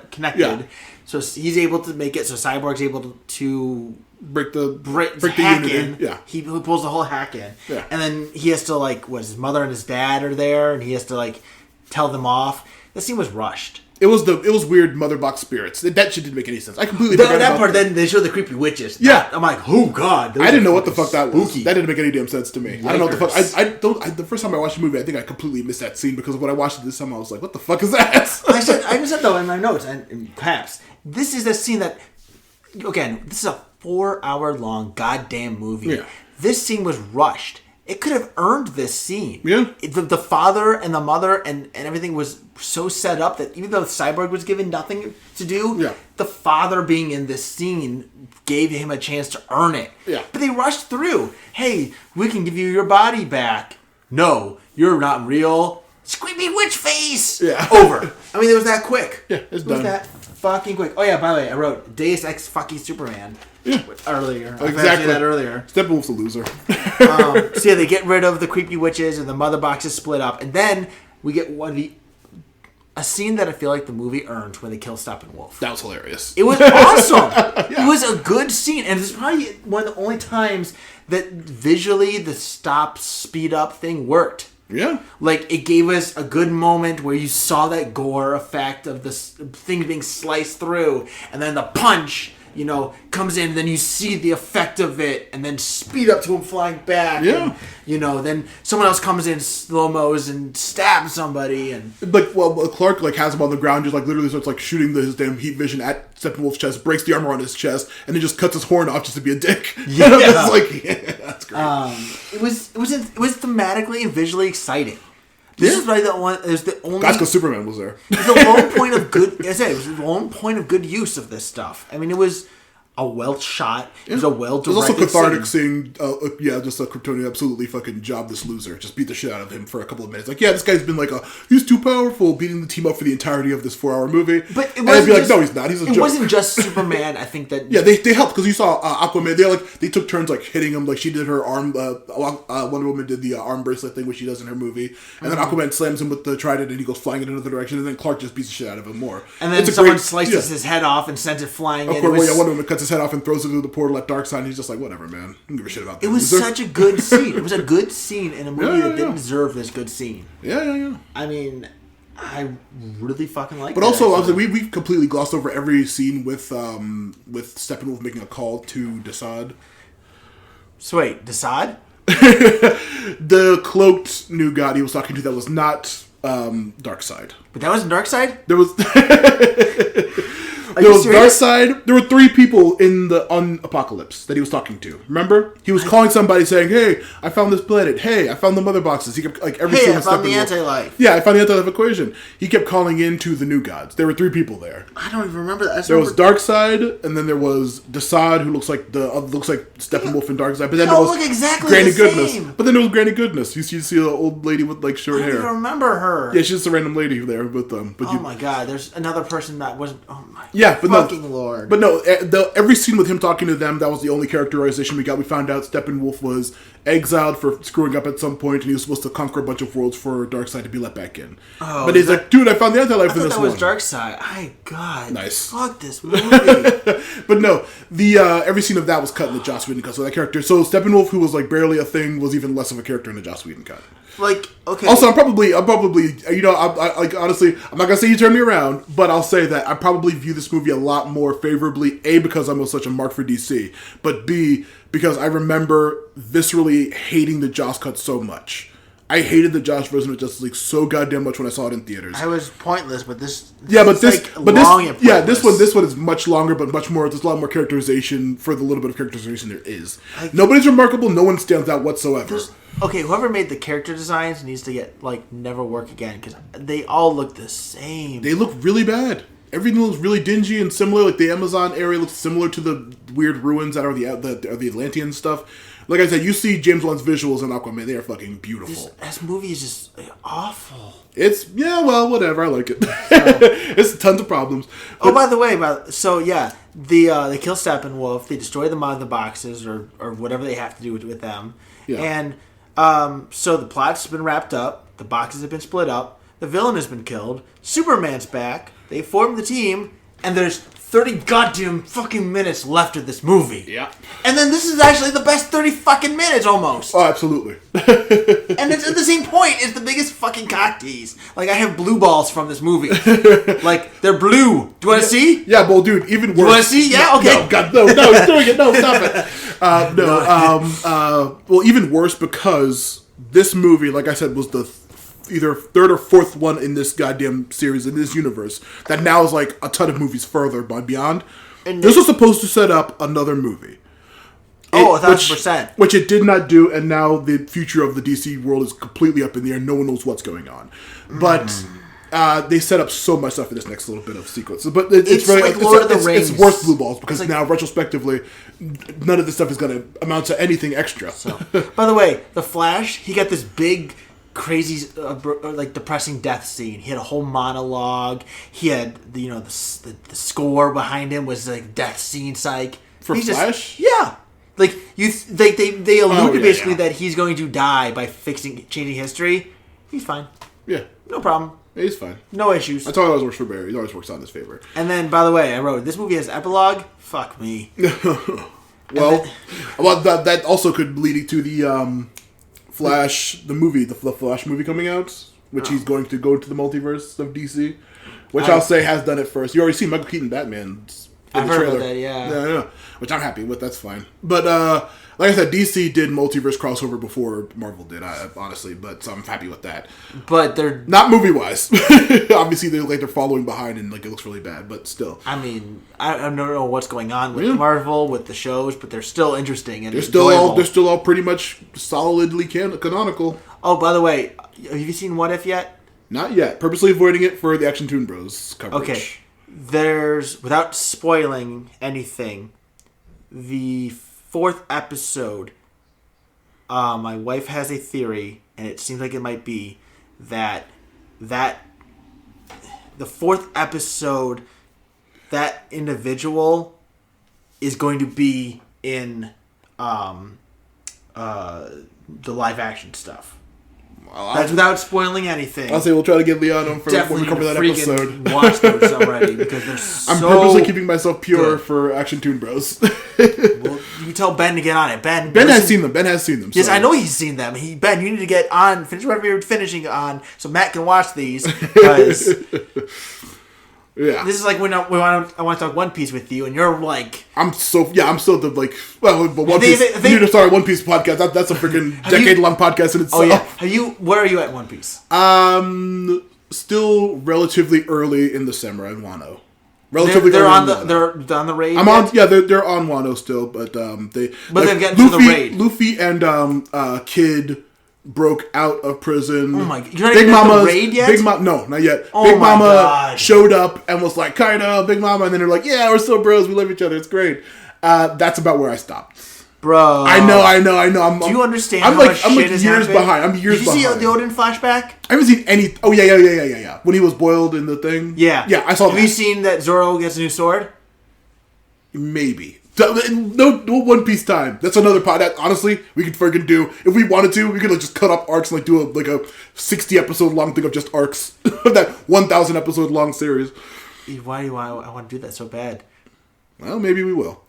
connected. Yeah. So he's able to make it. So Cyborg's able to break the hack unit in. Yeah. He pulls the whole hack in. Yeah. And then he has to his mother and his dad are there, and he has to tell them off. This scene was rushed. It was weird mother box spirits. That shit didn't make any sense. I completely forgot that part. Then they show the creepy witches. Yeah, I'm like, oh god. I didn't know what the fuck that was. That didn't make any damn sense to me. Yikers. I don't know what the fuck. The first time I watched the movie, I think I completely missed that scene because when I watched it this time, I was like, what the fuck is that? I said though in my notes and in caps, this is a scene that, again, this is a 4-hour long goddamn movie. Yeah. This scene was rushed. It could have earned this scene. Yeah. The father and the mother and everything was so set up that even though Cyborg was given nothing to do, the father being in this scene gave him a chance to earn it. Yeah. But they rushed through. Hey, we can give you your body back. No, you're not real. Screaming witch face. Yeah. Over. I mean, it was that quick. Yeah, it's done. It was that fucking quick. Oh yeah, by the way, I wrote Deus Ex fucking Superman. earlier. I Exactly. that earlier. Steppenwolf's a loser. So yeah, they get rid of the creepy witches and the mother box is split up, and then we get a scene that I feel like the movie earned when they kill Steppenwolf. That was hilarious. It was awesome. It was a good scene, and it's probably one of the only times that visually the stop speed up thing worked. Yeah. Like, it gave us a good moment where you saw that gore effect of this thing being sliced through, and then the punch, comes in, then you see the effect of it, and then speed up to him flying back. Yeah. And, then someone else comes in slow-mos and stabs somebody, and... Clark, has him on the ground, just, literally starts, shooting his damn heat vision at Steppenwolf's chest, breaks the armor on his chest, and then just cuts his horn off just to be a dick. Yeah. That's great. It was thematically and visually exciting. This is probably the only... That's because Superman was there. It's the lone point of good... I said, it was the lone point of good use of this stuff. I mean, it was a well shot. It was a well directed. It was also cathartic seeing, just a Kryptonian absolutely fucking job this loser. Just beat the shit out of him for a couple of minutes. This guy's been he's too powerful, beating the team up for the entirety of this 4-hour movie. But and I'd be no, he's not. He's a joke. It wasn't just Superman. I think that... Yeah, they helped because you saw Aquaman. They took turns hitting him. She did her arm. Wonder Woman did the arm bracelet thing, which she does in her movie, and then Aquaman slams him with the trident, and he goes flying in another direction, and then Clark just beats the shit out of him more. And then someone slices his head off and sends it flying in. Of course, Wonder Woman cuts his head off and throws it into the portal at Darkseid, and he's just whatever, man. I don't give a shit about that. It was such a good scene. It was a good scene in a movie that didn't deserve this good scene. Yeah. I mean, I really fucking like it. But also, obviously, we've completely glossed over every scene with Steppenwolf making a call to Desaad. So wait, Desaad? The cloaked new god he was talking to that was not Darkseid. But that wasn't Darkseid? There was... There was Darkseid. There were 3 people on Apocalypse that he was talking to. Remember? He was calling somebody saying, "Hey, I found this planet. Hey, I found the mother boxes." He kept every Hey, I single found step the anti-life. Yeah, I found the anti-life equation. He kept calling into the new gods. There were 3 people there. I don't even remember that. There was Darkseid, and then there was Desaad, who looks like Steppenwolf and Darkseid. But then there was look exactly Granny the Goodness. same. But then there was Granny Goodness. You see the old lady with short hair. I don't even remember her. Yeah, she's just a random lady there with them. Oh my god, there's another person that wasn't. Oh my. Yeah, but fucking Lord. Lord. But no, every scene with him talking to them, that was the only characterization we got. We found out Steppenwolf was exiled for screwing up at some point, and he was supposed to conquer a bunch of worlds for Darkseid to be let back in. Oh, but he's dude, I found the anti-life in this one. I thought that was Darkseid. God. Nice. Fuck this movie. But no, the every scene of that was cut in the Joss Whedon cut. So that character, so Steppenwolf, who was barely a thing, was even less of a character in the Joss Whedon cut. Okay. Also, I'm probably, honestly, I'm not gonna say you turned me around, but I'll say that I probably view this movie a lot more favorably. A, because I'm such a mark for DC, but B, because I remember viscerally hating the Joss cut so much. I hated the Joss version of Justice League so goddamn much when I saw it in theaters. I was pointless, but this. This one is much longer, but much more. There's a lot more characterization for the little bit of characterization there is. Nobody's remarkable. No one stands out whatsoever. Okay, whoever made the character designs needs to get never work again because they all look the same. They look really bad. Everything looks really dingy and similar. The Amazon area looks similar to the weird ruins that are the Atlantean stuff. Like I said, you see James Wan's visuals in Aquaman. They are fucking beautiful. This movie is just awful. It's, whatever. I like it. It's tons of problems. But, by the way, they kill Steppenwolf. They destroy the mother boxes or whatever they have to do with them. Yeah. And so the plot's been wrapped up. The boxes have been split up. The villain has been killed. Superman's back. They form the team. And there's 30 goddamn fucking minutes left of this movie. Yeah. And then this is actually the best 30 fucking minutes almost. Oh, absolutely. And it's at the same point, it's the biggest fucking cock tease. I have blue balls from this movie. They're blue. Do you want to see? Yeah, well, dude, even worse. You want to see? Yeah, okay. No, God, no, he's doing it. No, stop it. Well, even worse because this movie, like I said, was the either 3rd or 4th one in this goddamn series, in this universe, that now is a ton of movies further beyond. And this was supposed to set up another movie. 1,000%. Which it did not do, and now the future of the DC world is completely up in the air. No one knows what's going on. But they set up so much stuff in this next little bit of sequence. But it's really, like Lord of the Rings. It's worse blue balls, because now, retrospectively, none of this stuff is going to amount to anything extra. So, by the way, The Flash, he got this big crazy depressing death scene. He had a whole monologue. He had the score behind him was death scene psych. For Flash? Yeah. Like they allude basically yeah. that he's going to die by changing history. He's fine. Yeah. No problem. Yeah, he's fine. No issues. That's how it always works for Barry. He always works out in his favor. And then, by the way, I wrote, this movie has epilogue? Fuck me. Well, that also could lead to the Flash, the movie, the Flash movie coming out, which he's going to go to the multiverse of DC, which I'll say has done it first. You already seen Michael Keaton Batman's in the I've trailer. heard about that, yeah. Which I'm happy with. That's fine. But like I said, DC did multiverse crossover before Marvel did, honestly. But so I'm happy with that. But they're not movie wise. Obviously, they're following behind, and like it looks really bad. But still, I mean, I don't know what's going on with Marvel with the shows, but they're still interesting and they're still all pretty much solidly canonical. Oh, by the way, have you seen What If yet? Not yet. Purposely avoiding it for the Action Toon Bros coverage. Okay. There's, without spoiling anything, the 4th episode, my wife has a theory, and it seems like it might be that the 4th episode, that individual is going to be in the live action stuff. That's without spoiling anything. I'll say we'll try to get Leon on for when Definitely we cover that episode. Watch those already because they're so. I'm purposely keeping myself pure good. for Action Toon Bros. Well, you tell Ben to get on it. Ben has seen them. Ben has seen them. Yes, so. I know he's seen them. Ben, you need to get on. Finish whatever you're finishing on, so Matt can watch these. Because yeah, this is like when I want to talk One Piece with you, and you're like, I'm still the like. Well, but One Piece. We need to start a One Piece podcast. That's a freaking decade-long podcast in itself. Oh yeah. Where are you at One Piece? Still relatively early in the samurai Wano. Relatively, they're on the raid. I'm on. Yeah, they're on Wano still, but they've gotten to the raid. Luffy and Kid broke out of prison. Oh my! You're not even at the raid yet? No, not yet. Oh Big my Mama God. showed up and was like, kind of Big Mama, and then they're like, yeah, we're still bros. We love each other. It's great. That's about where I stopped. Bro, I know. Do you understand? I'm how like much I'm shit like has years happened? behind. I'm years behind. Did you see the Odin flashback? I haven't seen any. Oh yeah. When he was boiled in the thing. Yeah. I saw. Have you seen that Zoro gets a new sword? Maybe. No One Piece time. That's another pod. That, honestly, we could freaking do if we wanted to. We could like just cut up arcs and like do a 60 episode long thing of just arcs of that 1,000 episode long series. Why do I want to do that so bad? Well, maybe we will.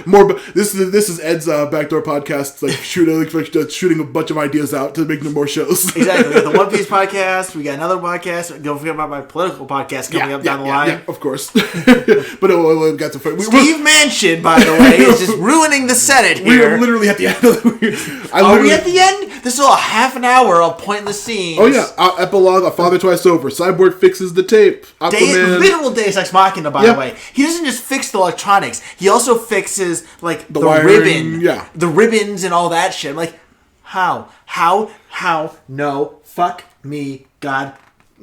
More. This is Ed's backdoor podcast, like shooting a bunch of ideas out to make more shows. Exactly. We got the One Piece podcast. We got another podcast. Don't forget about my political podcast coming up down the line. Yeah, of course. But we'll get to Steve Manchin, by the way, is just ruining the Senate here. We're literally at the end of the. Are we at the end? There's still a half an hour of pointless scenes. Oh yeah, epilogue: A Father Twice Over. Cyborg fixes the tape. Aquaman. Literal Deus Ex Machina, by the way. He doesn't just fix the electronics. He also fixes like the wiring, ribbon, the ribbons, and all that shit. I'm like, how? No, fuck me, God.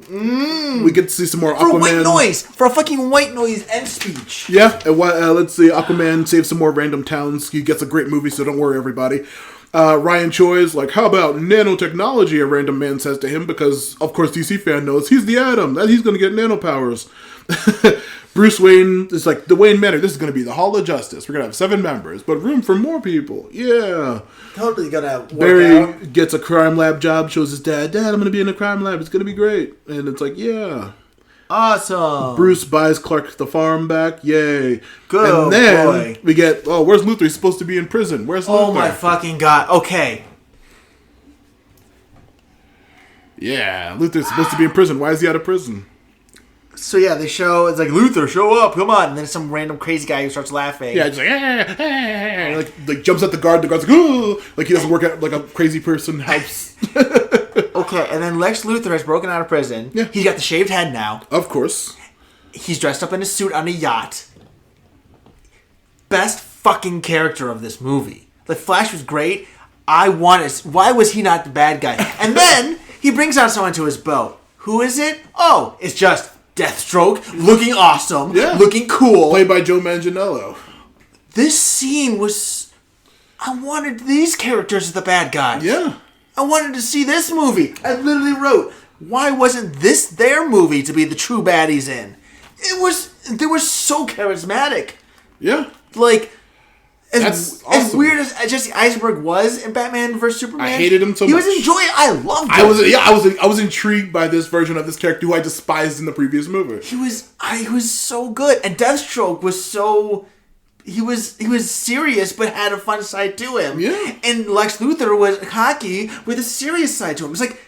We get to see some more for Aquaman. For a fucking white noise end speech. Yeah, and let's see. Aquaman saves some more random towns. He gets a great movie, so don't worry, everybody. Ryan Choi's like, how about nanotechnology? A random man says to him, because of course DC fan knows he's the Atom, that he's going to get nanopowers. Bruce Wayne is like, the Wayne Manor, this is going to be the Hall of Justice. We're going to have 7 members, but room for more people. Yeah. Totally going to work Barry out. gets a crime lab job, shows his dad, I'm going to be in a crime lab. It's going to be great. And it's like, yeah. Awesome. Bruce buys Clark the farm back. Yay. Good. And then we get, where's Luthor? He's supposed to be in prison. Where's Luthor? Oh my fucking God. Okay. Yeah, Luthor's supposed to be in prison. Why is he out of prison? So yeah, they show, it's like, Luthor, show up, come on. And then some random crazy guy who starts laughing. Yeah, just like, like jumps at the guard. The guard's like, ooh, like he doesn't work at like a crazy person house. Okay, and then Lex Luthor has broken out of prison. Yeah. He's got the shaved head now. Of course. He's dressed up in a suit on a yacht. Best fucking character of this movie. The Flash was great. Why was he not the bad guy? And then he brings on someone to his boat. Who is it? Oh, it's just Deathstroke, looking awesome, looking cool. Played by Joe Manganiello. This scene was... I wanted these characters as the bad guys. Yeah. I wanted to see this movie. I literally wrote, why wasn't this their movie to be the true baddies in? They were so charismatic. Yeah. Like, That's awesome. as weird as Jesse Eisenberg was in Batman vs Superman, I hated him so much. He was enjoyable. I loved him. I was intrigued by this version of this character who I despised in the previous movie. He was so good, and Deathstroke was so. He was serious, but had a fun side to him. Yeah. And Lex Luthor was cocky with a serious side to him. It's like,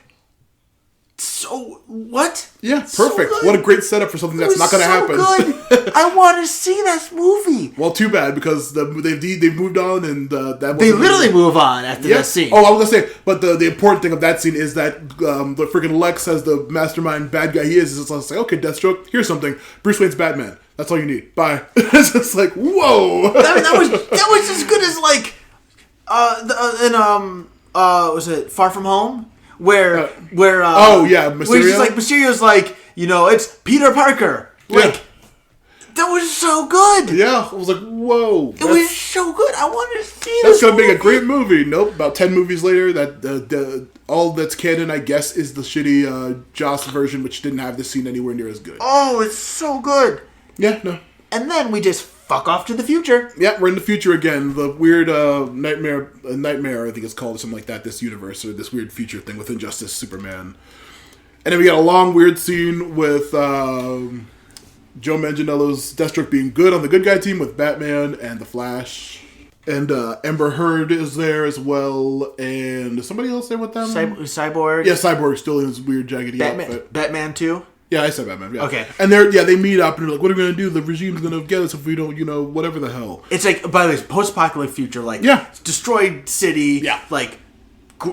so what? Yeah, So perfect. good. What a great setup for something that's not going to happen. Good. I want to see this movie. Well, too bad because they've moved on and that They literally move on after that scene. Oh, I was gonna say, but the important thing of that scene is that the freaking Lex, as the mastermind bad guy he is just like, okay, Deathstroke, here's something. Bruce Wayne's Batman. That's all you need. Bye. It's just like, whoa. I mean, that was as good as like, was it Far From Home? Where Mysterio? where it's just like Mysterio's like, it's Peter Parker. Like, that was so good. Yeah, I was like, whoa. It was so good. I wanted to see That's this gonna make a movie. great movie. Nope. About 10 movies later, that all that's canon, I guess, is the shitty Joss version, which didn't have this scene anywhere near as good. Oh, it's so good. Yeah, no. And then we just fuck off to the future. Yeah, we're in the future again. The weird nightmare, I think it's called, or something like that. This universe, or this weird future thing with Injustice, Superman, and then we got a long weird scene with Joe Manganiello's Deathstroke being good on the good guy team with Batman and the Flash, and Amber Heard is there as well, and is somebody else there with them? Cyborg. Yeah, Cyborg still in his weird jaggedy outfit. Batman 2. Yeah, I said Batman. Yeah. Okay. And they meet up and they're like, "What are we gonna do? The regime's gonna get us if we don't, whatever the hell." It's like, by the way, post-apocalyptic future, like, destroyed city, like,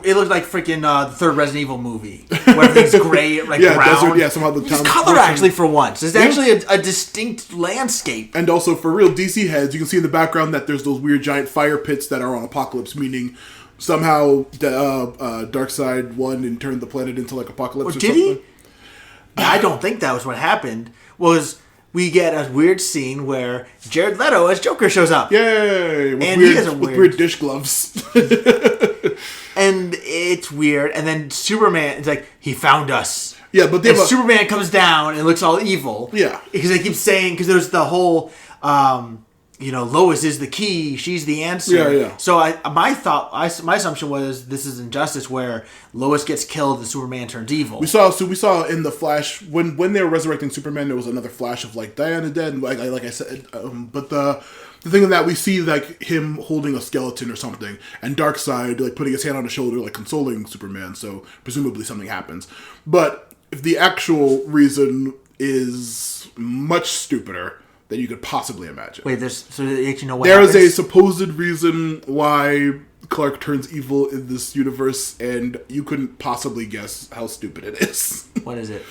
it looked like freaking the third Resident Evil movie, where everything's gray, like brown. Desert, somehow the town. It's color, actually, for once. It's actually a distinct landscape. And also, for real, DC heads, you can see in the background that there's those weird giant fire pits that are on Apocalypse, meaning somehow Darkseid won and turned the planet into, like, Apocalypse or did something. he? I don't think that was what happened. We get a weird scene where Jared Leto as Joker shows up. Yay! And he has with weird dish gloves. And it's weird. And then Superman, it's like, he found us. Yeah, but Superman comes down and looks all evil. Yeah. Because they keep saying, because there's the whole, Lois is the key, she's the answer. Yeah. So my assumption was this is Injustice where Lois gets killed and Superman turns evil. We saw in the Flash when they were resurrecting Superman, there was another flash of like Diana dead, and like I said, but the thing in that we see like him holding a skeleton or something, and Darkseid like putting his hand on his shoulder, like consoling Superman. So presumably something happens. But if the actual reason is much stupider than you could possibly imagine. Wait, so you actually know what There happens? is a supposed reason why Clark turns evil in this universe, and you couldn't possibly guess how stupid it is. What is it?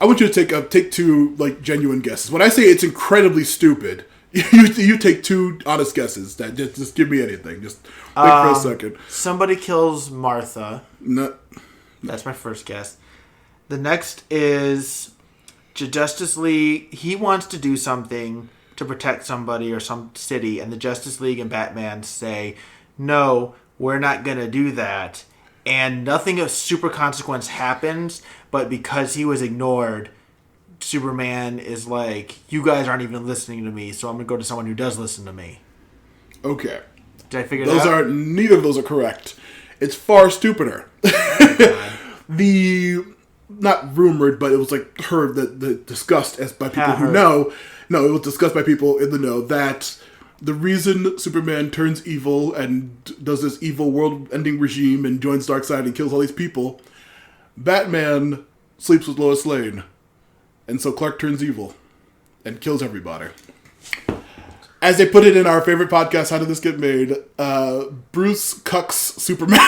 I want you to take two like genuine guesses. When I say it's incredibly stupid, you take two honest guesses. That just give me anything. Just think for a second. Somebody kills Martha. No. That's my first guess. The next is Justice League. He wants to do something to protect somebody or some city, and the Justice League and Batman say, no, we're not going to do that. And nothing of super consequence happens, but because he was ignored, Superman is like, you guys aren't even listening to me, so I'm going to go to someone who does listen to me. Okay. Did I figure that out? Neither of those are correct. It's far stupider. Not rumored, but it was like heard that discussed as by people who know. No, it was discussed by people in the know that the reason Superman turns evil and does this evil world-ending regime and joins Darkseid and kills all these people, Batman sleeps with Lois Lane, and so Clark turns evil and kills everybody. As they put it in our favorite podcast, How Did This Get Made? Bruce cucks Superman.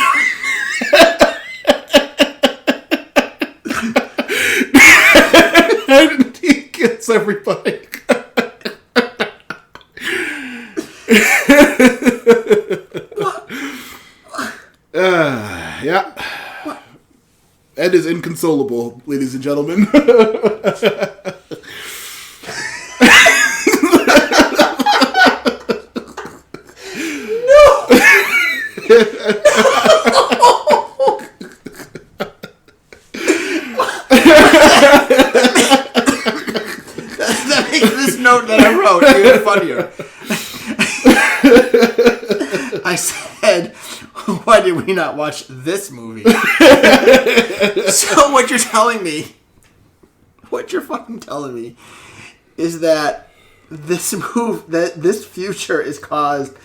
And he kills everybody. Yeah. What? Ed is inconsolable, ladies and gentlemen. That makes this note that I wrote even funnier. I said, why did we not watch this movie? So what you're fucking telling me is that this future is caused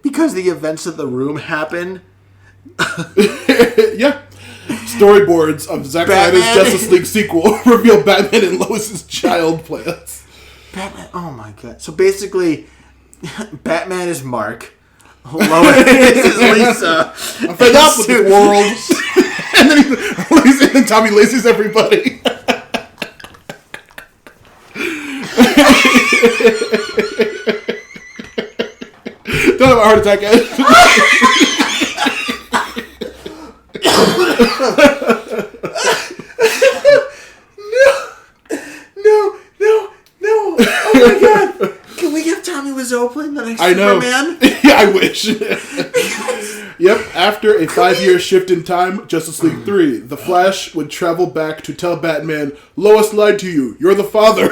because the events of The Room happen. Yeah. Storyboards of Zack Snyder's Justice League sequel reveal Batman and Lois's child plans. Batman, oh my god. So basically, Batman is Mark. Lois is Lisa. I'm fed up with the world. And then Tommy laces everybody. Don't have a heart attack, Ed. No. Oh my god. Can we give Tommy Wiseau playing the next Superman? Yeah, I wish. Yep, after a 5-year shift in time, Justice League 3, the Flash would travel back to tell Batman, Lois lied to you, you're the father.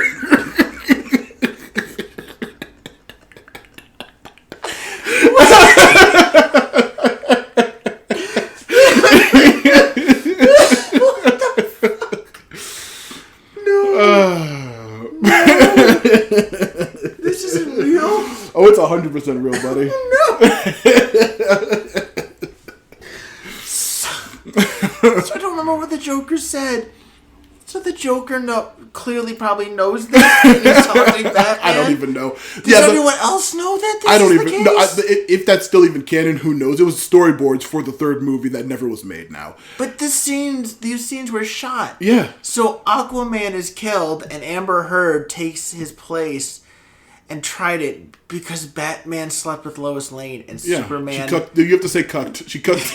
This isn't real. Oh, it's 100% real, buddy. So I don't remember what the Joker said. So the Joker clearly probably knows this. And he's talking Batman. I don't even know. Does everyone else know that this I don't is even the know. case? If that's still even canon, who knows? It was storyboards for the third movie that never was made now. But these scenes were shot. Yeah. So Aquaman is killed and Amber Heard takes his place and tried it because Batman slept with Lois Lane and Superman. You have to say cucked. She cucked.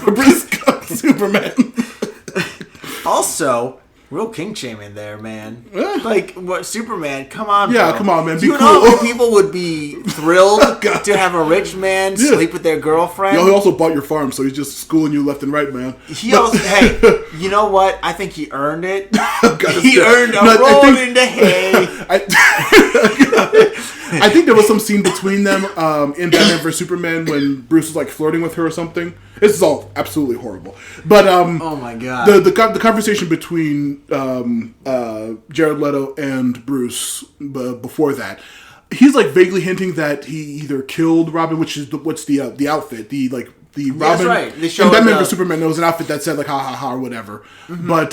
Bruce cucked Superman. Also, real king shaming there, man. Like, what, Superman, come on, yeah, bro. come on, man. Be You cool. know how many people would be thrilled to have a rich man sleep with their girlfriend? He also bought your farm, so he's just schooling you left and right, man. Hey, you know what? I think he earned it. He earned a roll in the hay. I think there was some scene between them in Batman vs Superman when Bruce was like flirting with her or something. This is all absolutely horrible. But oh my god, the conversation between Jared Leto and Bruce before that, he's like vaguely hinting that he either killed Robin, which is the outfit, the Robin. That's right. They showed in Batman vs Superman, there was an outfit that said like ha ha ha or whatever. Mm-hmm. But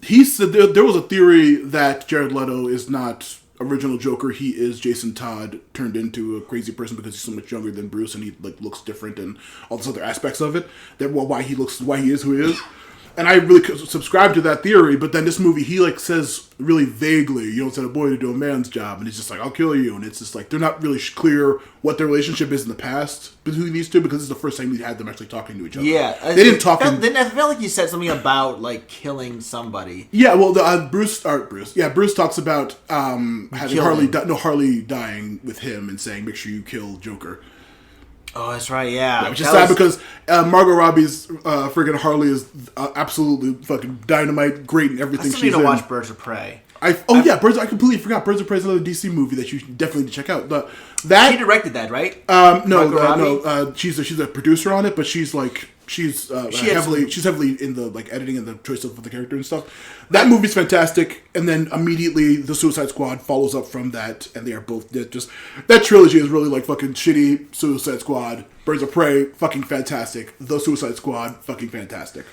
he said there was a theory that Jared Leto is not original Joker. He is Jason Todd turned into a crazy person because he's so much younger than Bruce and he like looks different and all those other aspects of it. Why he is who he is. And I really subscribe to that theory, but then this movie, he like says really vaguely, you don't send a boy to do a man's job, and he's just like, I'll kill you, and it's just like, they're not really clear what their relationship is in the past between these two, because this is the first time we had them actually talking to each other. Yeah. They didn't talk. I felt like you said something about, like, killing somebody. Yeah, well, Bruce talks about having Harley dying with him and saying, make sure you kill Joker. Oh, that's right, yeah. Which is sad because Margot Robbie's friggin' Harley is absolutely fucking dynamite, great in everything she's in. I still need to watch Birds of Prey. I completely forgot. Birds of Prey is another DC movie that you definitely need to check out. She directed that, right? No. She's a producer on it, but she's heavily in the like editing and the choice of the character and stuff. That movie's fantastic, and then immediately the Suicide Squad follows up from that, and they are both just that trilogy is really like fucking shitty. Suicide Squad, Birds of Prey, fucking fantastic. The Suicide Squad, fucking fantastic.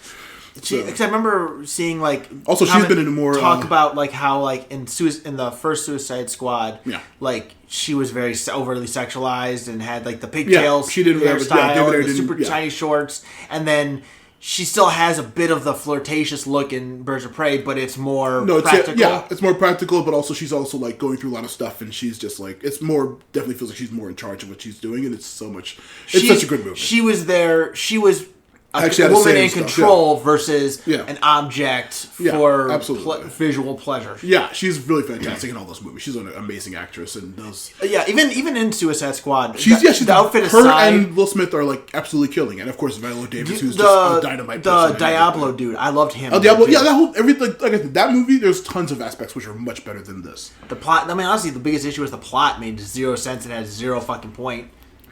Because I remember seeing like also she's been in more talk about like how like in the first Suicide Squad, like she was very overly sexualized and had like the pigtails, she did hairstyle, and the super tiny shorts, and then she still has a bit of the flirtatious look in Birds of Prey, but it's more practical. It's more practical, but also she's also like going through a lot of stuff, and she's just like definitely feels like she's more in charge of what she's doing, and it's such a good movie. She was a woman in control versus an object for visual pleasure. Yeah, she's really fantastic in all those movies. She's an amazing actress and does. Even in Suicide Squad, the outfit her aside, and Will Smith are like absolutely killing it. And of course, Viola Davis, who's just a dynamite. The Diablo dude, I loved him. Oh, Diablo, yeah, that whole everything. Like I said, that movie, there's tons of aspects which are much better than this. The plot. I mean, honestly, the biggest issue was the plot made zero sense and had zero fucking point.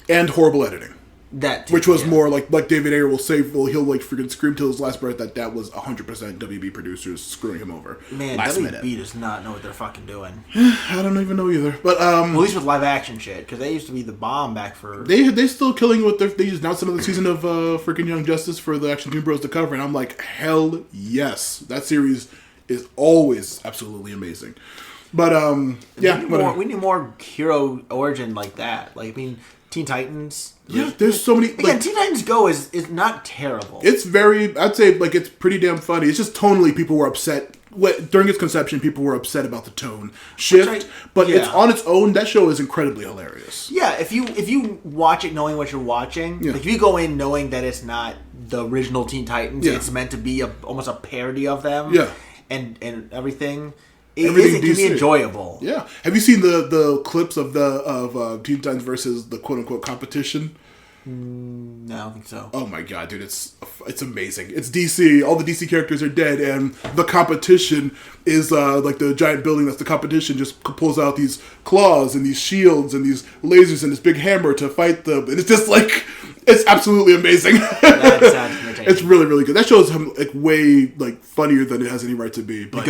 And horrible editing. That too, which was more like David Ayer will say, he'll like freaking scream till his last breath that was 100% WB producers screwing him over. Man, last WB minute. does not know what they're fucking doing. I don't even know either. But well, at least with live action shit, because they used to be the bomb back for. They still killing with they just announced another season of freaking Young Justice for the Action Team Bros to cover, and I'm like, hell yes, that series is always absolutely amazing. But we need more hero origin like that. Like, I mean, Teen Titans. Yeah, there's so many. Again, Teen Titans Go is not terrible. It's very, I'd say, like, it's pretty damn funny. It's just tonally, people were upset. During its conception, people were upset about the tone shift. But it's on its own, that show is incredibly hilarious. Yeah, if you watch it knowing what you're watching, like if you go in knowing that it's not the original Teen Titans, it's meant to be almost a parody of them. Yeah. And everything. It can be enjoyable. Yeah. Have you seen the clips of Teen Titans versus the quote unquote competition? No, I don't think so. Oh my god, dude, it's amazing. It's DC. All the DC characters are dead, and the competition is like the giant building that's the competition just pulls out these claws and these shields and these lasers and this big hammer to fight them, and it's just like it's absolutely amazing. That sounds entertaining. It's really, really good. That show is like way like funnier than it has any right to be. But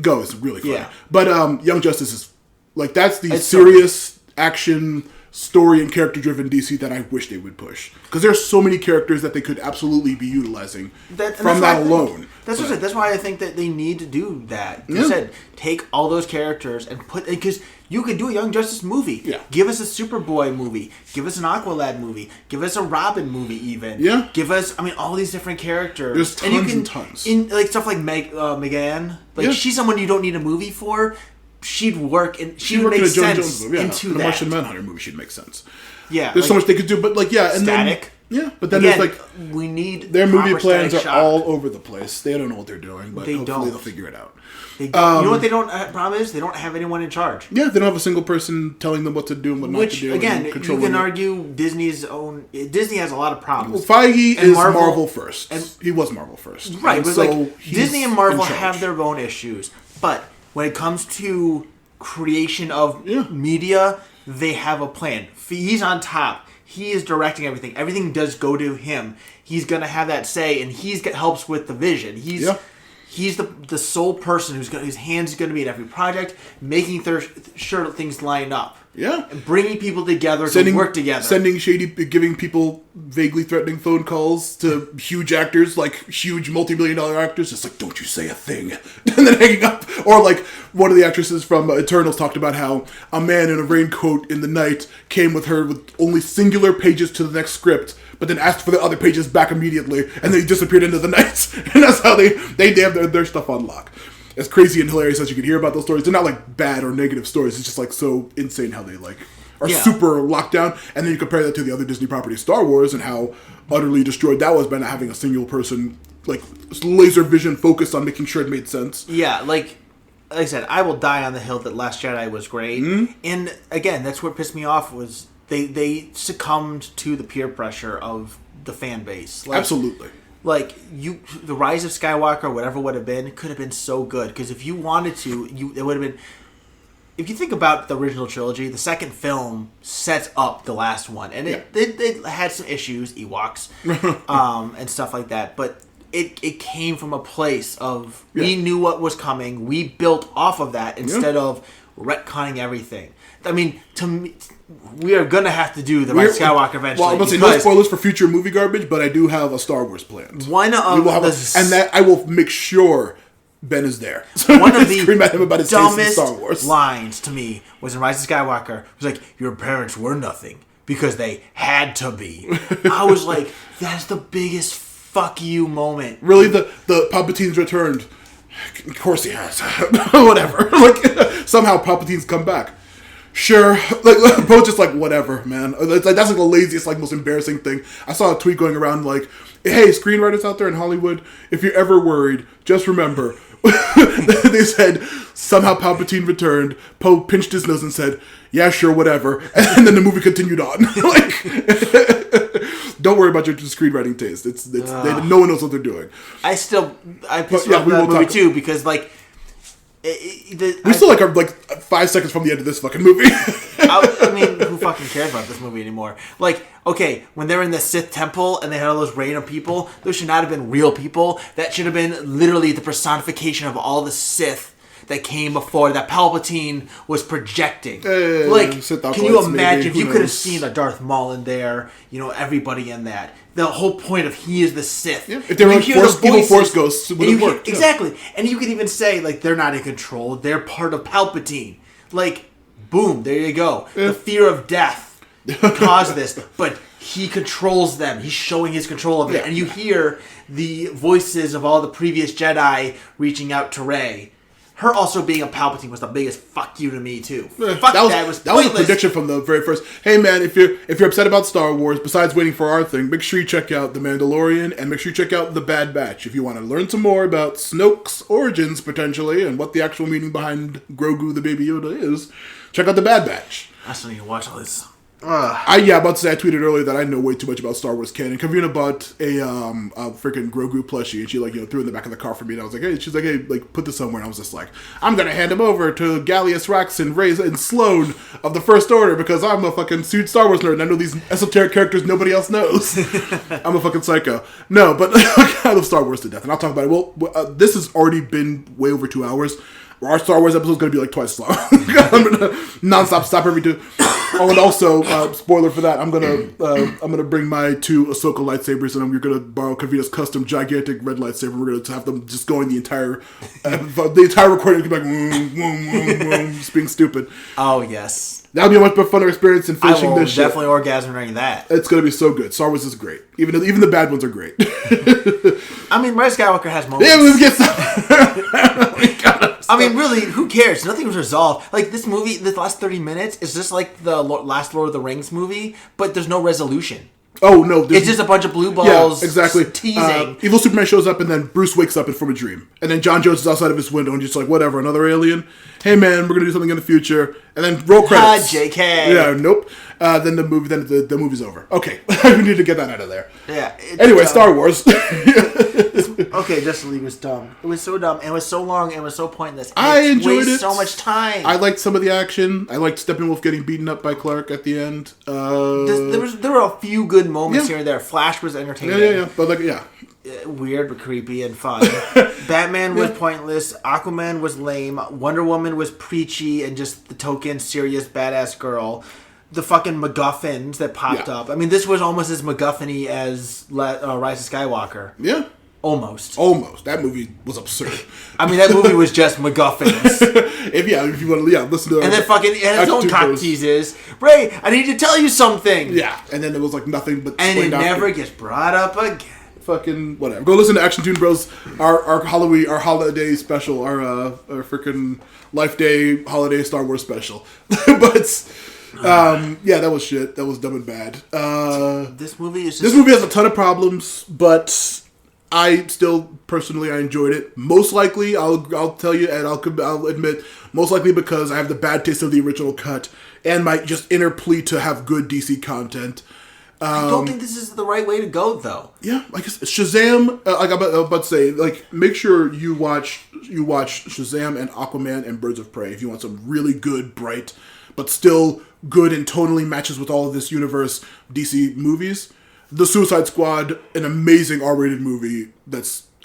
Go is really funny. Yeah. But Young Justice is like that's the serious action story and character driven DC that I wish they would push, because there's so many characters that they could absolutely be utilizing from that alone. That's why I think that they need to do that. You said take all those characters and put, because you could do a Young Justice movie. Yeah. Give us a Superboy movie. Give us an Aqualad movie. Give us a Robin movie. Even. Yeah. Give us, I mean, all these different characters. There's tons and tons. In like stuff like Megan. Like she's someone you don't need a movie for. She'd work, and she would make sense into that. The Martian Manhunter movie should make sense. Yeah, there's so much they could do, but like and Static. But then there's like we need their movie plans are all over the place. They don't know what they're doing, but hopefully they'll figure it out. You know what they don't problem is? They don't have anyone in charge. Yeah, they don't have a single person telling them what to do and what not to do. Again, you can argue Disney has a lot of problems. Well, Feige is Marvel first. And he was Marvel first. Right, but so Disney and Marvel have their own issues. But when it comes to creation of media, they have a plan. He's on top. He is directing everything. Everything does go to him. He's going to have that say, and helps with the vision. He's the sole person whose hands is going to be in every project, making sure things line up. Yeah. And bringing people together to work together. Giving people vaguely threatening phone calls to huge actors, like huge multi-million-dollar actors, just like, don't you say a thing. And then hanging up. Or like one of the actresses from Eternals talked about how a man in a raincoat in the night came with her with only singular pages to the next script, but then asked for the other pages back immediately, and then he disappeared into the night. And that's how they have their stuff on lock. As crazy and hilarious as you can hear about those stories, they're not like bad or negative stories. It's just like so insane how they like are super locked down. And then you compare that to the other Disney properties, Star Wars, and how utterly destroyed that was by not having a single person like laser vision focused on making sure it made sense. Yeah, like I said, I will die on the hill that Last Jedi was great. Mm-hmm. And again, that's what pissed me off was they succumbed to the peer pressure of the fan base. Like, absolutely. Like, the Rise of Skywalker, whatever would have been, could have been so good. Because if you wanted to, it would have been... If you think about the original trilogy, the second film sets up the last one. And it had some issues, Ewoks, and stuff like that. But it came from a place of, we knew what was coming. We built off of that instead of retconning everything. I mean, to me... We are going to have to do the Rise of Skywalker eventually. Well, I'm going to say no spoilers for future movie garbage, but I do have a Star Wars planned. One of and that I will make sure Ben is there. So one of the scream at him about his dumbest Star Wars lines to me was in Rise of Skywalker. It was like, your parents were nothing because they had to be. I was like, that's the biggest fuck you moment. Really? The Palpatine's returned. Of course he has. Whatever. Like, somehow Palpatine's come back. Sure, like Poe's just like whatever, man. It's like, that's like the laziest, like most embarrassing thing. I saw a tweet going around like, "Hey, screenwriters out there in Hollywood, if you're ever worried, just remember." They said somehow Palpatine returned. Poe pinched his nose and said, "Yeah, sure, whatever," and then the movie continued on. Like, don't worry about your screenwriting taste. No one knows what they're doing. I pissed off that movie too because like. We still are like 5 seconds from the end of this fucking movie. I mean, who fucking cares about this movie anymore? Like, okay, when they're in the Sith temple and they had all those random people, those should not have been real people. That should have been literally the personification of all the Sith that came before that Palpatine was projecting. Can you imagine if you could have seen a Darth Maul in there? Everybody in that. The whole point of he is the Sith. Yeah. If they were like evil Force ghosts, it would have worked. Exactly. And you could even say, they're not in control. They're part of Palpatine. Boom, there you go. Yeah. The fear of death caused this, but he controls them. He's showing his control of it. Yeah. And you hear the voices of all the previous Jedi reaching out to Rey. Her also being a Palpatine was the biggest fuck you to me too. That was a prediction from the very first. Hey man, if you're upset about Star Wars, besides waiting for our thing, make sure you check out The Mandalorian and make sure you check out The Bad Batch if you want to learn some more about Snoke's origins potentially and what the actual meaning behind Grogu the Baby Yoda is. Check out The Bad Batch. I still need to watch all this. About to say, I tweeted earlier that I know way too much about Star Wars canon. Kavina bought a freaking Grogu plushie, and she threw it in the back of the car for me. And I was like, hey, put this somewhere. And I was just like, I'm gonna hand him over to Gallius Raxon, Reyes, and Sloane of the First Order because I'm a fucking huge Star Wars nerd and I know these esoteric characters nobody else knows. I'm a fucking psycho. No, but I love Star Wars to death, and I'll talk about it. Well, this has already been way over 2 hours. Our Star Wars episode is going to be twice as long. I'm going to non-stop stop every 2. Oh, and also, spoiler for that, I'm gonna bring my 2 Ahsoka lightsabers, and we're gonna borrow Kavita's custom gigantic red lightsaber. We're gonna have them just going the entire recording, like boom, boom, boom, boom, just being stupid. Oh yes. That'll be a much more funner experience than finishing this shit. Definitely orgasm during that. It's gonna be so good. Star Wars is great. Even the bad ones are great. I mean, Rise of Skywalker has moments. Yeah, we get some. I mean, really, who cares? Nothing was resolved. This movie, the last 30 minutes, is just like the last Lord of the Rings movie, but there's no resolution. Oh, no. It's just a bunch of blue balls exactly. Teasing. Evil Superman shows up, and then Bruce wakes up from a dream. And then John Jones is outside of his window, and just whatever, another alien. Hey, man, we're going to do something in the future. And then roll credits. JK. Yeah, nope. Then the movie's over. Okay. We need to get that out of there. Yeah. Anyway, Star Wars. Okay, Justice League was dumb. It was so dumb, and it was so long, and it was so pointless. I enjoyed it. So much time. I liked some of the action. I liked Steppenwolf getting beaten up by Clark at the end. There were a few good moments here and there. Flash was entertaining. Yeah. But weird but creepy and fun. Batman was pointless. Aquaman was lame. Wonder Woman was preachy and just the token serious badass girl. The fucking MacGuffins that popped up. I mean, this was almost as MacGuffin-y as Rise of Skywalker. Yeah. Almost. That movie was absurd. I mean, that movie was just MacGuffins. if you want to, listen to it. And then fucking it had its own cock teases. Ray, I need to tell you something. Yeah, and then it was nothing but. And it never gets brought up again. Fucking whatever. Go listen to Action Tune Bros. Our Halloween, our holiday special, our freaking Life Day holiday Star Wars special. But. That was shit. That was dumb and bad. This movie is. This movie has a ton of problems, but I still personally I enjoyed it. Most likely, I'll tell you, and I'll admit, most likely because I have the bad taste of the original cut and my just inner plea to have good DC content. I don't think this is the right way to go, though. Yeah, I guess Shazam. I'm about to say, make sure you watch Shazam and Aquaman and Birds of Prey if you want some really good, bright, but still good and tonally matches with all of this universe DC movies. The Suicide Squad, an amazing R-rated movie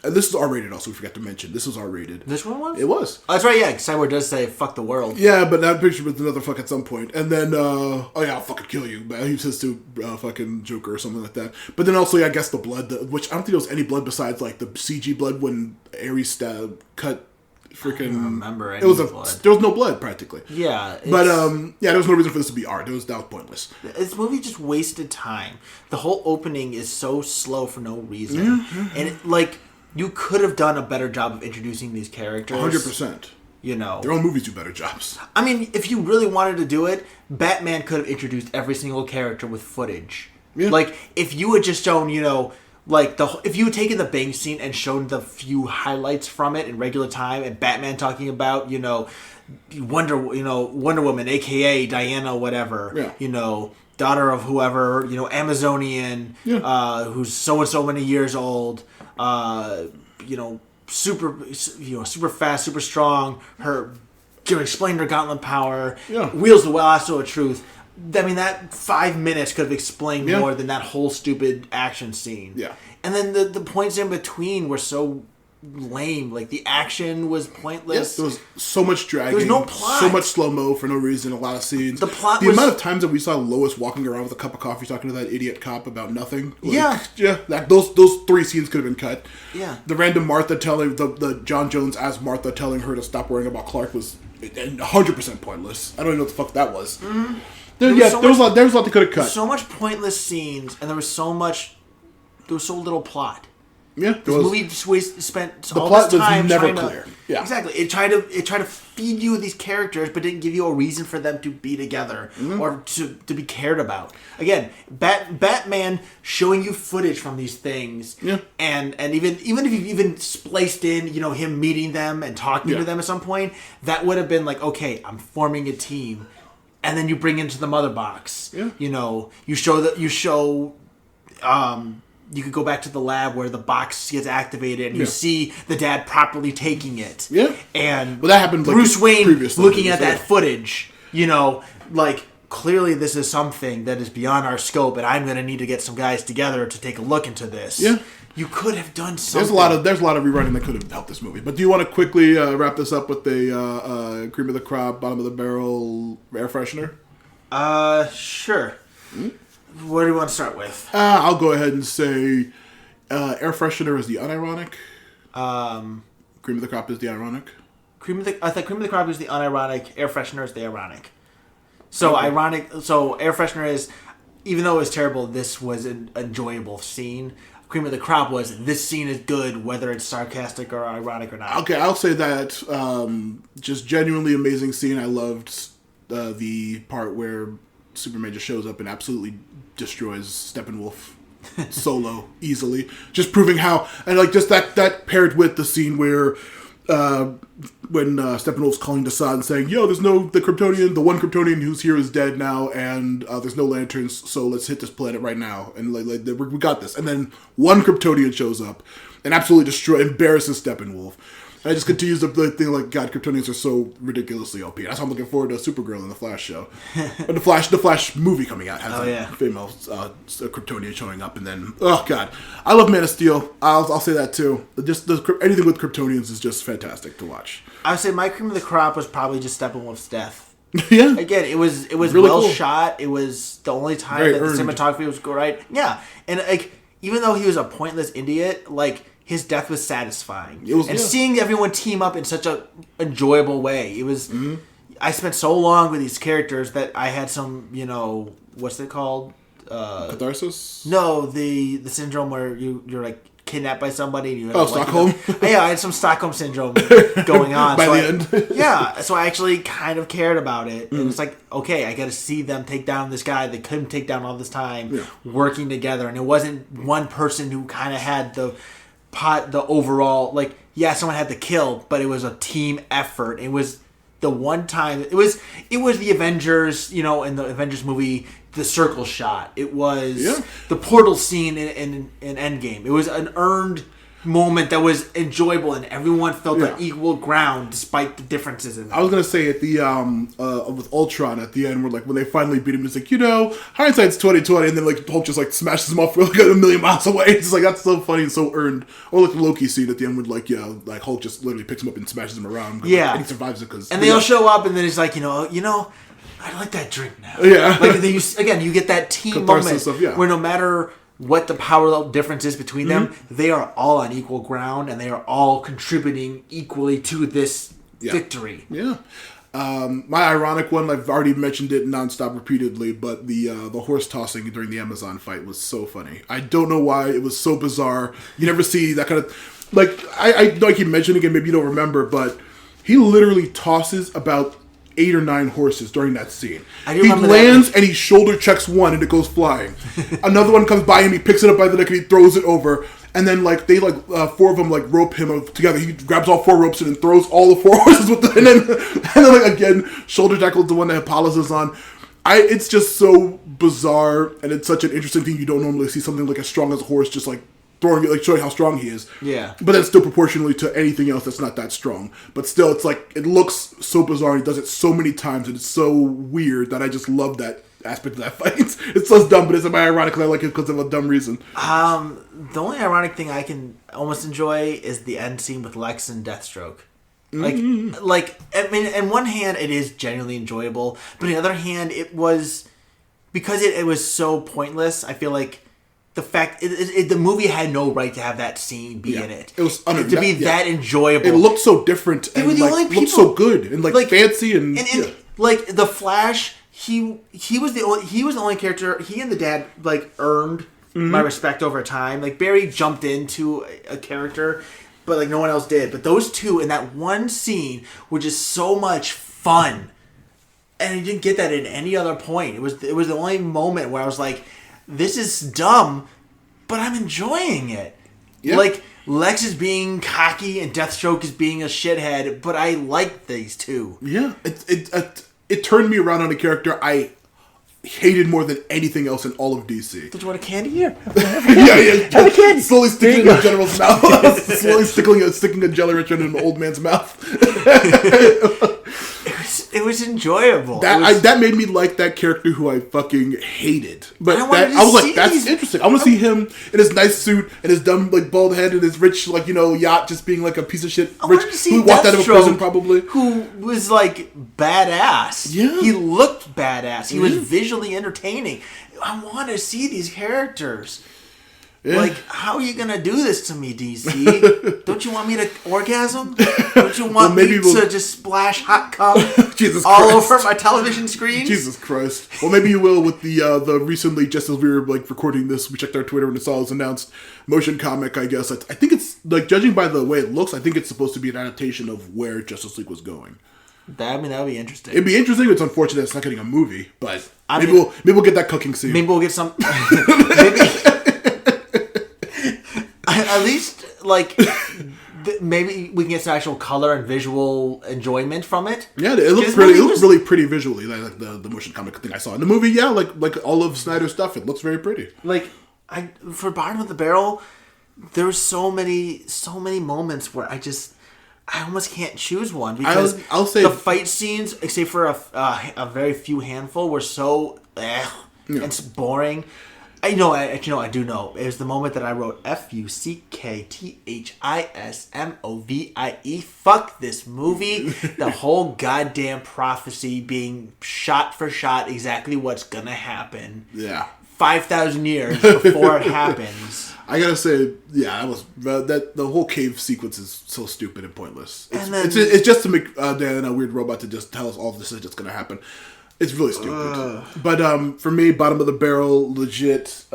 and this is R-rated also, we forgot to mention. This was R-rated. This one was? It was. Oh, that's right, yeah. Cyborg does say, fuck the world. Yeah, but that picture with another fuck at some point. And then, I'll fucking kill you. He says to fucking Joker or something like that. But then also, I guess the blood, which I don't think there was any blood besides, the CG blood when Ares cut freaking. I don't remember any blood. There was no blood, practically. Yeah. But, there was no reason for this to be art. That was pointless. This movie just wasted time. The whole opening is so slow for no reason. Yeah. And, you could have done a better job of introducing these characters. 100%. Their own movies do better jobs. I mean, if you really wanted to do it, Batman could have introduced every single character with footage. Yeah. If you had just shown, if you had taken the bank scene and shown the few highlights from it in regular time, and Batman talking about, Wonder Woman, aka Diana, whatever, daughter of whoever, Amazonian, who's so and so many years old, super, super fast, super strong. Her explained her gauntlet power. Yeah. Wields the lasso of truth. I mean, that 5 minutes could have explained more than that whole stupid action scene. Yeah. And then the points in between were so lame. Like, the action was pointless. Yes, there was so much dragging. There was no plot. So much slow-mo for no reason, a lot of scenes. The plot The amount of times that we saw Lois walking around with a cup of coffee talking to that idiot cop about nothing. Like, yeah. Those 3 scenes could have been cut. Yeah. The random Martha telling, the John Jones as Martha telling her to stop worrying about Clark was 100% pointless. I don't even know what the fuck that was. Mm-hmm. There was a lot they could have cut. So much pointless scenes, and there was so little plot. Yeah, this movie spent all plot this time was never trying clear. Yeah, exactly. It tried to feed you these characters, but didn't give you a reason for them to be together or to be cared about. Again, Batman showing you footage from these things, and even if you even spliced in, him meeting them and talking to them at some point, that would have been like, okay, I'm forming a team. And then you bring into the mother box. Yeah. You could go back to the lab where the box gets activated and you see the dad properly taking it. Yeah. And that happened Bruce Wayne looking at that yeah. footage, like, clearly this is something that is beyond our scope and I'm going to need to get some guys together to take a look into this. Yeah. You could have done something. There's a lot of rewriting that could have helped this movie. But do you want to quickly wrap this up with the cream of the crop, bottom of the barrel air freshener? Sure. What do you want to start with? I'll go ahead and say air freshener is the unironic. Cream of the crop is the ironic. I thought cream of the crop is the unironic. Air freshener is the ironic. So ironic. So air freshener is, even though it was terrible, this was an enjoyable scene. Cream of the crop was, this scene is good, whether it's sarcastic or ironic or not. Okay, I'll say that. Just genuinely amazing scene. I loved the part where Superman just shows up and absolutely destroys Steppenwolf solo easily. Just proving how, and like just that paired with the scene where when Steppenwolf's calling Desaad and saying, "Yo, there's the one Kryptonian who's here is dead now, and there's no lanterns, so let's hit this planet right now, and we got this." And then one Kryptonian shows up and absolutely embarrasses Steppenwolf. And I just continues the thing like, God, Kryptonians are so ridiculously OP. That's why I'm looking forward to Supergirl in the Flash show. But the Flash movie coming out has a female Kryptonian showing up, and then God, I love Man of Steel. I'll say that too. Just anything with Kryptonians is just fantastic to watch. I would say my cream of the crop was probably just Steppenwolf's death. Yeah. Again, it was really well cool. Shot. It was the only time that the cinematography was right. Yeah, and like even though he was a pointless idiot, like, his death was satisfying. Seeing everyone team up in such a enjoyable way, it was. Mm-hmm. I spent so long with these characters that I had some, what's it called? Catharsis? No, the syndrome where you're like kidnapped by somebody. And you have Stockholm? Yeah, I had some Stockholm syndrome going on. By the end. Yeah, so I actually kind of cared about it. Mm. It was like, okay, I got to see them take down this guy they couldn't take down all this time, working together. And it wasn't one person who kind of had the overall, like, someone had to kill, but it was a team effort. It was the one time, it was the Avengers, in the Avengers movie, the circle shot. It was the portal scene in Endgame. It was an earned moment that was enjoyable, and everyone felt on equal ground despite the differences in them. I was gonna say at the with Ultron at the end, where like when they finally beat him, it's like, hindsight's 20/20, and then like Hulk just like smashes him off like a million miles away. It's like, that's so funny and so earned. Or like the Loki scene at the end, where like Hulk just literally picks him up and smashes him around. And he survives it because. And they all show up, and then he's like, I like that drink now. Yeah. Like you get that team moment where no matter what the power difference is between them, they are all on equal ground and they are all contributing equally to this victory. Yeah. My ironic one, I've already mentioned it nonstop repeatedly, but the horse tossing during the Amazon fight was so funny. I don't know why. It was so bizarre. You never see that kind of... Like, I know I keep mentioning it, maybe you don't remember, but he literally tosses about 8 or 9 horses during that scene. He lands and he shoulder checks one and it goes flying. Another one comes by him, he picks it up by the neck and he throws it over. And then like they 4 of them like rope him together. He grabs all 4 ropes and then throws all the 4 horses with them. And then like again shoulder tackles the one that Apollos is on. It's just so bizarre, and it's such an interesting thing. You don't normally see something like as strong as a horse just like showing how strong he is. Yeah. But then still proportionally to anything else that's not that strong. But still, it's like, it looks so bizarre, and he does it so many times, and it's so weird that I just love that aspect of that fight. It's so dumb, but it's ironic because I like it because of a dumb reason. The only ironic thing I can almost enjoy is the end scene with Lex and Deathstroke. Like, I mean, on one hand, it is genuinely enjoyable, but on the other hand, it was, because it was so pointless, I feel like the fact, the movie had no right to have that scene be in it. It was to be that enjoyable. It looked so different and looked so good and fancy and like the Flash, he was the only character. He and the dad earned my respect over time. Like, Barry jumped into a character, but no one else did. But those two in that one scene were just so much fun, and you didn't get that at any other point. It was the only moment where I was like, this is dumb, but I'm enjoying it. Yeah. Like, Lex is being cocky and Deathstroke is being a shithead, but I like these two. Yeah, it turned me around on a character I hated more than anything else in all of DC. Did you want a candy here? Yeah. Have a candy. Slowly sticking in the general's mouth. Slowly sticking a Jelly Rancher in an old man's mouth. It was enjoyable. That made me like that character who I fucking hated. But I was like, that's interesting. I want to see him in his nice suit and his dumb bald head and his rich yacht just being a piece of shit rich who walked out of a prison probably. Who was badass. Yeah. He looked badass. He was visually entertaining. I want to see these characters. Yeah. How are you going to do this to me, DC? Don't you want me to orgasm? Don't you want me to just splash hot cum all over my television screen? Jesus Christ. Well, maybe you will with the recently, just as we were recording this, we checked our Twitter and it was announced motion comic, I guess. I think it's, judging by the way it looks, I think it's supposed to be an adaptation of where Justice League was going. That would be interesting. It'd be interesting. It's unfortunate it's not getting a movie, but maybe we'll get that cooking scene. Maybe we'll get some... At least, maybe we can get some actual color and visual enjoyment from it. Yeah, it looks really pretty visually, like the motion comic thing I saw in the movie. Yeah, like all of Snyder's stuff, it looks very pretty. For Bottom of the Barrel, there were so many moments where I almost can't choose one because I'll say the fight scenes, except for a very few handful, were so and boring. I do know. It was the moment that I wrote FUCKTHISMOVIE. Fuck this movie. The whole goddamn prophecy being shot for shot exactly what's gonna happen. Yeah. 5,000 years before it happens. I gotta say, yeah, the whole cave sequence is so stupid and pointless. It's just to make Dan a weird robot to just tell us all of this is just gonna happen. It's really stupid. But for me, Bottom of the Barrel, legit,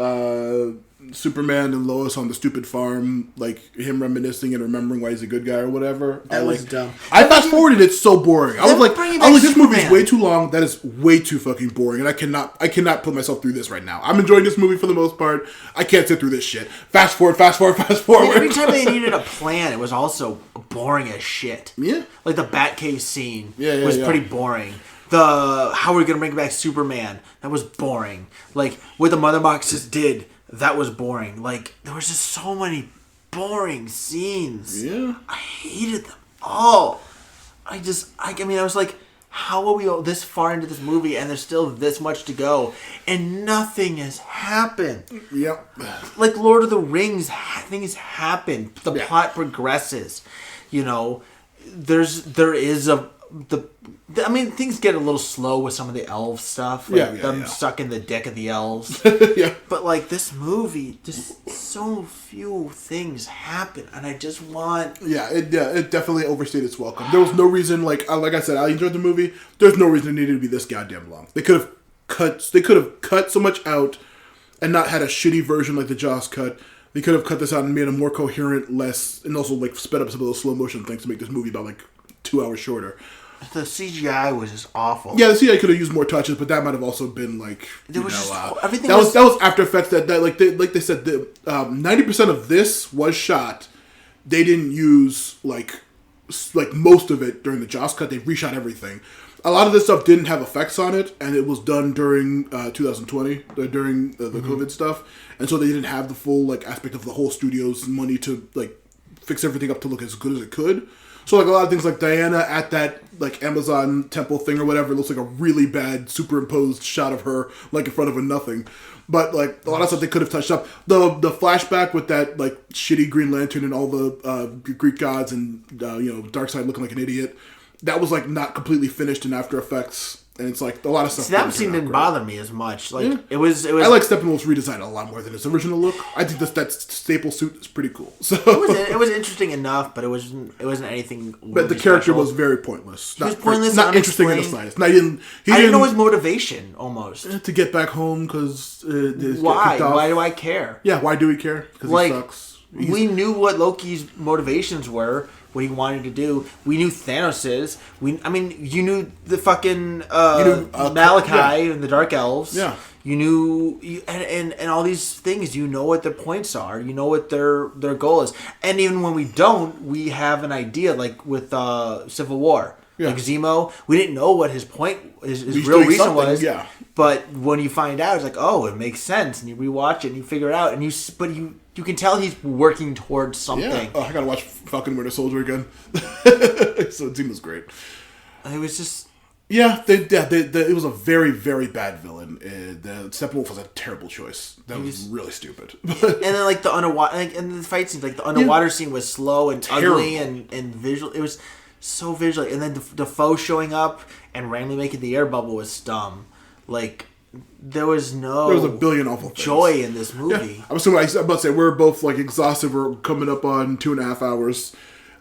Superman and Lois on the stupid farm, him reminiscing and remembering why he's a good guy or whatever. That was dumb. I fast forwarded it so boring. I was like, this movie's way too long. That is way too fucking boring, and I cannot put myself through this right now. I'm enjoying this movie for the most part. I can't sit through this shit. Fast forward. Every time they needed a plan, it was also boring as shit. Yeah. Like the Batcave scene was pretty boring. How are we going to bring back Superman? That was boring. What the Mother Boxes did, that was boring. There was just so many boring scenes. Yeah. I hated them all. I was like, how are we this far into this movie and there's still this much to go and nothing has happened? Yep. Lord of the Rings, things happen. The plot progresses. Things get a little slow with some of the elf stuff. Them sucking the dick of the elves. Yeah. But this movie, just so few things happen, and I just want. It definitely overstayed its welcome. There was no reason, like I said, I enjoyed the movie. There's no reason it needed to be this goddamn long. They could have cut so much out, and not had a shitty version like the Jaws cut. They could have cut this out and made a more coherent, and also sped up some of those slow motion things to make this movie about 2 hours shorter. The CGI was just awful. Yeah, the CGI could have used more touches, but that might have also been everything. That was After Effects. That they said, 90% of this was shot. They didn't use most of it during the Jaws cut. They reshot everything, a lot of this stuff didn't have effects on it, and it was done during 2020, during the COVID stuff, and so they didn't have the full like aspect of the whole studio's money to like fix everything up to look as good as it could. So like a lot of things like Diana at that like Amazon temple thing or whatever looks like a really bad superimposed shot of her like in front of a nothing. But like a lot of stuff they could have touched up. The flashback with that like shitty Green Lantern and all the Greek gods and Darkseid looking like an idiot. That was like not completely finished in After Effects. And it's like a lot of stuff. See, that scene didn't bother me as much. Like it was. I like Steppenwolf's redesign a lot more than his original look. I think that staple suit is pretty cool. So it was interesting enough, but it wasn't anything. But the character was very pointless. He was pointless, not interesting in the slightest. I didn't know his motivation almost to get back home because why? Why do I care? Yeah, why do we care? Because he sucks. We knew what Loki's motivations were. What he wanted to do. We knew Thanos's. You knew the fucking Malachi and the Dark Elves. Yeah. You knew, and all these things. You know what their points are. You know what their goal is. And even when we don't, we have an idea. Like with Civil War, like Zemo, we didn't know what his point, his real reason was. Yeah. But when you find out, it's like, oh, it makes sense, and you rewatch it and you figure it out, and you can tell he's working towards something. Yeah. Oh, I gotta watch Falcon Winter Soldier again. So the team was great. It was just. Yeah, it was a very, very bad villain. Steppenwolf was a terrible choice. That was really stupid. And then like the underwater, and the fight scenes, like the underwater scene was slow and ugly and visual. It was so visual, and then the foe showing up and randomly making the air bubble was dumb. Like. There was a billion awful joy in this movie. Yeah. I'm about to say we're both like exhausted. We're coming up on 2.5 hours.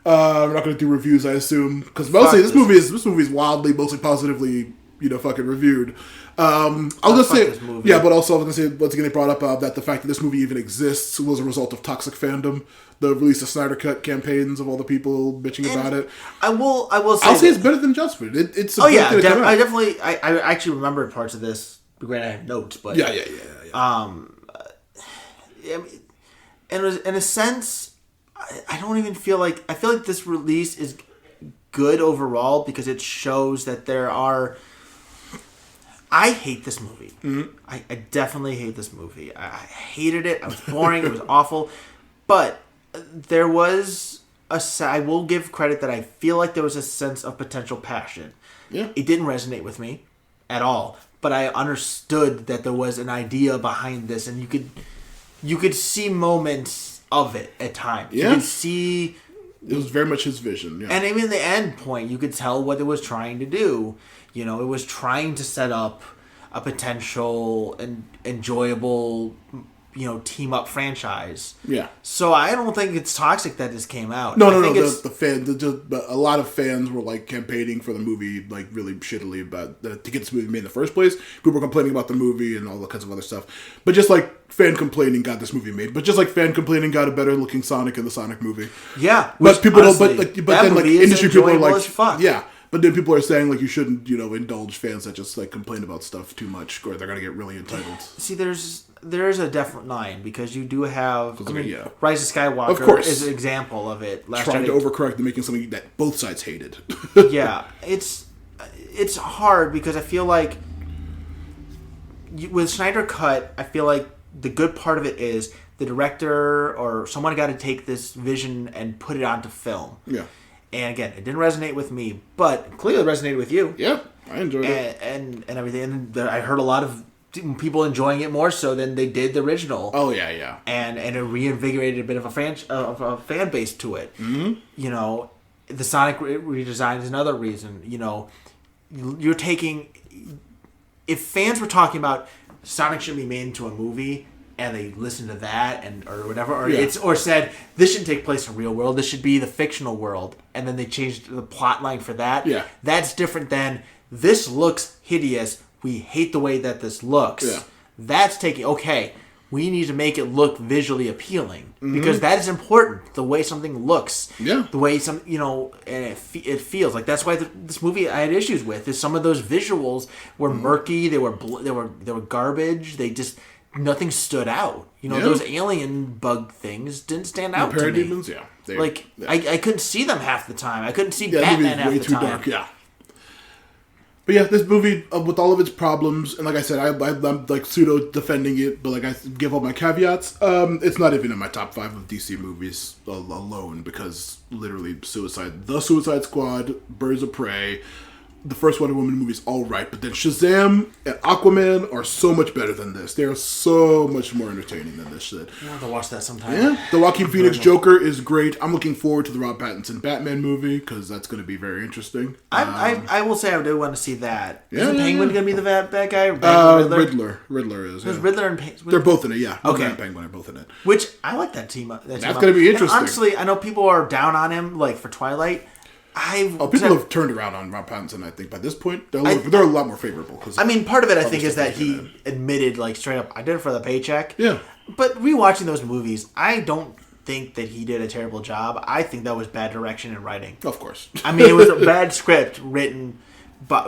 We're not going to do reviews, I assume, because mostly this movie is wildly, mostly positively, fucking reviewed. I'll just say, yeah, but also I was going to say once again they brought up that the fact that this movie even exists was a result of toxic fandom. The release of Snyder Cut campaigns of all the people bitching about it. I will say I'll say it's better than Judgment. It's I definitely I actually remember parts of this. Granted, I have notes, but yeah. And in a sense, I don't even feel like I feel like this release is good overall because it shows that there are. I hate this movie. Mm-hmm. I definitely hate this movie. I hated it. I was boring. It was awful, but there was I will give credit that I feel like there was a sense of potential passion. Yeah, it didn't resonate with me at all. But I understood that there was an idea behind this, and you could see moments of it at times. Yeah. You could see it was very much his vision. Yeah. And even the end point, you could tell what it was trying to do. It was trying to set up a potential and enjoyable, team up franchise. Yeah. So I don't think it's toxic that this came out. No. A lot of fans were like campaigning for the movie, like really shittily about to get this movie made in the first place. People were complaining about the movie and all that kinds of other stuff. But just like fan complaining got this movie made. But just like fan complaining got a better looking Sonic in the Sonic movie. Yeah. But people don't. But then like industry people are like, fuck. Yeah. But then people are saying like you shouldn't, indulge fans that just like complain about stuff too much, or they're gonna get really entitled. See, there's a definite line because you do have Rise of Skywalker of course. is an example of it. Trying to overcorrect and making something that both sides hated. Yeah, it's hard because I feel like with Snyder Cut, I feel like the good part of it is the director or someone got to take this vision and put it onto film. Yeah. And again, it didn't resonate with me, but clearly it resonated with you. Yeah, I enjoyed it. And everything. And I heard a lot of people enjoying it more so than they did the original. Oh, yeah. And it reinvigorated a bit of a fan base to it. Mm-hmm. The Sonic redesign is another reason. You're taking... If fans were talking about Sonic should be made into a movie... and they listened to that or whatever, or said this shouldn't take place in the real world. This should be the fictional world, and then they changed the plot line for that. Yeah, that's different than this looks hideous. We hate the way that this looks. Yeah, that's taking we need to make it look visually appealing because that is important. The way something looks, the way and it feels like that's why this movie I had issues with is some of those visuals were murky. They were garbage. They just. Nothing stood out. Those alien bug things didn't stand out to me. Parademons, I couldn't see them half the time. I couldn't see Batman half the time. Way too dark, yeah. But yeah, this movie, with all of its problems, and like I said, I'm like pseudo defending it, but like I give all my caveats. It's not even in my top 5 of DC movies alone, because literally The Suicide Squad, Birds of Prey, the first Wonder Woman movie is all right, but then Shazam and Aquaman are so much better than this. They are so much more entertaining than this shit. I want to watch that sometime. Yeah, the Joaquin Phoenix Joker is great. I'm looking forward to the Rob Pattinson Batman movie because that's going to be very interesting. I will say I do want to see that. Yeah, is the Penguin going to be the bad guy? Riddler. Riddler is. There's yeah. Riddler and Penguin. They're both in it. Yeah, Okay. Riddler and Penguin are both in it. Which I like that team up. That's going to be interesting. And honestly, I know people are down on him, like for Twilight. People have turned around on Rob Pattinson. I think by this point they're a lot more favorable. I mean, part of it I think is that he admitted, like straight up, I did it for the paycheck. Yeah. But rewatching those movies, I don't think that he did a terrible job. I think that was bad direction and writing. Of course. I mean, it was a bad script written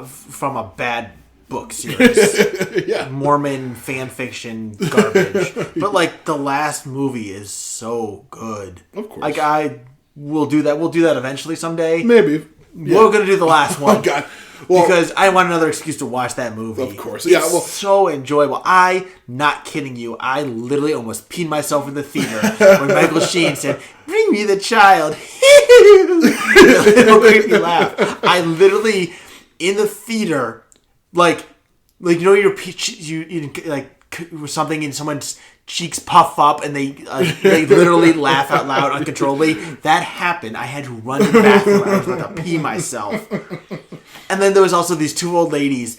from a bad book series. Yeah. Mormon fan fiction garbage. But like the last movie is so good. Of course. Like we'll do that. We'll do that eventually someday. Maybe. Yeah. We're gonna do the last one. Oh God. Well, because I want another excuse to watch that movie. Of course. Yeah. It's Well, so enjoyable. Not kidding you. I literally almost peed myself in the theater when Michael Sheen said, "Bring me the child." It'll make me laugh. I literally in the theater, like you know, you like something in someone's cheeks puff up and they literally laugh out loud uncontrollably. That happened. I had to run to the bathroom. I was about to pee myself. And then there was also these 2 old ladies.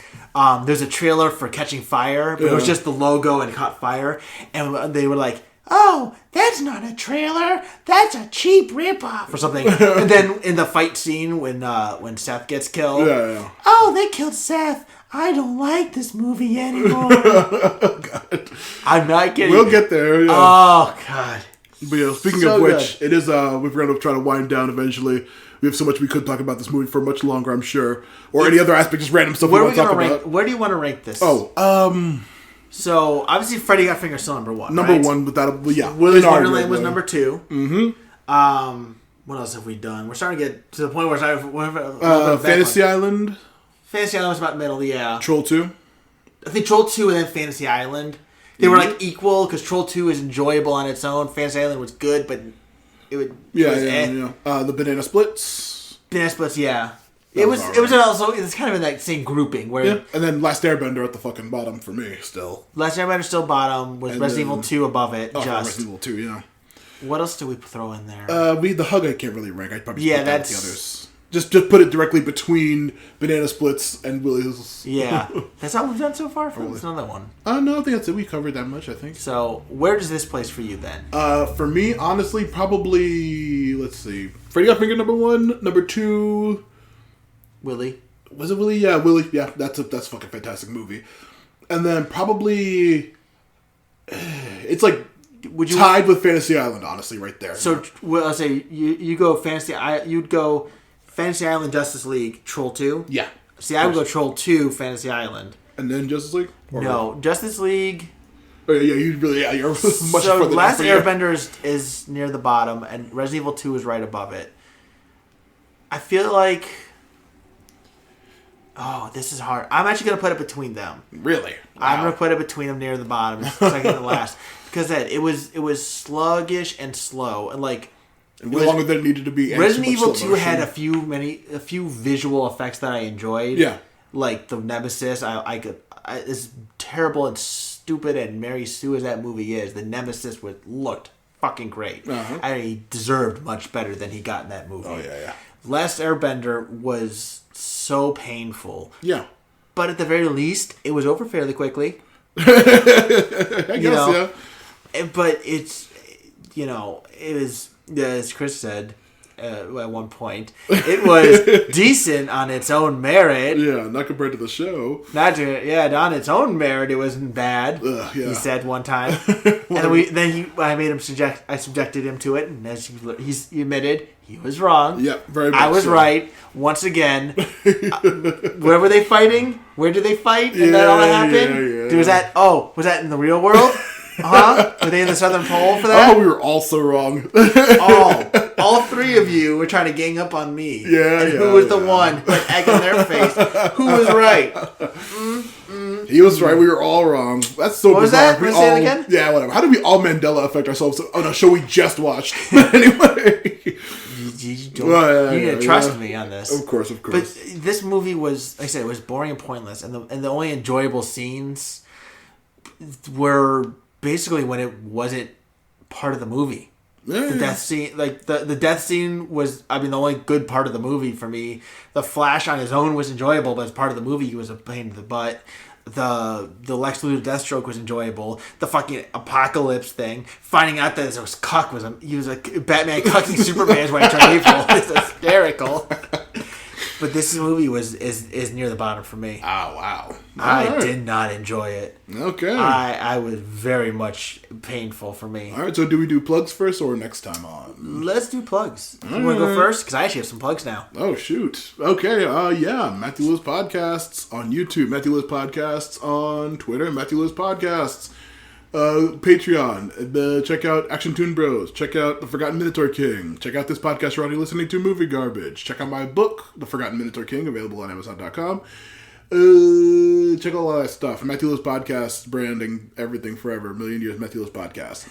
There's a trailer for Catching Fire, but it was just the logo and caught fire. And they were like, "Oh, that's not a trailer. That's a cheap ripoff," or something. And then in the fight scene when Seth gets killed, "Oh, they killed Seth. I don't like this movie anymore." Oh, God. I'm not kidding. We'll get there. Yeah. Oh God. But yeah, speaking of which, it is. We're going to try to wind down eventually. We have so much we could talk about this movie for much longer, I'm sure, or any other aspect, just random stuff we want to talk about. Where do you want to rank this? So obviously, Freddy Got Fingered still number 1. Number right? 1, without yeah. Willy's Wonderland was number 2. Mm-hmm. What else have we done? We're starting to get to the point where Fantasy Island. Fantasy Island was about middle, yeah. Troll 2. I think Troll 2 and then Fantasy Island. They were like equal because Troll 2 is enjoyable on its own. Fantasy Island was good, but it would yeah. The Banana Splits. Banana Splits, yeah. It was also it's kind of in that same grouping where and then Last Airbender at the fucking bottom for me still. Last Airbender still bottom with Resident Evil 2 above it. Resident Evil 2, yeah. What else do we throw in there? The Hug I can't really rank. I'd probably put that with the others. Just put it directly between Banana Splits and Willy's. Yeah. That's all we've done so far? That's another one. No, I think that's it. We covered that much, I think. So, where does this place for you then? For me, honestly, probably, let's see. Freddy Got Fingered number 1. Number 2... Willy. Was it Willy? Yeah, Willy. Yeah, that's a fucking fantastic movie. And then probably... It's like... tied with Fantasy Island, honestly, right there. So, I'll say, you go you'd go... Fantasy Island, Justice League, Troll 2? Yeah. See, I would go Troll 2, Fantasy Island. And then Justice League? No, Justice League... Oh, yeah, you're much so Last Airbender is near the bottom, and Resident Evil 2 is right above it. I feel like... Oh, this is hard. I'm actually going to put it between them. Really? Wow. I'm going to put it between them near the bottom, second and last. Because it was sluggish and slow, and like... way longer than it needed to be. Resident Evil 2 had a few visual effects that I enjoyed. Yeah, like the Nemesis. As terrible and stupid and Mary Sue as that movie is, the Nemesis looked fucking great. Uh-huh. And he deserved much better than he got in that movie. Oh yeah. Last Airbender was so painful. Yeah, but at the very least, it was over fairly quickly. I guess yeah. But it's it was. As Chris said at one point, it was decent on its own merit. Yeah, not compared to the show. On its own merit, it wasn't bad. Yeah. He said one time, and I made him I subjected him to it, and as he admitted, he was wrong. Yeah, very much. I was right once again. Where were they fighting? Where did they fight? And that all happened. Yeah. Was that in the real world? Were they in the Southern Pole for that? Oh, we were all so wrong. all three of you were trying to gang up on me. Yeah, and who was the one, like, egg on their face? Who was right? He was right. We were all wrong. That's so what bizarre. Was that? Can I say it again? Yeah, whatever. How do we all Mandela affect ourselves on a show we just watched? Anyway. You need to trust me on this. Of course. But this movie was, like I said, it was boring and pointless. And the only enjoyable scenes were basically when it wasn't part of the movie. The death scene, like the death scene was, I mean, the only good part of the movie for me. The Flash on his own was enjoyable, but as part of the movie, he was a pain in the butt. The Lex Luthor Deathstroke was enjoyable. The fucking Apocalypse thing, finding out that it was Cuck he was a Batman cucking Superman is when I turned evil. It's hysterical. But this movie is near the bottom for me. Oh, wow. I did not enjoy it. Okay. I was very much painful for me. All right, so do we do plugs first or next time on? Let's do plugs. You want to go first? Because I actually have some plugs now. Oh, shoot. Okay, Matthew Lewis Podcasts on YouTube, Matthew Lewis Podcasts on Twitter, Matthew Lewis Podcasts. Patreon, check out Action Toon Bros, check out The Forgotten Minotaur King, check out this podcast you're already listening to, Movie Garbage, check out my book, The Forgotten Minotaur King, available on Amazon.com. Check out all that stuff. Matthew Lewis Podcast, branding, everything forever. A million years, Matthew Lewis Podcast.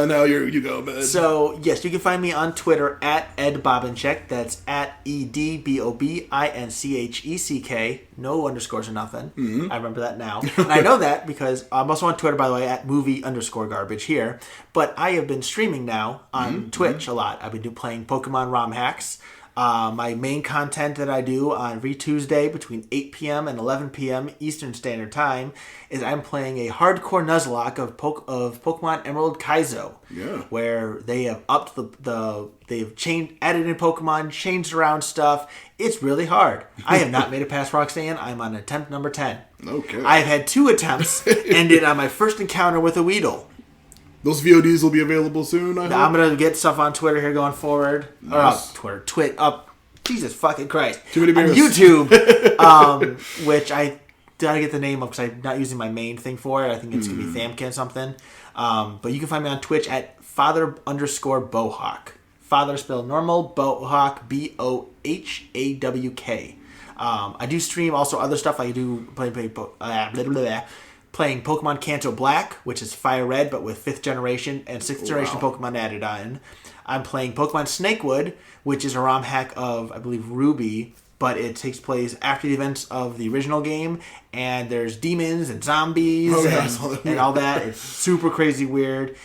Now you go, man. So, yes, you can find me on Twitter at EdBobincheck. That's at EDBOBINCHECK. No underscores or nothing. Mm-hmm. I remember that now. And I know that because I'm also on Twitter, by the way, at movie_garbage here. But I have been streaming now on Twitch a lot. I've been playing Pokemon ROM hacks. My main content that I do on every Tuesday between 8 p.m. and 11 p.m. Eastern Standard Time is I'm playing a hardcore Nuzlocke of Pokemon Emerald Kaizo. Yeah. Where they have upped they've added in Pokemon, changed around stuff. It's really hard. I have not made it past Roxanne. I'm on attempt number 10. Okay. I've had 2 attempts, ended on my first encounter with a Weedle. Those VODs will be available soon, I hope. I'm going to get stuff on Twitter here going forward. Nice. Or Jesus fucking Christ. Too many beers. On YouTube, which I gotta get the name of because I'm not using my main thing for it. I think it's going to be Thamkin something. But you can find me on Twitch at Father_Bohawk. Father spelled normal, Bohawk, BOHAWK. I do stream also other stuff. I do playing Pokemon Kanto Black, which is Fire Red, but with 5th generation and 6th generation Pokemon added on. I'm playing Pokemon Snakewood, which is a ROM hack of, I believe, Ruby, but it takes place after the events of the original game, and there's demons and zombies and all that. It's super crazy weird.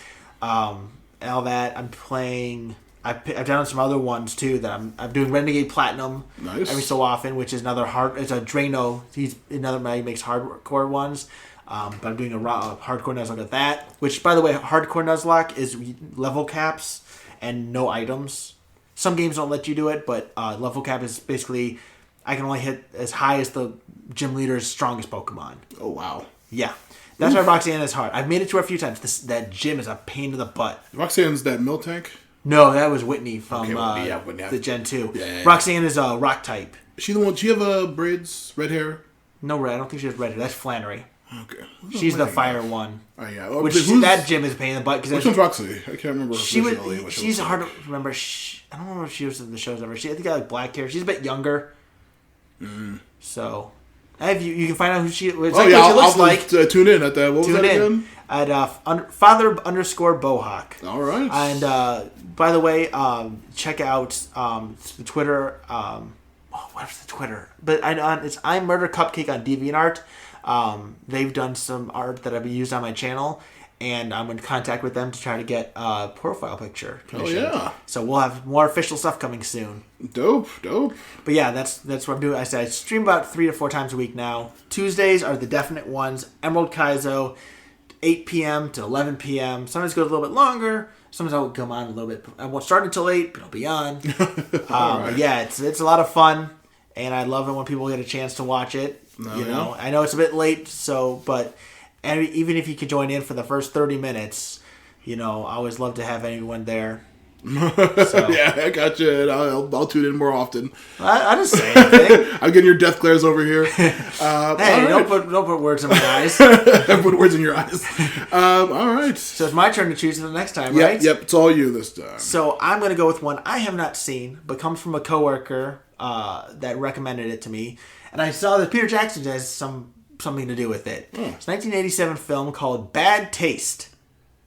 And all that. I'm playing... I've done some other ones too that I'm doing Renegade Platinum every so often, which is another it's a Drano. He's another guy who makes hardcore ones. But I'm doing a hardcore Nuzlocke at that, which, by the way, hardcore Nuzlocke is level caps and no items. Some games don't let you do it, but level cap is basically I can only hit as high as the gym leader's strongest Pokemon. Oh, wow. Yeah. That's why Roxanne is hard. I've made it to her a few times. That gym is a pain in the butt. Roxanne's that Miltank? No, that was Whitney from Whitney. the Gen 2. Yeah. Roxanne is a rock type. She the one? She have braids, red hair? No red. I don't think she has red hair. That's Flannery. Okay. She's the fire one. Oh, yeah. That gym is a pain in the butt. Which one's Roxy? I can't remember. She's hard to remember. I don't remember if she was in the shows ever. I think I like black hair. She's a bit younger. So, you can find out who she looks like. Tune in at that. What was that again? At Father_Bohawk. All right. And by the way, check out the Twitter. What's the Twitter? But it's I'm Murder Cupcake on DeviantArt. They've done some art that I've used on my channel, and I'm in contact with them to try to get a profile picture commissioned. Oh, yeah. So we'll have more official stuff coming soon. Dope. But yeah, that's what I'm doing. I said I stream about 3 to 4 times a week now. Tuesdays are the definite ones. Emerald Kaizo, 8 p.m. to 11 p.m. Sometimes it goes a little bit longer. Sometimes I'll come on a little bit. I won't start until 8, but I'll be on. Right. Yeah, it's a lot of fun, and I love it when people get a chance to watch it. I know it's a bit late, but even if you could join in for the first 30 minutes, I always love to have anyone there. So, yeah, I got you. And I'll tune in more often. I just say anything. I'm getting your death glares over here. Hey, right. don't put words in my eyes. I put words in your eyes. All right. So it's my turn to choose for the next time, Yep, right? Yep, it's all you this time. So I'm going to go with one I have not seen, but comes from a coworker that recommended it to me. And I saw that Peter Jackson has something to do with it. It's a 1987 film called Bad Taste.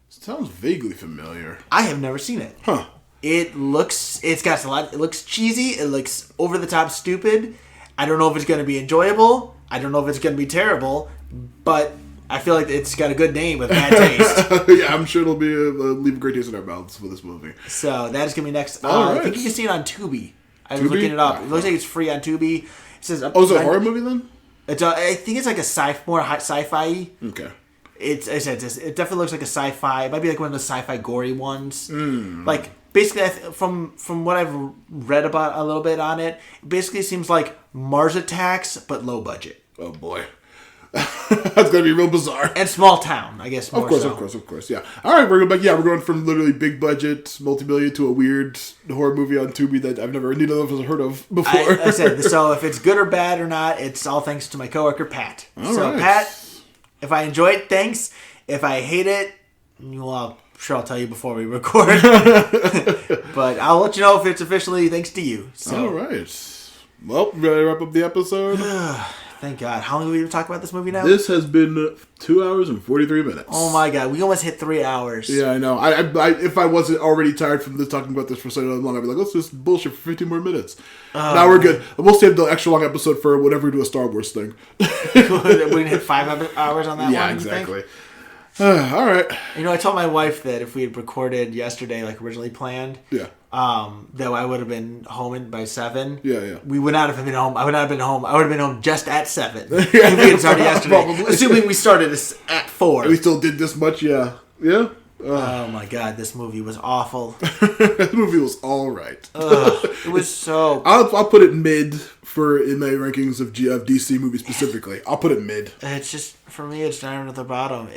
Sounds vaguely familiar. I have never seen it. Huh. It looks cheesy. It looks over the top stupid. I don't know if it's going to be enjoyable. I don't know if it's going to be terrible. But I feel like it's got a good name with Bad Taste. Yeah, I'm sure it'll be leave a great taste in our mouths for this movie. So that is going to be next. Right. I think you can see it on Tubi. I was Tubi? looking it up. It looks like it's free on Tubi. It says, Oh, is it a horror movie then? I think it's like more sci-fi. Okay. It definitely looks like a sci-fi. It might be like one of the sci-fi gory ones. Like basically, from what I've read about a little bit on it, it basically seems like Mars Attacks but low budget. Oh boy. That's gonna be real bizarre. And small town, I guess. Of course, yeah. All right, we're going from literally big budget, multi-million to a weird horror movie on Tubi that I've never neither of us heard of before. I said so. If it's good or bad or not, it's all thanks to my coworker Pat. All so right. Pat, if I enjoy it, thanks. If I hate it, well, I'm sure I'll tell you before we record. But I'll let you know if it's officially thanks to you. So. All right. Well, ready to wrap up the episode? Thank God. How long have we been talking about this movie now? This has been 2 hours and 43 minutes. Oh my God. We almost hit 3 hours. Yeah, I know. I if I wasn't already tired from talking about this for so long, I'd be like, let's just bullshit for 15 more minutes. Now we're good. We'll save the extra long episode for whenever we do a Star Wars thing. We can hit 5 hours on that one, Yeah, you exactly. think? All right. You know, I told my wife that if we had recorded yesterday, like originally planned, Yeah. that I would have been home by 7. Yeah. We would not have been home. I would not have been home. I would have been home just at 7. If we had started yesterday. Probably. Assuming we started at 4. We still did this much, yeah. Yeah. Oh my God, this movie was awful. That movie was all right. It was so... I'll put it mid in my rankings of DC movies specifically. I'll put it mid. It's just, for me, it's down at the bottom.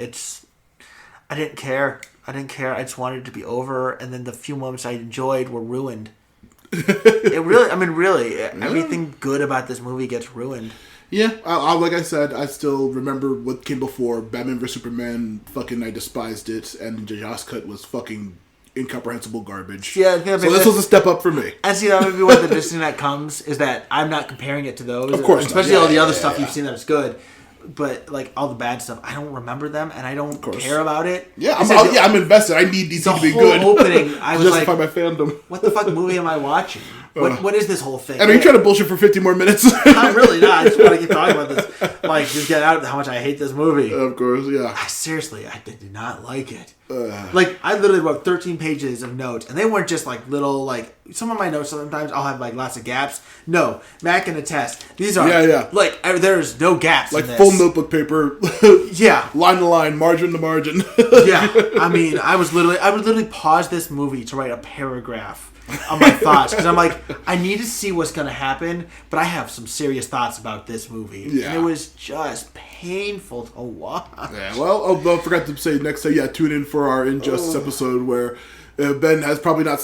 I didn't care. I just wanted it to be over, and then the few moments I enjoyed were ruined. Really, everything good about this movie gets ruined. Yeah, like I said, I still remember what came before. Batman vs Superman, fucking, I despised it, and the Joss Cut was fucking incomprehensible garbage. Yeah, so this was a step up for me. And see, that would be what the distinction that comes, is that I'm not comparing it to those. Of course especially not. all the other stuff you've seen that is good. But like all the bad stuff, I don't remember them, and I don't care about it. Yeah, I'm invested. I need DC to be good. The whole opening, I was justify like, my fandom. What the fuck movie am I watching? What is this whole thing? And are you trying to bullshit for 50 more minutes? I'm really not. I just want to keep talking about this. Like, just get out how much I hate this movie. Of course, yeah. Seriously, I did not like it. Like, I literally wrote 13 pages of notes, and they weren't just like little, like, some of my notes sometimes I'll have like lots of gaps. No, Mac can attest. These are, like, there's no gaps like in this. full notebook paper. Yeah. Line to line, margin to margin. Yeah. I mean, I would literally pause this movie to write a paragraph on my thoughts, because I'm like, I need to see what's going to happen, but I have some serious thoughts about this movie. Yeah. And it was just painful to watch. Yeah, well, I forgot to say next time, tune in for our Injustice episode where Ben has probably not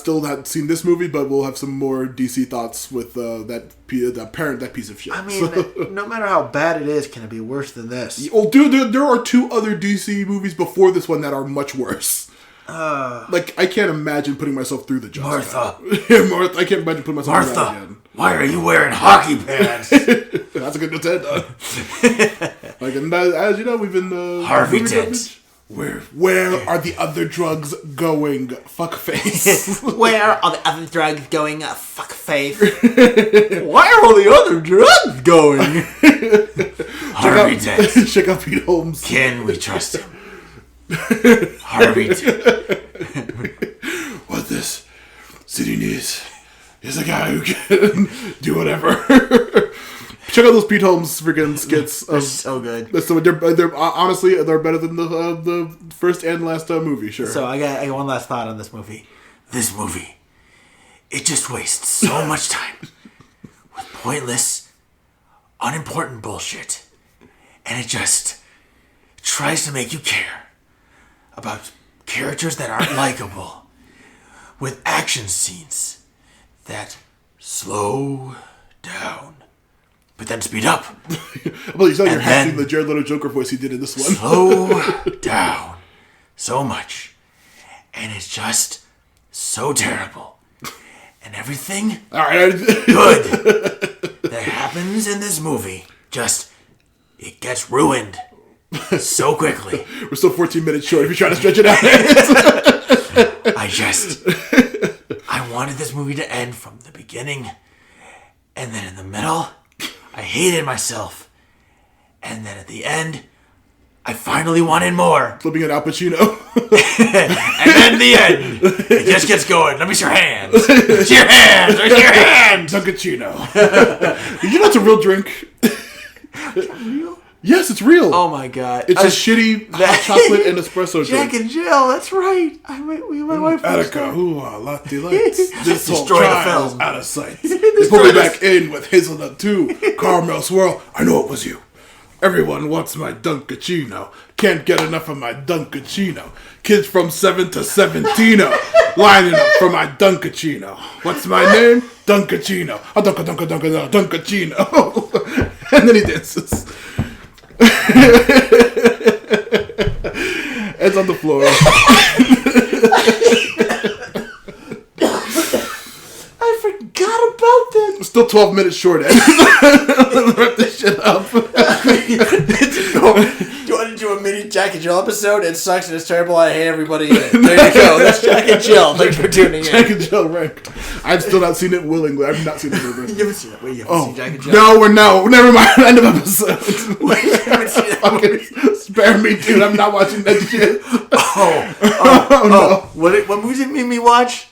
seen this movie, but we'll have some more DC thoughts with that piece of shit. I mean, no matter how bad it is, can it be worse than this? Well, dude, there are 2 other DC movies before this one that are much worse. Like, I can't imagine putting myself through the Justice. Martha. Martha. I can't imagine putting myself through that again. Why are you wearing hockey pants? That's a good note. Like, and as you know, we've been Harvey Dent. Where are the other drugs going? Fuckface. Where are the other drugs going? Fuckface. Why are all the other drugs going? Harvey Dent. Check out Pete Holmes. Can we trust him? Harvey Dent. What this city needs is a guy who can do whatever. Check out those Pete Holmes freaking skits. They're so good. They're honestly they're better than the first and last movie. Sure. So I got one last thought on this movie. This movie, it just wastes so much time with pointless, unimportant bullshit, and it just tries to make you care about characters that aren't likable, with action scenes that slow down, but then speed up. Well, you're hacking the Jared Leto Joker voice he did in this one. Slow down so much. And it's just so terrible. And everything good that happens in this movie, it gets ruined so quickly. We're still 14 minutes short if you're trying to stretch it out. I wanted this movie to end from the beginning, and then in the middle, I hated myself. And then at the end, I finally wanted more. Flipping an Al Pacino. And then the end, it just gets going. Let me see your hands. See your hands. Let me see your hands. Dunkachino. Did you know it's a real drink? Real? Yes, it's real. Oh my god. It's a shitty hot chocolate and espresso drink. Jack and Jill, that's right. My wife Attica, latte lights. This whole Destroy the trial's film. out of sight. They put me back in with hazelnut too. Caramel swirl. I know it was you. Everyone wants my Dunkachino. Can't get enough of my Dunkachino. Kids from 7 to 17 lining up for my Dunkachino. What's my name? Dunkachino. Dunkachino. And then he dances. Ed's on the floor. I forgot about that. Still 12 minutes short, Ed. Wrap this shit up. Do you want to do a mini Jack and Jill episode? It sucks and it's terrible. I hate everybody in it. There you go. That's Jack and Jill. Thanks for tuning in. Jack and Jill ranked. I've still not seen it willingly. I've not seen the movie. You haven't seen it. Wait, you haven't seen Jack and Jill? No. Never mind. End of episode. Wait, you haven't seen it? Spare me, dude. I'm not watching that shit. Oh. What movies did you make me watch?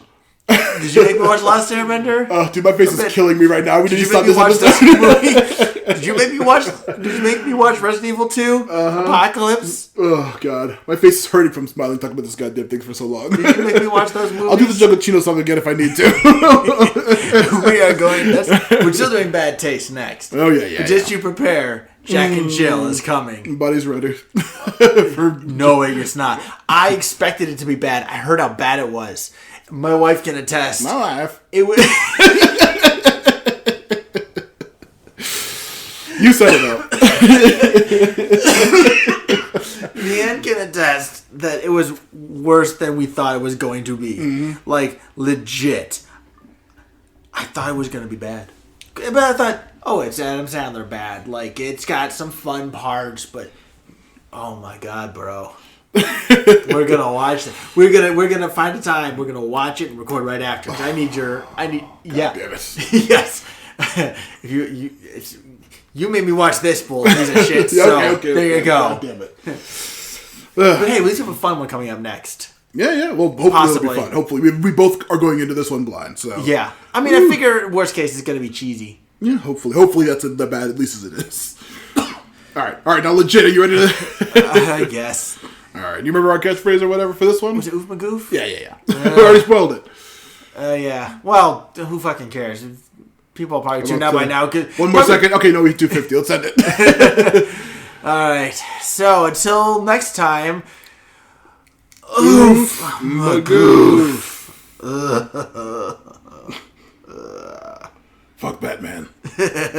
Did you make me watch Last Airbender? Oh, dude, my face is killing me right now. We Did need you to make stop me this watch episode. this movie? Did you make me watch Resident Evil 2? Apocalypse? Oh, God. My face is hurting from smiling talking about this goddamn thing for so long. Did you make me watch those movies? I'll do the Giacchino song again if I need to. We're still doing Bad Taste next. Oh, yeah. But just you prepare. Jack and Jill is coming. Body's ready. No way, it's not. I expected it to be bad. I heard how bad it was. My wife can attest. My life. It was. You said it though. Leanne can attest that it was worse than we thought it was going to be. Mm-hmm. Like, legit. I thought it was going to be bad. But I thought, it's Adam Sandler bad. Like, it's got some fun parts, but oh my god, bro. We're gonna watch it. We're gonna find a time. We're gonna watch it and record right after. I need. God damn it. Yes. If you made me watch this bull piece of shit. So okay, there you go. God damn it. But hey, at least we have a fun one coming up next. Yeah. Well, hopefully it'll be fun. Hopefully, we both are going into this one blind. So yeah. I mean, I figure worst case is gonna be cheesy. Yeah. Hopefully that's the bad at least as it is. All right. Now, legit, are you ready to? I guess. All right. You remember our catchphrase or whatever for this one? Was it Oof Magoof? Yeah. We already spoiled it. Yeah. Well, who fucking cares? People probably tuned out by now. One more second. Okay, no, we 250. Let's end it. All right. So until next time. Oof Magoof. Fuck Batman.